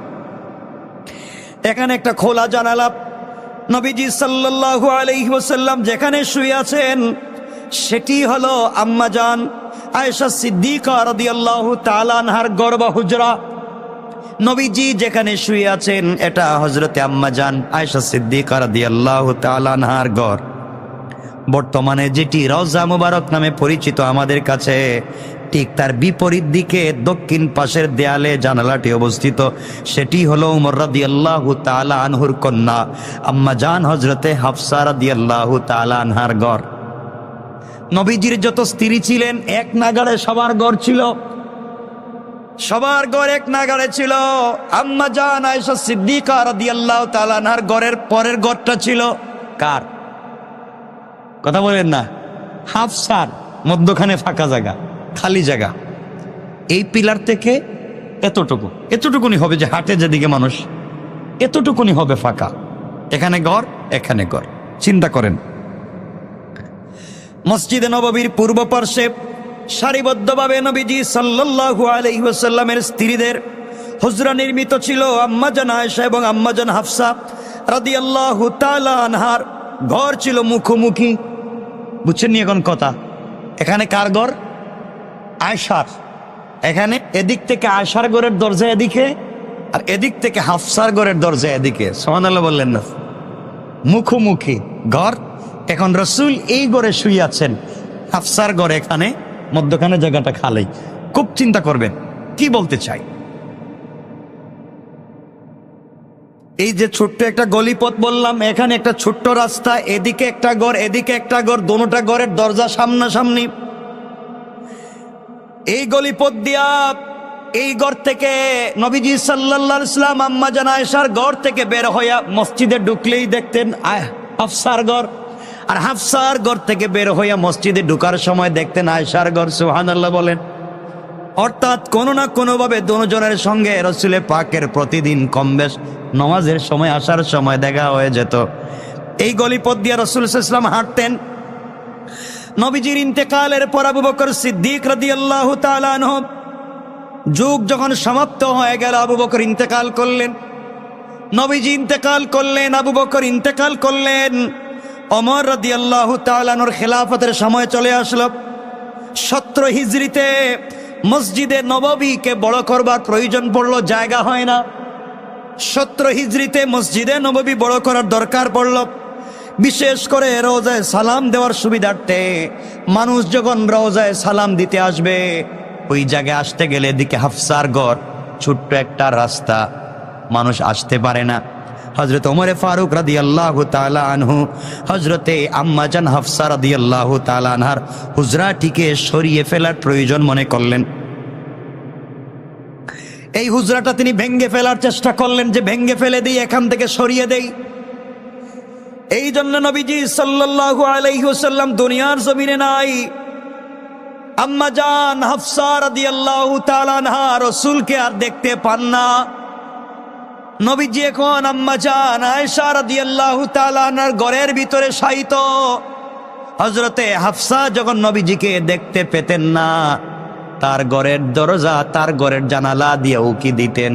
এখানে একটা খোলা জানালা। নবীজি সাল্লাল্লাহু আলাইহি ওয়াসাল্লাম যেখানে শুয়ে আছেন সেটি হলো আম্মা জান আয়েশা সিদ্দিকা রাদিয়াল্লাহু তাআলা আনহার ঘর বা হুজরা। নবীজি যেখানে শুয়ে আছেন এটা হযরতে আম্মা জান আয়েশা সিদ্দিকা রাদিয়াল্লাহু তাআলা আনহার ঘর। বর্তমানে যেটি রওজা মুবারক নামে পরিচিত আমাদের কাছে, ঠিক তার বিপরীত দিকে দক্ষিণ পাশের দেয়ালে জানালাটি অবস্থিত। সেটি হলো উমর রাদিয়াল্লাহু তাআলা আনহুর কন্যা আম্মা জান হযরতে হাফসা রাদিয়াল্লাহু তাআলা আনহার ঘর। নবীজির যত স্ত্রী ছিলেন এক নাগাড়ে সবার ঘর ছিল, সবার ঘর এক নাগাড়ে ছিল। আম্মা জান আয়েশা সিদ্দিকা রাদিয়াল্লাহু তাআলা আনহার ঘরের পরের ঘরটা ছিল কার? কথা বলেন না। হাফসার। মধ্যখানে ফাঁকা জায়গা, খালি জায়গা। এই পিলার থেকে এতটুকুনি হবে, যে হাটে যেদিকে মানুষ, এতটুকুনি হবে ফাঁকা। এখানে ঘর, এখানে ঘর। চিন্তা করেন, মসজিদে নববীর পূর্ব পার্শ্বে সারিবদ্ধভাবে নবীজি সাল্লাল্লাহু আলাইহি ওয়াসাল্লামের স্ত্রীদের হুজরা নির্মিত ছিল। আম্মা জান আয়েশা এবং আম্মা জান হাফসা রাদিয়াল্লাহু তাআলা আনহার ঘর ছিল মুখোমুখি। বুঝছেন নি এখন কথা? এখানে কার ঘর? আয়েশার। এখানে এদিক থেকে আয়েশার ঘরের দরজা এদিকে, আর এদিক থেকে হাফসার ঘরের দরজা এদিকে। সুবহানাল্লাহ বললেন না? মুখোমুখি ঘর। এখন রাসূল এই ঘরে শুয়ে আছেন, হাফসার ঘর এখানে, মধ্যখানে জায়গাটা খালি। খুব চিন্তা করবেন কি বলতে চাই। এই যে ছোট্ট একটা গলিপথ বললাম, এখানে একটা ছোট্ট রাস্তা, এদিকে একটা ঘর, এদিকে একটা ঘর, দোনোটা ঘরের দরজা সামনাসামনি। এই গলিপথ দিয়া এই ঘর থেকে নবীজি সাল্লাল্লাহু আলাইহি ওয়াসাল্লাম আম্মা জান আয়েশার ঘর থেকে বের হইয়া মসজিদে ঢুকলেই দেখতেন হাফসার ঘর, আর হাফসার ঘর থেকে বের হইয়া মসজিদে ঢুকার সময় দেখতেন আয়েশার ঘর। সুবহানাল্লাহ বলেন। অর্থাৎ কোনো না কোনোভাবে দুজনের সঙ্গে রাসূলে পাকের প্রতিদিন কমবেশ নামাজের সময় আসার সময় দেখা হয়ে যেত। এই গলিপথ দিয়ে রাসূল সাল্লাল্লাহু আলাইহি ওয়াসাল্লাম হাঁটতেন। নবীজির ইন্তেকালের পর আবু বকর সিদ্দিক রাদিয়াল্লাহু তাআলা আনহু যুগ যখন সমাপ্ত হয়ে গেল, আবু বকর ইন্তেকাল করলেন। নবীজি ইন্তেকাল করলেন, আবু বকর ইন্তেকাল করলেন। ওমর রাদিয়াল্লাহু তাআলা আনহুর খেলাফতের সময় চলে আসলো। 17 হিজরিতে মসজিদে নববীকে বড় করবার প্রয়োজন পড়লো, জায়গা হয় না। 17 হিজরিতে মসজিদে নববী বড় করার দরকার পড়লো। বিশেষ করে রওজায় সালাম দেওয়ার সুবিধার্থে মানুষ যখন রওজায় সালাম দিতে আসবে, ওই জায়গায় আসতে গেলে এদিকে হাফসার ঘর, ছোট্ট একটা রাস্তা, মানুষ আসতে পারে না। হযরত ওমর ফারুক রাদিয়াল্লাহু তাআলা আনহু হযরতে আম্মা জান হাফসা রাদিয়াল্লাহু তাআলা আনহার হুজরাটিকে সরিয়ে ফেলার প্রয়োজন মনে করলেন। এই হুজরাটা তিনি ভেঙ্গে ফেলার চেষ্টা করলেন, যে ভেঙ্গে ফেলে দিই, এখান থেকে সরিয়ে দেই। এই জন্য নবীজি সাল্লাল্লাহু আলাইহি ওয়াসাল্লাম দুনিয়ার জমিনে নাই। আম্মা জান হাফসা রাদিয়াল্লাহু তাআলা আনহা রাসূলকে আর দেখতে পান না। নবীজি এখন আম্মা জান আয়েশা রাদিয়াল্লাহু তাআলা আনহার ঘরের ভিতরে শায়িত। হযরতে হাফসা যখন নবীজিকে দেখতে পেতেন না, তার ঘরের দরজা, তার ঘরের জানালা দিয়ে উকি দিতেন,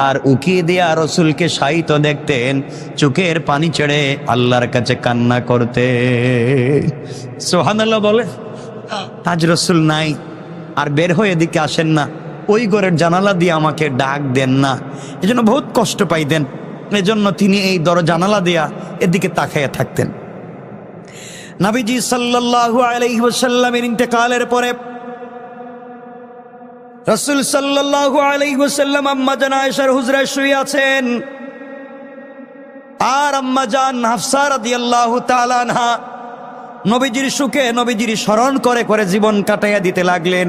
আর উকি দিয়া রাসূলকে শায়িত দেখতেন, চোখের পানি ছেড়ে আল্লাহর কাছে কান্না করতে। সুবহানাল্লাহ বলে। আজ রাসূল নাই, আর বের হয়ে এদিকে আসেন না, ওই ঘরের জানালা দিয়ে আমাকে ডাক দেন না। এজন্য বহুত কষ্ট পাইতেন। এজন্য তিনি এই জানালা দিয়া এদিকে তাকাইয়া থাকতেন। নবীজি সাল্লাল্লাহু আলাইহি ওয়াসাল্লামের ইন্তেকালের পরে রাসূল সাল্লাল্লাহু আলাইহি ওয়াসাল্লাম আম্মা জান আয়েশার হুজরায় শুয়ে আছেন, আর আম্মা জান হাফসা রাদিয়াল্লাহু তাআলা আনহা নবীজির সুখে নবীজির স্মরণ করে করে জীবন কাটাইয়া দিতে লাগলেন।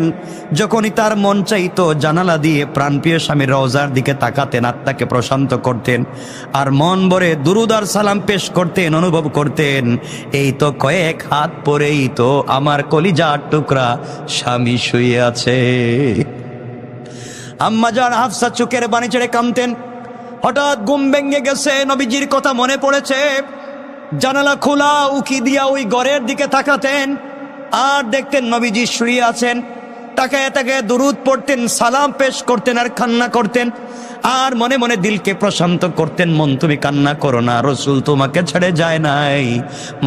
যখনই তার মন চাইতো জানালা দিয়ে প্রাণপ্রিয় স্বামীর রওজার দিকে তাকাতেন, আত্মাকে প্রশান্ত করতেন, আর মন ভরে দুরূদ আর সালাম পেশ করতেন, অনুভব করতেন এই তো কয়েক হাত পরেই তো আমার কলিজার টুকরা স্বামী শুয়ে আছে। আম্মা জান হাফসা চোখের পানি ছেড়ে কাঁদতেন। হঠাৎ ঘুম ভেঙে গেছে, নবীজির কথা মনে পড়েছে। জানালা খোলা, উকি দিয়া ওই ঘরের দিকে তাকাতেন, আর দেখতেন নবীজি শুয়ে আছেন। তাকায় তাকায় দুরূদ পড়তেন, সালাম পেশ করতেন, আর কান্না করতেন, আর মনে মনে দিলকে প্রশান্ত করতেন, মন তুমি কান্না করো না, রাসূল তোমাকে ছেড়ে যায় নাই,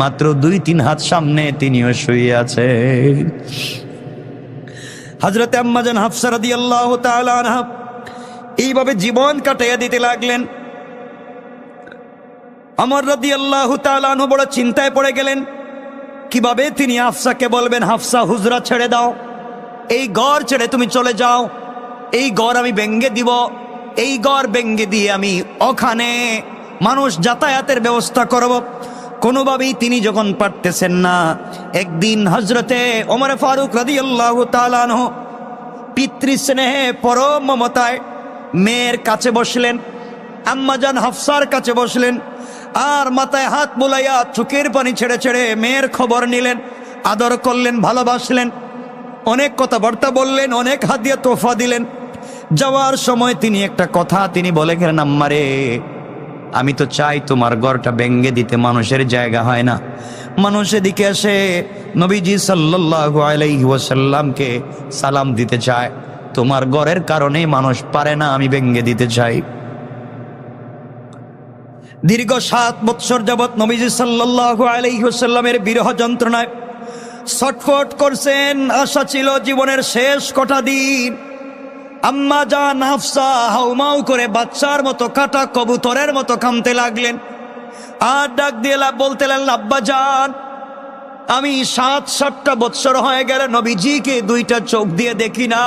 মাত্র 2-3 হাত সামনে তিনিও শুয়ে আছে। হযরতে আম্মা জান হাফসা রাদিয়াল্লাহু তাআলা আনহা এইভাবে জীবন কাটাইয়া দিতে লাগলেন। ওমর রাদিয়াল্লাহু তাআলা আনহু বড় চিন্তায় পড়ে গেলেন, কিভাবে তিনি হাফসাকে বলবেন হাফসা হুজরা ছেড়ে দাও। এই ঘর ছেড়ে তুমি চলে যাও, এই ঘর আমি ভেঙ্গে দিব, এই ঘর ভেঙ্গে দিয়ে আমি ওখানে মানুষ যাতায়াতের ব্যবস্থা করব। কোনোভাবেই তিনি যখন পারতেছেন না, একদিন হজরতে ওমর ফারুক রাদিয়াল্লাহু তাআলা আনহু পিতৃস্নেহে পরম মমতায় মেয়ের কাছে বসলেন, আম্মাজান হাফসার কাছে বসলেন, আর মাথায় হাত বুলাইয়া চোখের পানি ছেড়ে ছেড়ে মেয়ের খবর নিলেন, আদর করলেন, ভালোবাসলেন, অনেক কথাবার্তা বললেন, অনেক হাদিয়া তোফা দিলেন। যাওয়ার সময় তিনি একটা কথা তিনি বলে গেলেন, আম্মারে আমি তো চাই তোমার ঘরটা ভেঙ্গে দিতে, মানুষের জায়গা হয় না। মানুষ এদিকে এসে নবীজি সাল্লাল্লাহু আলাইহি ওয়াসাল্লামকে সালাম দিতে চায়, তোমার ঘরের কারণে মানুষ পারে না, আমি ভেঙ্গে দিতে চাই। দীর্ঘ 7 বৎসর যাবৎ নবীজি সাল্লাল্লাহু আলাইহি ওয়াসাল্লামের বিরহ যন্ত্রণায় ছটফট করছেন। আশা ছিল জীবনের শেষ কটা দিন আম্মা জান হাফসা হাউমাউ করে বাচ্চার মতো, কাটা কবুতরের মতো কামতে লাগলেন। আর ডাক দিয়ে বলতে লাগলেন, আব্বা জান আমি 7-7টা বৎসর হয়ে গেল নবীজিকে 2টা চোখ দিয়ে দেখি না,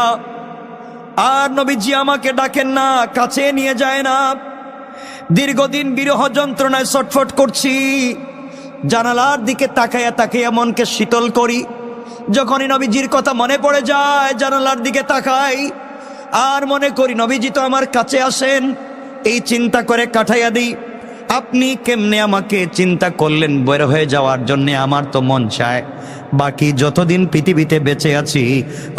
আর নবীজি আমাকে ডাকেন না, কাছে নিয়ে যায় না। দীর্ঘদিন বিরহ যন্ত্রণায় ছটফট করছি, জানালার দিকে তাকাইয়া তাকাইয়া মনকে শীতল করি। যখনই নবীজির কথা মনে পড়ে যায় জানালার দিকে তাকাই, আর মনে করি নবীজি তো আমার কাছে আসেন, এই চিন্তা করে কাটাইয়া দিই। আপনি কেমনে আমাকে চিন্তা করলেন বের হয়ে যাওয়ার জন্য? আমার তো মন চায় বাকি যতদিন পৃথিবীতে বেঁচে আছি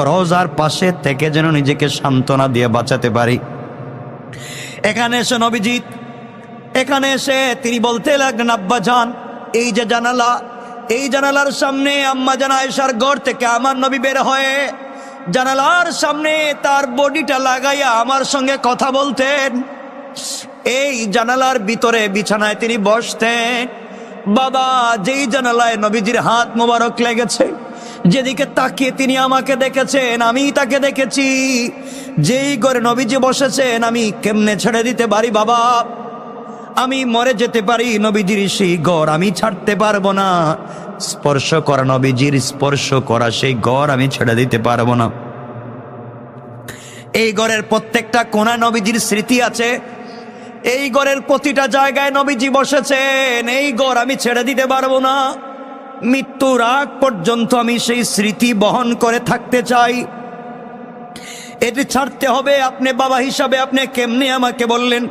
রোজার পাশে থেকে যেন নিজেকে সান্ত্বনা দিয়ে বাঁচাতে পারি। এখানে এসে নবীজি এখানে এসে তিনি বলতে লাগলেন, আব্বা জান এই যে জানালা, এই জানালার সামনে আম্মা জান আয়েশার ঘর থেকে আমার নবী বের হয়ে জানালার সামনে তার বডিটা লাগাইয়া আমার সঙ্গে কথা বলতেন। এই জানালার ভিতরে বিছানায় তিনি বসতেন। বাবা যেই জানালায় নবীজির হাত মোবারক লেগেছে, যেদিকে তাকিয়ে তিনি আমাকে দেখেছেন আমি তাকে দেখেছি, যেই ঘরে নবীজি বসেছেন আমি কেমনে ছেড়ে দিতে পারি বাবা? আমি মরে যেতে পারি, নবীজির সেই ঘর আমি ছাড়তে পারবো না। স্পর্শ করা নবীজির স্পর্শ করা সেই ঘর আমি ছেড়ে দিতে পারবো না। এই ঘরের প্রত্যেকটা কোণা নবীজির স্মৃতি আছে, এই ঘরের প্রতিটা জায়গায় নবীজি বসেছেন, এই ঘর আমি ছেড়ে দিতে পারবো না। মৃত্যুর আগ পর্যন্ত আমি সেই স্মৃতি বহন করে থাকতে চাই, এটি ছাড়তে হবে। আপনি বাবা হিসাবে আপনি কেমনে আমাকে বললেন?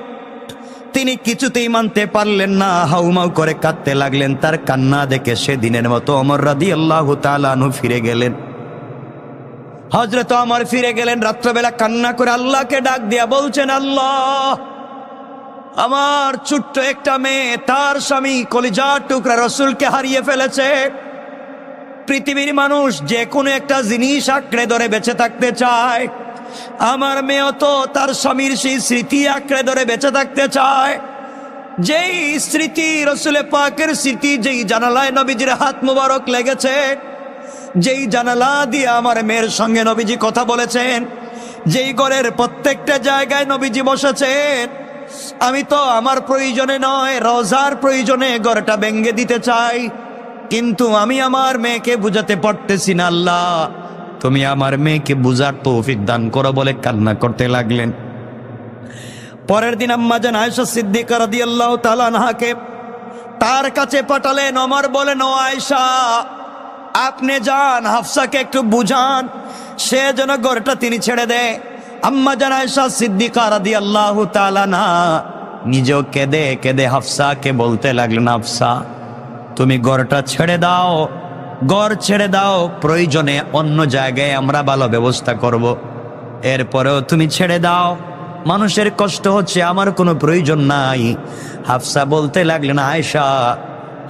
তিনি কিছুতেই মানতে পারলেন না, হাউমাউ করে কাঁদতে লাগলেন। তার কান্না দেখে সেদিনের মতো ওমর রাদিয়াল্লাহু তাআলা আনহু ফিরে গেলেন। হযরত ওমর ফিরে গেলেন রাত্রবেলা, কান্না করে আল্লাহকে ডাক দিয়া বলছেন, আল্লাহ আমার ছোট্ট একটা মেয়ে তার স্বামী কলিজার টুকরা রাসূলকে হারিয়ে ফেলেছে। পৃথিবীর মানুষ যে কোনো একটা জিনিস আঁকড়ে ধরে বেঁচে থাকতে চায়, আমার মেয়েও তো তার স্বামীর সেই স্মৃতি আঁকড়ে ধরে বেঁচে থাকতে চায়। যেই স্মৃতি রাসূলে পাকের স্মৃতি, যেই জানালায় নবীজির হাত মোবারক লেগেছে, যেই জানালা দিয়ে আমার মেয়ের সঙ্গে নবীজি কথা বলেছেন, যেই ঘরের প্রত্যেকটা জায়গায় নবীজি বসেছেন, আমি তো আমার প্রয়োজনে নয় রোজার প্রয়োজনে ঘরটা ভেঙ্গে দিতে চাই, কিন্তু আমি আমার মেয়েকে বুঝাতে পারতেছি না। আল্লাহ তুমি আমার মেয়েকে বুঝার তৌফিক দান করো বলে কান্না করতে লাগলেন। পরের দিন আম্মা জান আয়েশা সিদ্দিকা রাদিয়াল্লাহু তাআলা আনহাকে তার কাছে পাঠালেন। ওমর বলেন, ও আয়েশা আপনি যান হাফসাকে একটু বুঝান, সে যেন ঘরটা তিনি ছেড়ে দেয়। আম্মা জান আয়েশা সিদ্দিকা রাদিয়াল্লাহু তাআলা আনহা নিজেও কেঁদে কেঁদে হাফসাকে বলতে লাগলেন, হাফসা তুমি ঘরটা ছেড়ে দাও, ঘর ছেড়ে দাও, প্রয়োজনে অন্য জায়গায় আমরা ভালো ব্যবস্থা করব, এরপরেও তুমি ছেড়ে দাও, মানুষের কষ্ট হচ্ছে, আমার কোনো প্রয়োজন নাই। হাফসা বলতে লাগলেন, আয়েশা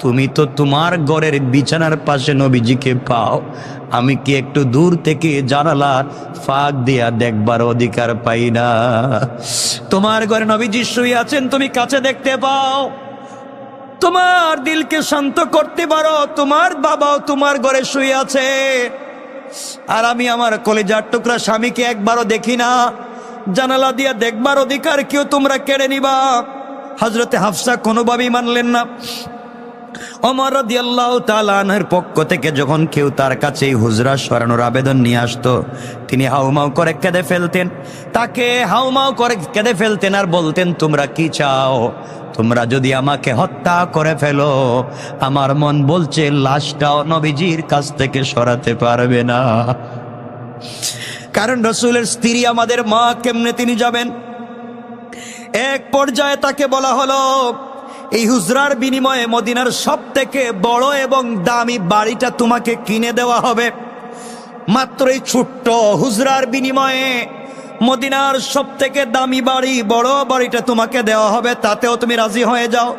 তুমি তো তোমার ঘরের বিছানার পাশে নবীজিকে পাও, আমি কি একটু দূর থেকে জানালার ফাঁক দিয়া দেখবার অধিকার পাই না? তোমার ঘরে নবীজি শুয়ে আছেন, তুমি কাছে দেখতে পাও, তোমার দিলকে শান্ত করতে পারো, তোমার বাবাও তোমার ঘরে শুয়ে আছে, আর আমি আমার কলিজার টুকরা স্বামীকে একবারও দেখি না, জানালা দিয়া দেখবার অধিকার কেউ তোমরা কেড়ে নিবা? হযরতে হাফসা কোনোভাবেই মানলেন না। ওমর রাদিয়াল্লাহু তাআলা আনহুর পক্ষ থেকে যখন কেউ তার কাছে এই হুজরা সরানোর আবেদন নিয়ে আসতো, তিনি হাউমাউ করে কেঁদে ফেলতেন। তাকে হাউমাউ করে কেঁদে ফেলতেন আর বলতেন, তোমরা কি চাও? তোমরা যদি আমাকে হত্যা করে ফেলো, আমার মন বলছে লাশটাও নবীজির কাছ থেকে সরাতে পারবে না। কারণ রাসূলের স্ত্রী আমাদের মা, কেমনে তিনি যাবেন? এক পর্যায়ে তাকে বলা হলো, এই হুজরার বিনিময়ে মদিনার সব থেকে বড় এবং দামি বাড়িটা তোমাকে কিনে দেওয়া হবে। মাত্র এই ছোট্ট হুজরার বিনিময়ে মদিনার সব থেকে দামি বাড়ি, বড় বাড়িটা তোমাকে দেওয়া হবে, তাতেও তুমি রাজি হয়ে যাও।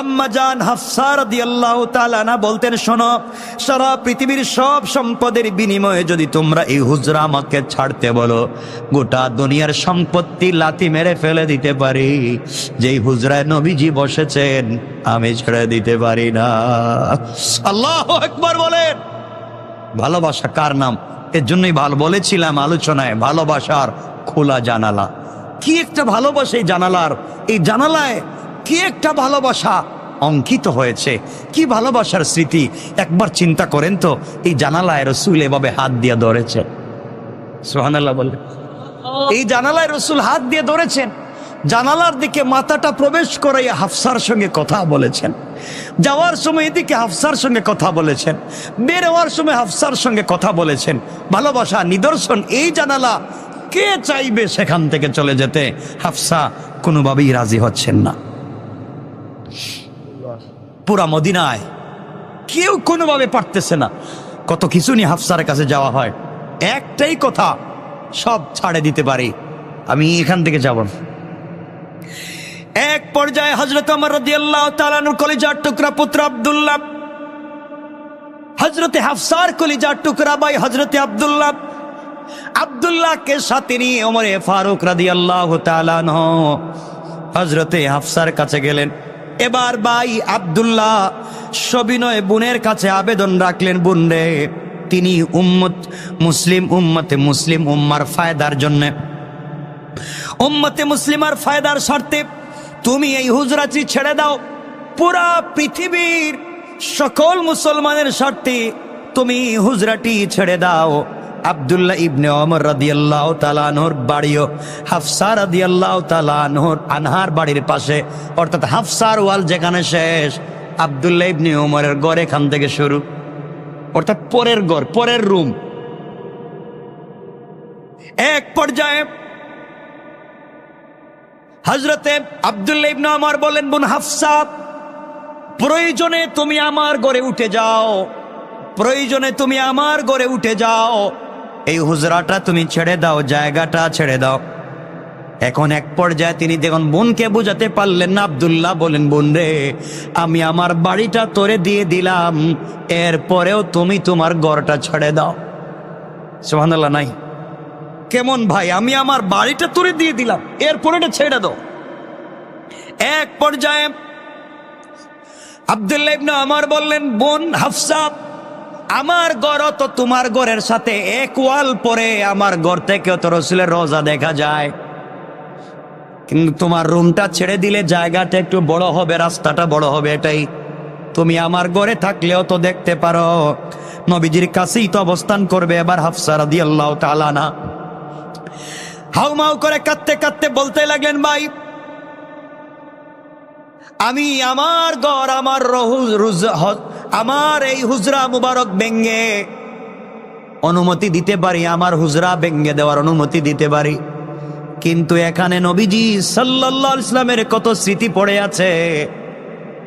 আম্মা জান হাফসা রাদিয়াল্লাহু তাআলা আনহা বলতেন, শোনো, সারা পৃথিবীর সব সম্পদের বিনিময়ে যদি তোমরা এই হুজরা আমাকে ছাড়তে বলো, গোটা দুনিয়ার সম্পত্তি লাথি মেরে ফেলে দিতে পারি, যেই হুজরায় নবীজি বসেছেন আমি ছেড়ে দিতে পারি না। আল্লাহু আকবার বলেন। ভালোবাসা কার নাম? এর জন্যই ভালো বলেছিলাম আলোচনায়, ভালোবাসার খোলা জানালা। কি একটা ভালোবাসা এই জানালার, এই জানালায় কি একটা ভালোবাসা অঙ্কিত হয়েছে, কি ভালোবাসার স্মৃতি। একবার চিন্তা করেন তো, এই জানালায় রাসূল এভাবে হাত দিয়ে ধরেছে। সুবহানাল্লাহ বলে। এই জানালায় রাসূল হাত দিয়ে ধরেছেন, জানালার দিকে মাথাটা প্রবেশ করে হাফসার সঙ্গে কথা বলেছেন, যাওয়ার সময় এদিকে হাফসার সঙ্গে কথা বলেছেন, বের হওয়ার সময় হাফসার সঙ্গে কথা বলেছেন। ভালোবাসা নিদর্শন এই জানালা। কে চাইবে সেখান থেকে চলে যেতে? হাফসা কোনোভাবেই রাজি হচ্ছেন না। পুরা মদিনায় কেউ কোনোভাবে পারতেছে না। কত কিছু নিয়ে হাফসার কাছে যাওয়া হয়, একটাই কথা, সব ছাড়ে দিতে পারি, আমি এখান থেকে যাব না। এক পর্যায়ে হযরত ওমর রাদিয়াল্লাহু তাআলা আনহুর কলিজার টুকরা পুত্র আব্দুল্লাহ, হযরতে হাফসার কলিজার টুকরা ভাই হযরতে আব্দুল্লাহ, আব্দুল্লাহকে সাথে নিয়ে ওমরে ফারুক রাদিয়াল্লাহু তাআলা আনহু হযরতে হাফসার কাছে গেলেন। এবার ভাই আব্দুল্লাহ সবিনয় বোনের কাছে আবেদন রাখলেন, বোন রে, তিনি উম্মতে মুসলিম উম্মার ফায়দার জন্য, উম্মতে মুসলিমার ফায়দার স্বার্থে তুমি এই হুজরাটি ছেড়ে দাও। পুরা পৃথিবীর সকল মুসলমানের স্বার্থে তুমি হুজরাটি ছেড়ে দাও। আব্দুল্লাহ ইবনে ওমর রাদিয়াল্লাহু তাআলা আনহুর বাড়িও হাফসা রাদিয়াল্লাহু তাআলা আনহার বাড়ির পাশে, অর্থাৎ হাফসার ওয়াল যেখানে শেষ, আব্দুল্লাহ ইবনে ওমরের ঘর এখান থেকে শুরু, অর্থাৎ পরের ঘর, পরের রুম। এক পর্যায়ে হযরতে আব্দুল্লাহ ইবনে ওমর বলেন, বোন হাফসা, প্রয়োজনে তুমি আমার ঘরে উঠে যাও, প্রয়োজনে তুমি আমার ঘরে উঠে যাও, এই হুজরাটা তুমি ছেড়ে দাও, জায়গাটা ছেড়ে দাও। এখন এক পর্যায়ে তিনি দেখুন বোনকে বুঝাতে পারলেন না। আব্দুল্লাহ বলেন, বোন রে, আমি আমার বাড়িটা তোরে দিয়ে দিলাম, এরপরেও তুমি তোমার ঘরটা ছেড়ে দাও। সুবহানাল্লাহ নাই? কেমন ভাই, আমি আমার বাড়িটা তোরে দিয়ে দিলাম, এরপরে এটা ছেড়ে দাও। এক পর্যায়ে আব্দুল্লাহ ইবনে ওমর বললেন, বোন হাফসা, আমার ঘর তো তোমার ঘরের সাথে এক ওয়াল পরে, আমার ঘর থেকে তো রাসূলের রওজা দেখা যায়, কিন্তু তোমার রুমটা ছেড়ে দিলে জায়গাটা একটু বড় হবে, রাস্তাটা বড় হবে, এটাই। তুমি আমার ঘরে থাকলেও তো দেখতে পারো, নবীজির কাছেই তো অবস্থান করবে। এবার হাফসা রাদিয়াল্লাহু তাআলা আনহা হাউমাউ করে কাঁদতে কাঁদতে বলতে লাগলেন, ভাই, আমি আমার ঘর, আমার এই হুজরা মুবারক ভেঙ্গে অনুমতি দিতে পারি, আমার হুজরা ভেঙ্গে দেওয়ার অনুমতি দিতে পারি, কিন্তু এখানে নবীজি সাল্লাল্লাহু আলাইহি ওয়াসাল্লামের কত স্মৃতি পড়ে আছে,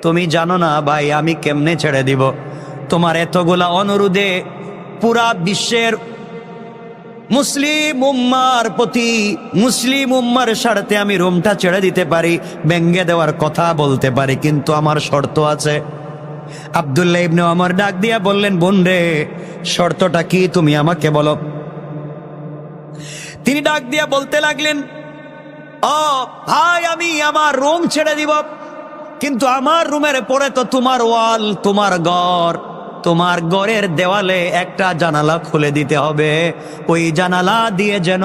তুমি জানো না ভাই, আমি কেমনে ছেড়ে দিব? তোমার এতগুলা অনুরোধে পুরা বিশ্বের মুসলিম উম্মার প্রতি, মুসলিম উম্মার স্বার্থে আমি রুমটা ছেড়ে দিতে পারি, ভেঙ্গে দেওয়ার কথা বলতে পারি, কিন্তু আমার শর্ত আছে। আব্দুল্লাহ ইবনে ওমর ডাক দিয়া বললেন, বোন রে, শর্তটা কি তুমি আমাকে বলো। তিনি ডাক দিয়া বলতে লাগলেন, ও ভাই, আমি আমার রুম ছেড়ে দিব, কিন্তু আমার রুমের পরে তো তোমার ওয়াল, তোমার ঘর, তোমার ঘরের দেওয়ালে একটা জানালা খুলে দিতে হবে, ওই জানালা দিয়ে যেন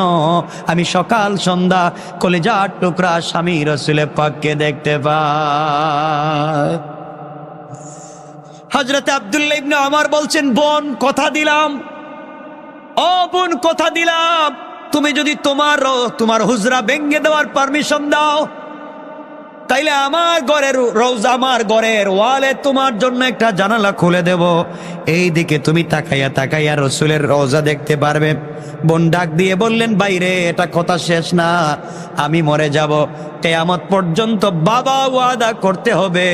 আমি সকাল সন্ধ্যা কলিজার টুকরা স্বামী রাসূল পাককে দেখতে পাই। হযরতে আব্দুল্লাহ ইবনে ওমর বলছেন, বোন কথা দিলাম, ও বোন কথা দিলাম, তুমি যদি তোমার হুজরা ভেঙে দেওয়ার পারমিশন দাও, তাইলে আমার ঘরের রওজা, আমার ঘরের ওয়ালে তোমার জন্য একটা জানালা খুলে দেব, এই দিকে তুমি তাকাইয়া তাকাইয়া রসুলের রওজা দেখতে পারবে। বোন ডাক দিয়ে বললেন, বাইরে এটা কথা শেষ না, আমি মরে যাব, কিয়ামত পর্যন্ত বাবা ওয়াদা করতে হবে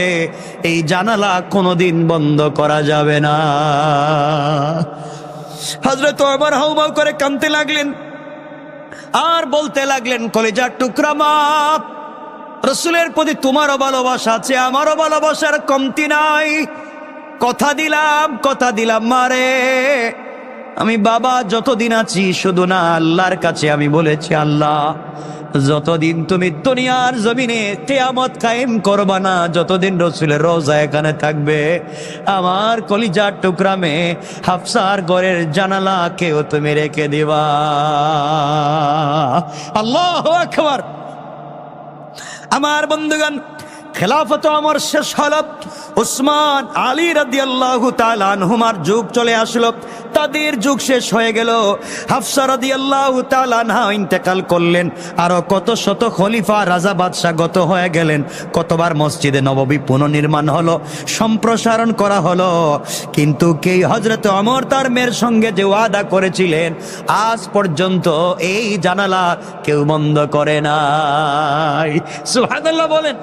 এই জানালা কোনোদিন বন্ধ করা যাবে না। হযরত ওমর হাউমাউ করে কাঁদতে লাগলেন আর বলতে লাগলেন, কলিজার টুকরা মা, রসুলের প্রতি তোমারও ভালোবাসা আছে, আমারও ভালোবাসার কমতি নাই, কথা দিলাম মারে, আমি বাবা যতদিন আছি, শুধু না আল্লাহর কাছে আমি বলেছি, আল্লাহ যতদিন তুমি দুনিয়ার জমিনে কিয়ামত কায়েম করবা না, যতদিন রসুলের রওজা এখানে থাকবে, আমার কলিজার টুকরা মেয়ে হাফসার ঘরের জানালা কেউ তুমি রেখে দিবা। আল্লাহু আকবার। আমার বন্ধুগণ, খেলাফত ওমর শেষ হল, উসমান আলী রাদিয়াল্লাহু তাআলা আনহুমার যুগ চলে আসলো, তাদের যুগ শেষ হয়ে গেল। হাফসা রাদিয়াল্লাহু তাআলা আনহা ইন্তেকাল করলেন, আরো কত শত খলিফা রাজা বাদশা গত হয়ে গেলেন, কতবার মসজিদে নববী পুনর্নির্মাণ হলো, সম্প্রসারণ করা হলো, কিন্তু কে হযরত ওমর তার মেয়ের সঙ্গে যে ওয়াদা করেছিলেন, আজ পর্যন্ত এই জানালা কেউ বন্ধ করে নাই। সুবহানাল্লাহ বলেন,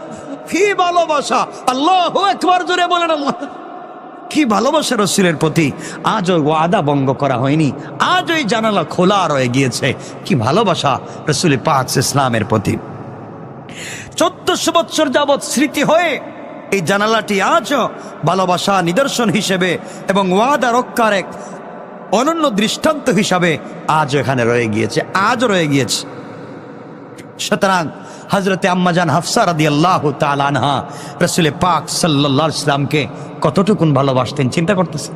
কি ভালোবাসা! আল্লাহু আকবার, জোরে বলেন আল্লাহ। কি ভালোবাসা রসুলের প্রতি, আজ ওই ওয়াদা ভঙ্গ করা হয়নি, আজ ওই জানালা খোলা রয়ে গিয়েছে। কি ভালোবাসা রসুল পাক ইসলামের প্রতি। 1400 বছর যাবৎ স্মৃতি হয়ে এই জানালাটি আজও ভালোবাসা নিদর্শন হিসেবে এবং ওয়াদা রক্ষার এক অনন্য দৃষ্টান্ত হিসাবে আজ এখানে রয়ে গিয়েছে, আজও রয়ে গিয়েছে। সুতরাং হযরতে আম্মাজান হাফসা রাদিয়াল্লাহু তাআলা আনহা রাসূল পাক সাল্লাল্লাহু আলাইহি ওয়াসাল্লামকে কতটুকুন ভালোবাসতেন চিন্তা করতেছেন।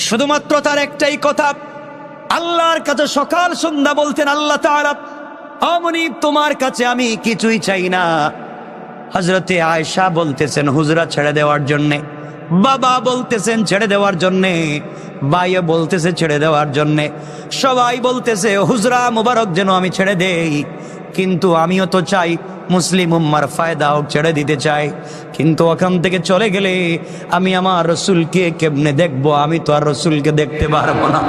শুধুমাত্র তার একটাই কথা, আল্লাহর কাছে সকাল সন্ধ্যা বলতেন, আল্লাহ তাআলা আমনি তোমার কাছে আমি কিছুই চাই না। হযরতে আয়েশা বলতেছেন হুজরা ছেড়ে দেওয়ার জন্যে, বাবা বলতেছেন ছেড়ে দেওয়ার জন্যে, ভাইও বলতেছে ছেড়ে দেওয়ার জন্যে, সবাই বলতেছে হুজরা মুবারক যেন আমি ছেড়ে দেই, কিন্তু আমিও তো চাই মুসলিম উম্মার ফায়দা হোক, ছেড়ে দিতে চাই, কিন্তু ওখান থেকে চলে গেলে আমি আমার রসুলকে কেমনে দেখবো, আমি তো আর রসুলকে দেখতে পারবো না।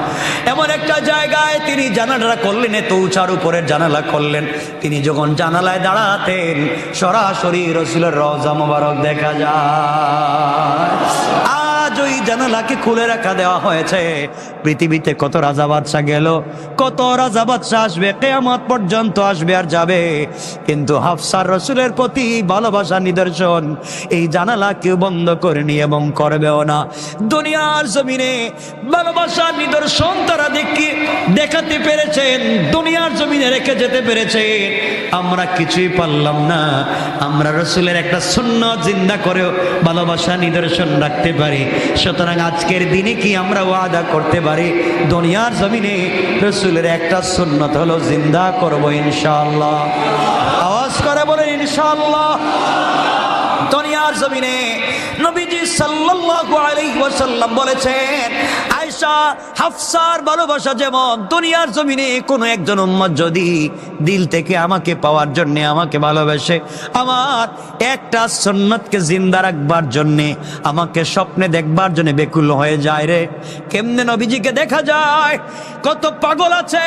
এমন একটা জায়গায় তিনি জানালা করলেন, এত উঁচার উপরের জানালা করলেন, তিনি যখন জানালায় দাঁড়াতেন সরাসরি রসুলের রওজা মোবারক দেখা যায়। আজ ওই জানালাকে খুলে রাখা দেওয়া হয়েছে। পৃথিবীতে কত রাজা বাদশা গেল, কত রাজা বাদশা আসবে, কিয়ামত পর্যন্ত আসবে আর যাবে, কিন্তু হাফসার রসুলের প্রতি ভালোবাসা নিদর্শন এই জানালা কেউ বন্ধ করেনি এবং করবেও না। দুনিয়ার জমিনে ভালোবাসার নিদর্শন তারা দেখাতে পেরেছেন, দুনিয়ার জমিনে রেখে যেতে পেরেছেন, আমরা কিছুই পারলাম না। আমরা রসুলের একটা সুন্নাত জিন্দা করেও ভালোবাসা নিদর্শন রাখতে পারি। সুতরাং আজকের দিনে কি আমরা ওয়াদা করতে পারি, দুনিয়ার জমিনে রসুলের একটা সুন্নাত হলো জিন্দা করবো ইনশাআল্লাহ। আওয়াজ করে বলেন ইনশাআল্লাহ। দুনিয়ার জমিনে নবীজি সাল্লাল্লাহু আলাইহি ওয়াসাল্লাম বলেছেন, আয়েশা হাফসার ভালোবাসা যেমন, দুনিয়ার জমিনে কোনো একজন উম্মত যদি দিল থেকে আমাকে পাওয়ার জন্য আমাকে ভালোবাসে, আমার একটা সুন্নতকে জিন্দা রাখবার জন্য, আমাকে স্বপ্নে দেখবার জন্য বেকুল হয়ে যায় রে। কেমনে নবীজিকে দেখা যায়? কত পাগল আছে,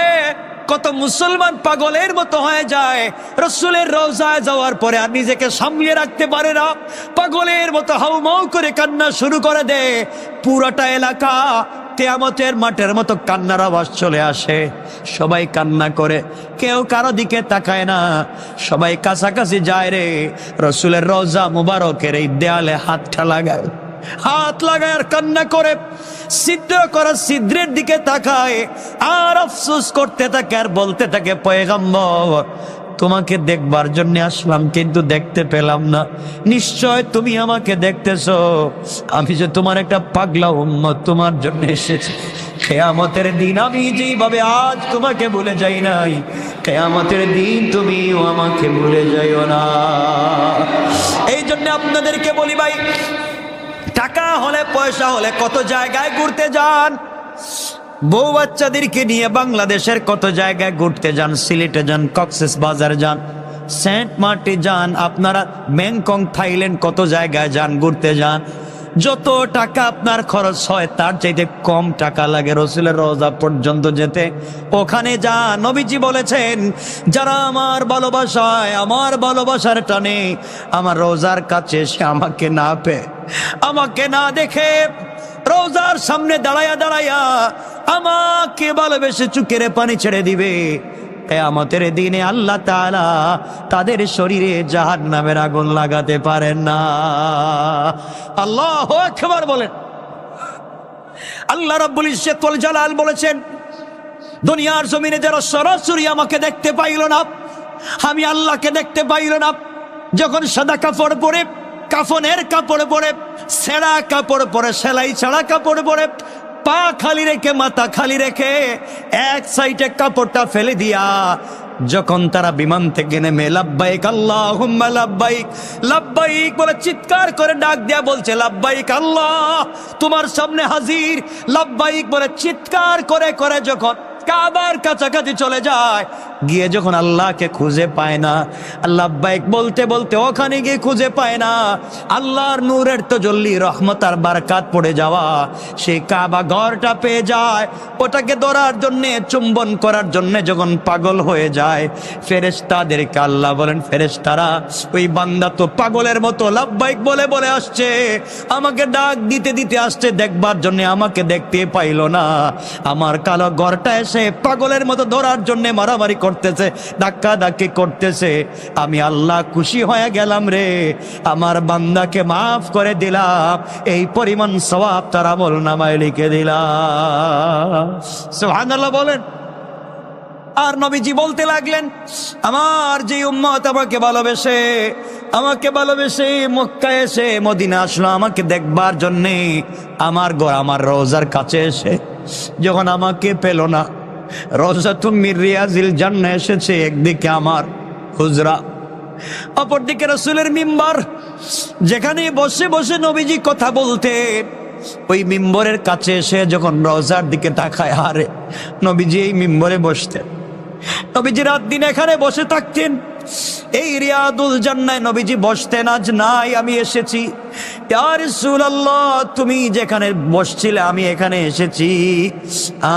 কত মুসলমান পাগলের মতো হয়ে যায়, রসুলের রওজায় যাওয়ার পরে আর নিজেকে সামলে রাখতে পারে না, পাগলের মতো হাউমাউ করে কান্না শুরু করে দেয়। পুরোটা এলাকা কিয়ামতের মাঠের মতো কান্নার আওয়াজ চলে আসে, সবাই কান্না করে, কেউ কারো দিকে তাকায় না, সবাই কাছাকাছি যায় রে রসুলের রওজা মুবারকের এই দেয়ালে হাতটা লাগায়, হাত লাগায় আর কান্না করে, ছিদ্র করা ছিদ্রের দিকে তাকায় আর আফসোস করতে থাকে আর বলতে থাকে, পয়গম্বর তোমাকে দেখবার জন্য আসলাম কিন্তু দেখতে পেলাম না, নিশ্চয় তুমি আমাকে দেখতেছো, আমি যে তোমার একটা পাগলা উম্মত তোমার জন্য এসেছি। কিয়ামতের দিন আমি যেভাবে আজ তোমাকে ভুলে যাই নাই, কিয়ামতের দিন তুমিও আমাকে ভুলে যাইও না। এই জন্য আপনাদেরকে বলি ভাই, টাকা হলে পয়সা হলে কত জায়গায় ঘুরতে যান, বউ বাচ্চাদেরকে নিয়ে বাংলাদেশের কত জায়গায় ঘুরতে যান, সিলেটে যান, কক্সেস বাজার যান, সেন্ট মার্টি যান, আপনারা ব্যাংকক থাইল্যান্ড কত জায়গায় যান, ঘুরতে যান। যত টাকা আপনার খরচ হয় তার চাইতে কম টাকা লাগে রসুলের রওজা পর্যন্ত যেতে। ওখানে যা নবীজি বলেছেন, যারা আমার ভালোবাসায়, আমার ভালোবাসার টানে আমার রওজার কাছে এসে আমাকে না পেয়ে, আমাকে না দেখে রওজার সামনে দাঁড়ায়া দাঁড়ায়া আমাকে ভালোবেসে চোখের পানি ছেড়ে দিবে, কিয়ামতের দিনে আল্লাহ তাআলা তাদের শরীরে জাহান্নামের আগুন লাগাতে পারেন না। আল্লাহু আকবার বলেন। আল্লাহ রাব্বুল ইজ্জত ওয়াল জালাল বলেছেন, দুনিয়ার জমিনে যারা সরাসরি আমাকে দেখতে পাইল না, আমি আল্লাহকে দেখতে পাইল না, যখন সাদা কাপড় পরে, কাফনের কাপড় পরে, ছেঁড়া কাপড় পরে, সেলাই ছাড়া কাপড় পরে, পা খালি রেখে, মাথা খালি রেখে, এক সাইডে কাপড়টা ফেলে দিয়া যখন তারা বিমান থেকে নেমে লাব্বাইক আল্লাহুম্মা লাব্বাইক, লাব্বাইক বলে চিৎকার করে ডাক দিয়া বলছে, লাব্বাইক আল্লাহ তোমার সামনে হাজির, লাব্বাইক বলে চিৎকার করে করে যখন কাবার কাছাকাছি চলে যায়, গিয়ে যখন আল্লাহকে খুঁজে পায় না, লাব্বাইক বলতে বলতে ওখানে গিয়ে খুঁজে পায় না, আল্লাহর নূরের তাজাল্লি, রহমত আর বারাকাত পড়ে যাওয়া সেই কাবা ঘরটা পেয়ে যায়। ওটাকে ধরার জন্য, চুম্বন করার জন্য যখন পাগল হয়ে যায়, ফেরেশতাদেরকে আল্লাহ বলেন, ফেরেশতারা ওই বান্দা তো পাগলের মতো লাব্বাইক বলে বলে আসছে, আমাকে ডাক দিতে দিতে আসছে দেখবার জন্য, আমাকে দেখতে পাইল না, আমার কালো ঘরটা এসে পাগলের মতো ধরার জন্য মারামারি করতেছে, ধাক্কা ধাক্কি করতেছে। আমি আল্লাহ খুশি হয়ে গেলাম রে, আমার বান্দাকে মাফ করে দিলাম, এই পরিমাণ সওয়াব তার আমল নামায় লিখে দিলাম। সুবহানাল্লাহ বলেন। আর নবীজি বলতে লাগলেন, আমার যে উম্মত আমাকে ভালোবেসে মক্কায় এসে মদিনা আসলো আমাকে দেখবার জন্যে, আমার ঘর, আমার রওজার কাছে এসে যখন আমাকে পেল না, রওজাতুম মির রিয়াজিল জান্নাহ এসেছে, একদিকে আমার হুজরা, অপরদিকে রাসূলের মিম্বার, যেখানে বসে বসে নবীজি কথা বলতেন, ওই মিম্বরের কাছে এসে যখন রওজার দিকে তাকায়, আরে নবীজি এই মিম্বরে বসতেন, নবীজি রাত দিন এখানে বসে থাকতেন, এই রিয়াদুল জান্নায় নবীজি বসতেন, আজ নাই, আমি এসেছি, ইয়া রাসূলুল্লাহ তুমি যেখানে বসছিলে আমি এখানে এসেছি,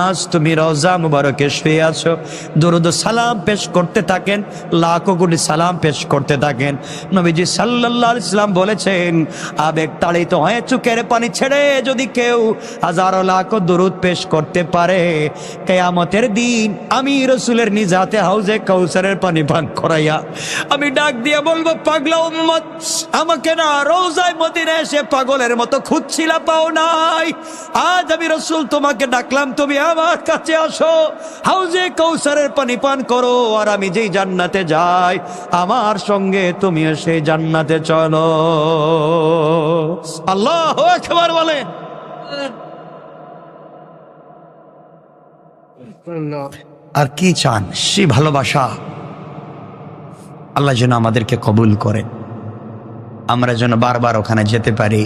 আজ তুমি রওজা মুবারকে শুয়ে আছো। দরুদ ও সালাম পেশ করতে থাকেন, লাখো কোটি সালাম পেশ করতে থাকেন। নবীজি সাল্লাল্লাহু আলাইহি সাল্লাম বলেছেন, আবেগ তাড়িত হয়ে চোখের পানি ছেড়ে যদি কেউ হাজারো লাখো দরুদ পেশ করতে পারে, কিয়ামতের দিন আমি রাসূলের নিজ হাতে হাউজে কাউসারের পানি পান করাইয়া আমি ডাক দিয়ে বলবো, পাগলা উম্মত, আমাকে না রওজায় মদিনা এসে পাগলের মতো খুঁজছিলা, পাও নাই, আজ আমি রাসূল তোমাকে ডাকলাম, তুমি আমার কাছে আসো, হাউজে কাউসারের পানি পান করো, আর আমি যেই জান্নাতে যাই আমার সঙ্গে তুমিও সেই জান্নাতে চলো। আল্লাহু আকবার বলেন। আর কি চান? সেই ভালোবাসা আল্লাহ যেন আমাদেরকে কবুল করেন, আমরা যেন বারবার ওখানে যেতে পারি,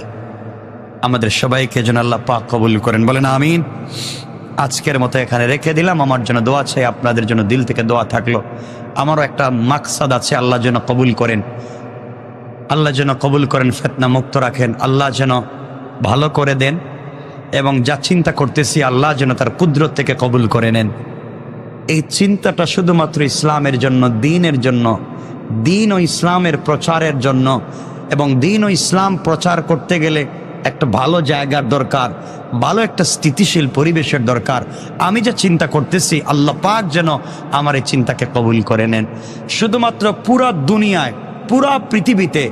আমাদের সবাইকে যেন আল্লাহ পাক কবুল করেন, বলেন আমিন। আজকের মতো এখানে রেখে দিলাম, আমার জন্য দোয়া চাই, আপনাদের জন্য দিল থেকে দোয়া থাকলো। আমারও একটা মাকসাদ আছে, আল্লাহ যেন কবুল করেন, আল্লাহ যেন কবুল করেন, ফিতনা মুক্ত রাখেন, আল্লাহ যেন ভালো করে দেন, এবং যা চিন্তা করতেছি আল্লাহ যেন তার কুদরত থেকে কবুল করে নেন। এই চিন্তাটা শুধুমাত্র ইসলামের জন্য, দ্বীনের জন্য, দ্বীন ও ইসলামের প্রচারের জন্য, এবং দ্বীন ও ইসলাম প্রচার করতে গেলে একটা ভালো জায়গার দরকার, ভালো একটা স্থিতিশীল পরিবেশের দরকার। আমি যা চিন্তা করতেছি আল্লাহ পাক যেন আমার এই চিন্তাকে কবুল করে নেন। শুধুমাত্র পুরা দুনিয়ায়, পুরা পৃথিবীতে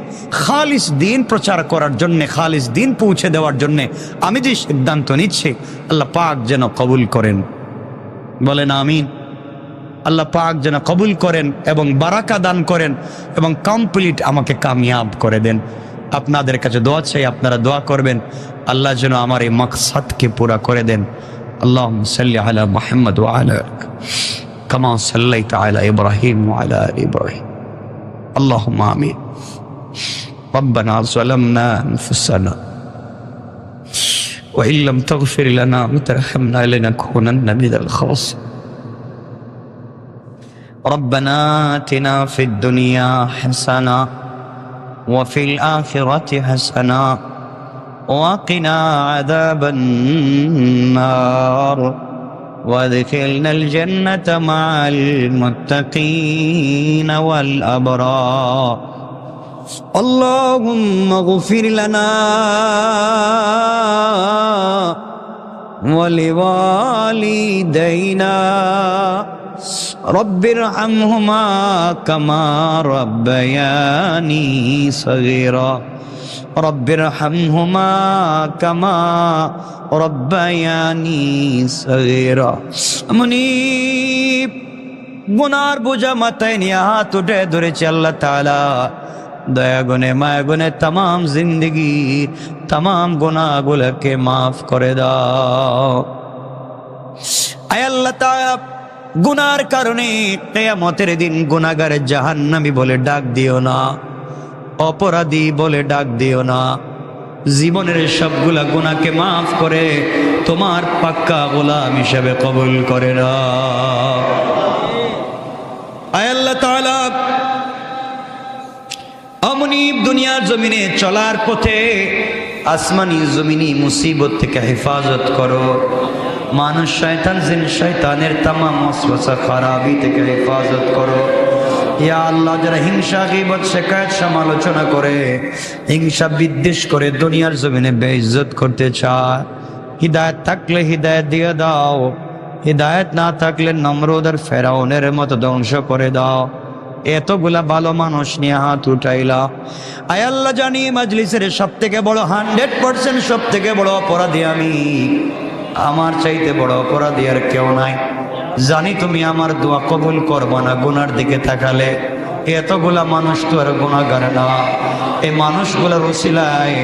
খালিস দ্বীন প্রচার করার জন্যে, খালিস দ্বীন পৌঁছে দেওয়ার জন্যে আমি যে সিদ্ধান্ত নিচ্ছি আল্লাহ পাক যেন কবুল করেন, বলেন আমিন। আল্লাহ পাক যেন কবুল করেন এবং বারাকা দান করেন এবং কমপ্লিট আমাকে কামিয়াব করে দেন। আপনাদের কাছে দোয়া চাই, আপনারা দোয়া করবেন আল্লাহ যেন আমার এই মাকসাদকে পুরা করে দেন। আল্লাহুম্মা সাল্লি আলা মুহাম্মদ ওয়া আলা কামা সাল্লাইতা আলা ইব্রাহিম ওয়া আলা আলি ইব্রাহিম। আল্লাহুম্মা আমিন। রব্বানা যালামনা আনফুসানা وإن لم تغفر لنا وترحمنا لنكونن من الخاسرين. ربنا آتنا في الدنيا حسنة وفي الآخرة حسنة وقنا عذاب النار وادخلنا الجنة مع المتقين والأبرار. اللهم اغفر لنا ولوالدينا رب ارحمهما كما ربياني صغيرا رب ارحمهما كما ربياني صغيرا. মুনিব গুনার বোঝা মাথায় নিয়ে হাত উঠে ধরেছে আল্লাহ তাআলা, দয়া গুনে মায়া গুনে तमाम জিন্দেগি तमाम গুনাহগুলোকে মাফ করে দাও। আয় আল্লাহ তাআলা, গুনার কারণে কিয়ামতের দিন গুনাহগার জাহান্নামী বলে ডাক দিও না, অপরাধী বলে ডাক দিও না। জীবনের সবগুলা গুনাহকে মাফ করে তোমার পাক্কা গোলাম হিসেবে কবুল করে নাও। আয় আল্লাহ তাআলা, অমনিব দুনিয়ার জমিনে চলার পথে আসমানি জমিনি মুসিবত থেকে হেফাজত করো। মানুষ শয়তান জিন শয়তানের तमाम ওয়াসওয়াসা খারাপি থেকে হেফাজত করো। ইয়া আল্লাহ, যারা হিংসা গীবত শিকায়ত সমালোচনা করে, হিংসা বিদ্বেষ করে দুনিয়ার জমিনে বেইজ্জত করতে চায়, হিদায়াত থাকলে হিদায়াত দিয়ে দাও, হিদায়াত না থাকলে নমরুদ আর ফেরাউনের মতো ধ্বংস করে দাও। এতগুলা ভালো মানুষ নিয়ে হাত উঠাইলা। আয় আল্লাহ, জানি মাজলিসের সব থেকে বড় 100% সব থেকে বড় অপরাধী আমি, আমার চাইতে বড় অপরাধী আর কেউ নাই। জানি তুমি আমার দোয়া কবুল করবা না গুনার দিকে তাকালে। এতগুলা মানুষ তো আর গুনাহগার না, এই মানুষগুলোর ওসিলায়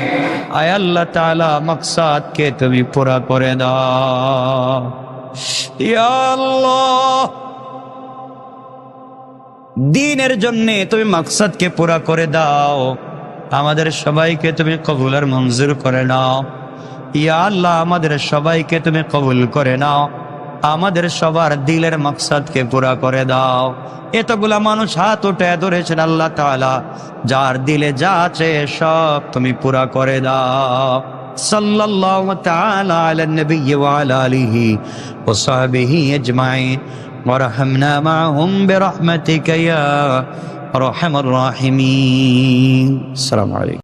আয় আল্লাহ তাআলা মাকসাদকে তুমি পুরা করে দাও। ইয়া আল্লাহ, দ্বীনের জন্য তুমি মাকসাদকে পুরা করে দাও। আমাদের সবাইকে তুমি কবুল আর মঞ্জুর করে নাও। ইয়া আল্লাহ, আমাদের সবাইকে তুমি কবুল করে নাও, আমাদের সবার দিলের মাকসাদকে পুরা করে দাও। এতগুলা মানুষ হাত উঠে ধরেছেন আল্লাহ তাআলা, যার দিলে যা আছে সব তুমি পুরা করে দাও। সাল্লাল্লাহু তাআলা আলা নবী ওয়া আলা আলিহি ওয়া সাহবিহি আজমাইন ওয়ারহামনা মাআহুম বিরহমাতিকা ইয়া আরহামার রাহিমিন। আসসালামু আলাইকুম।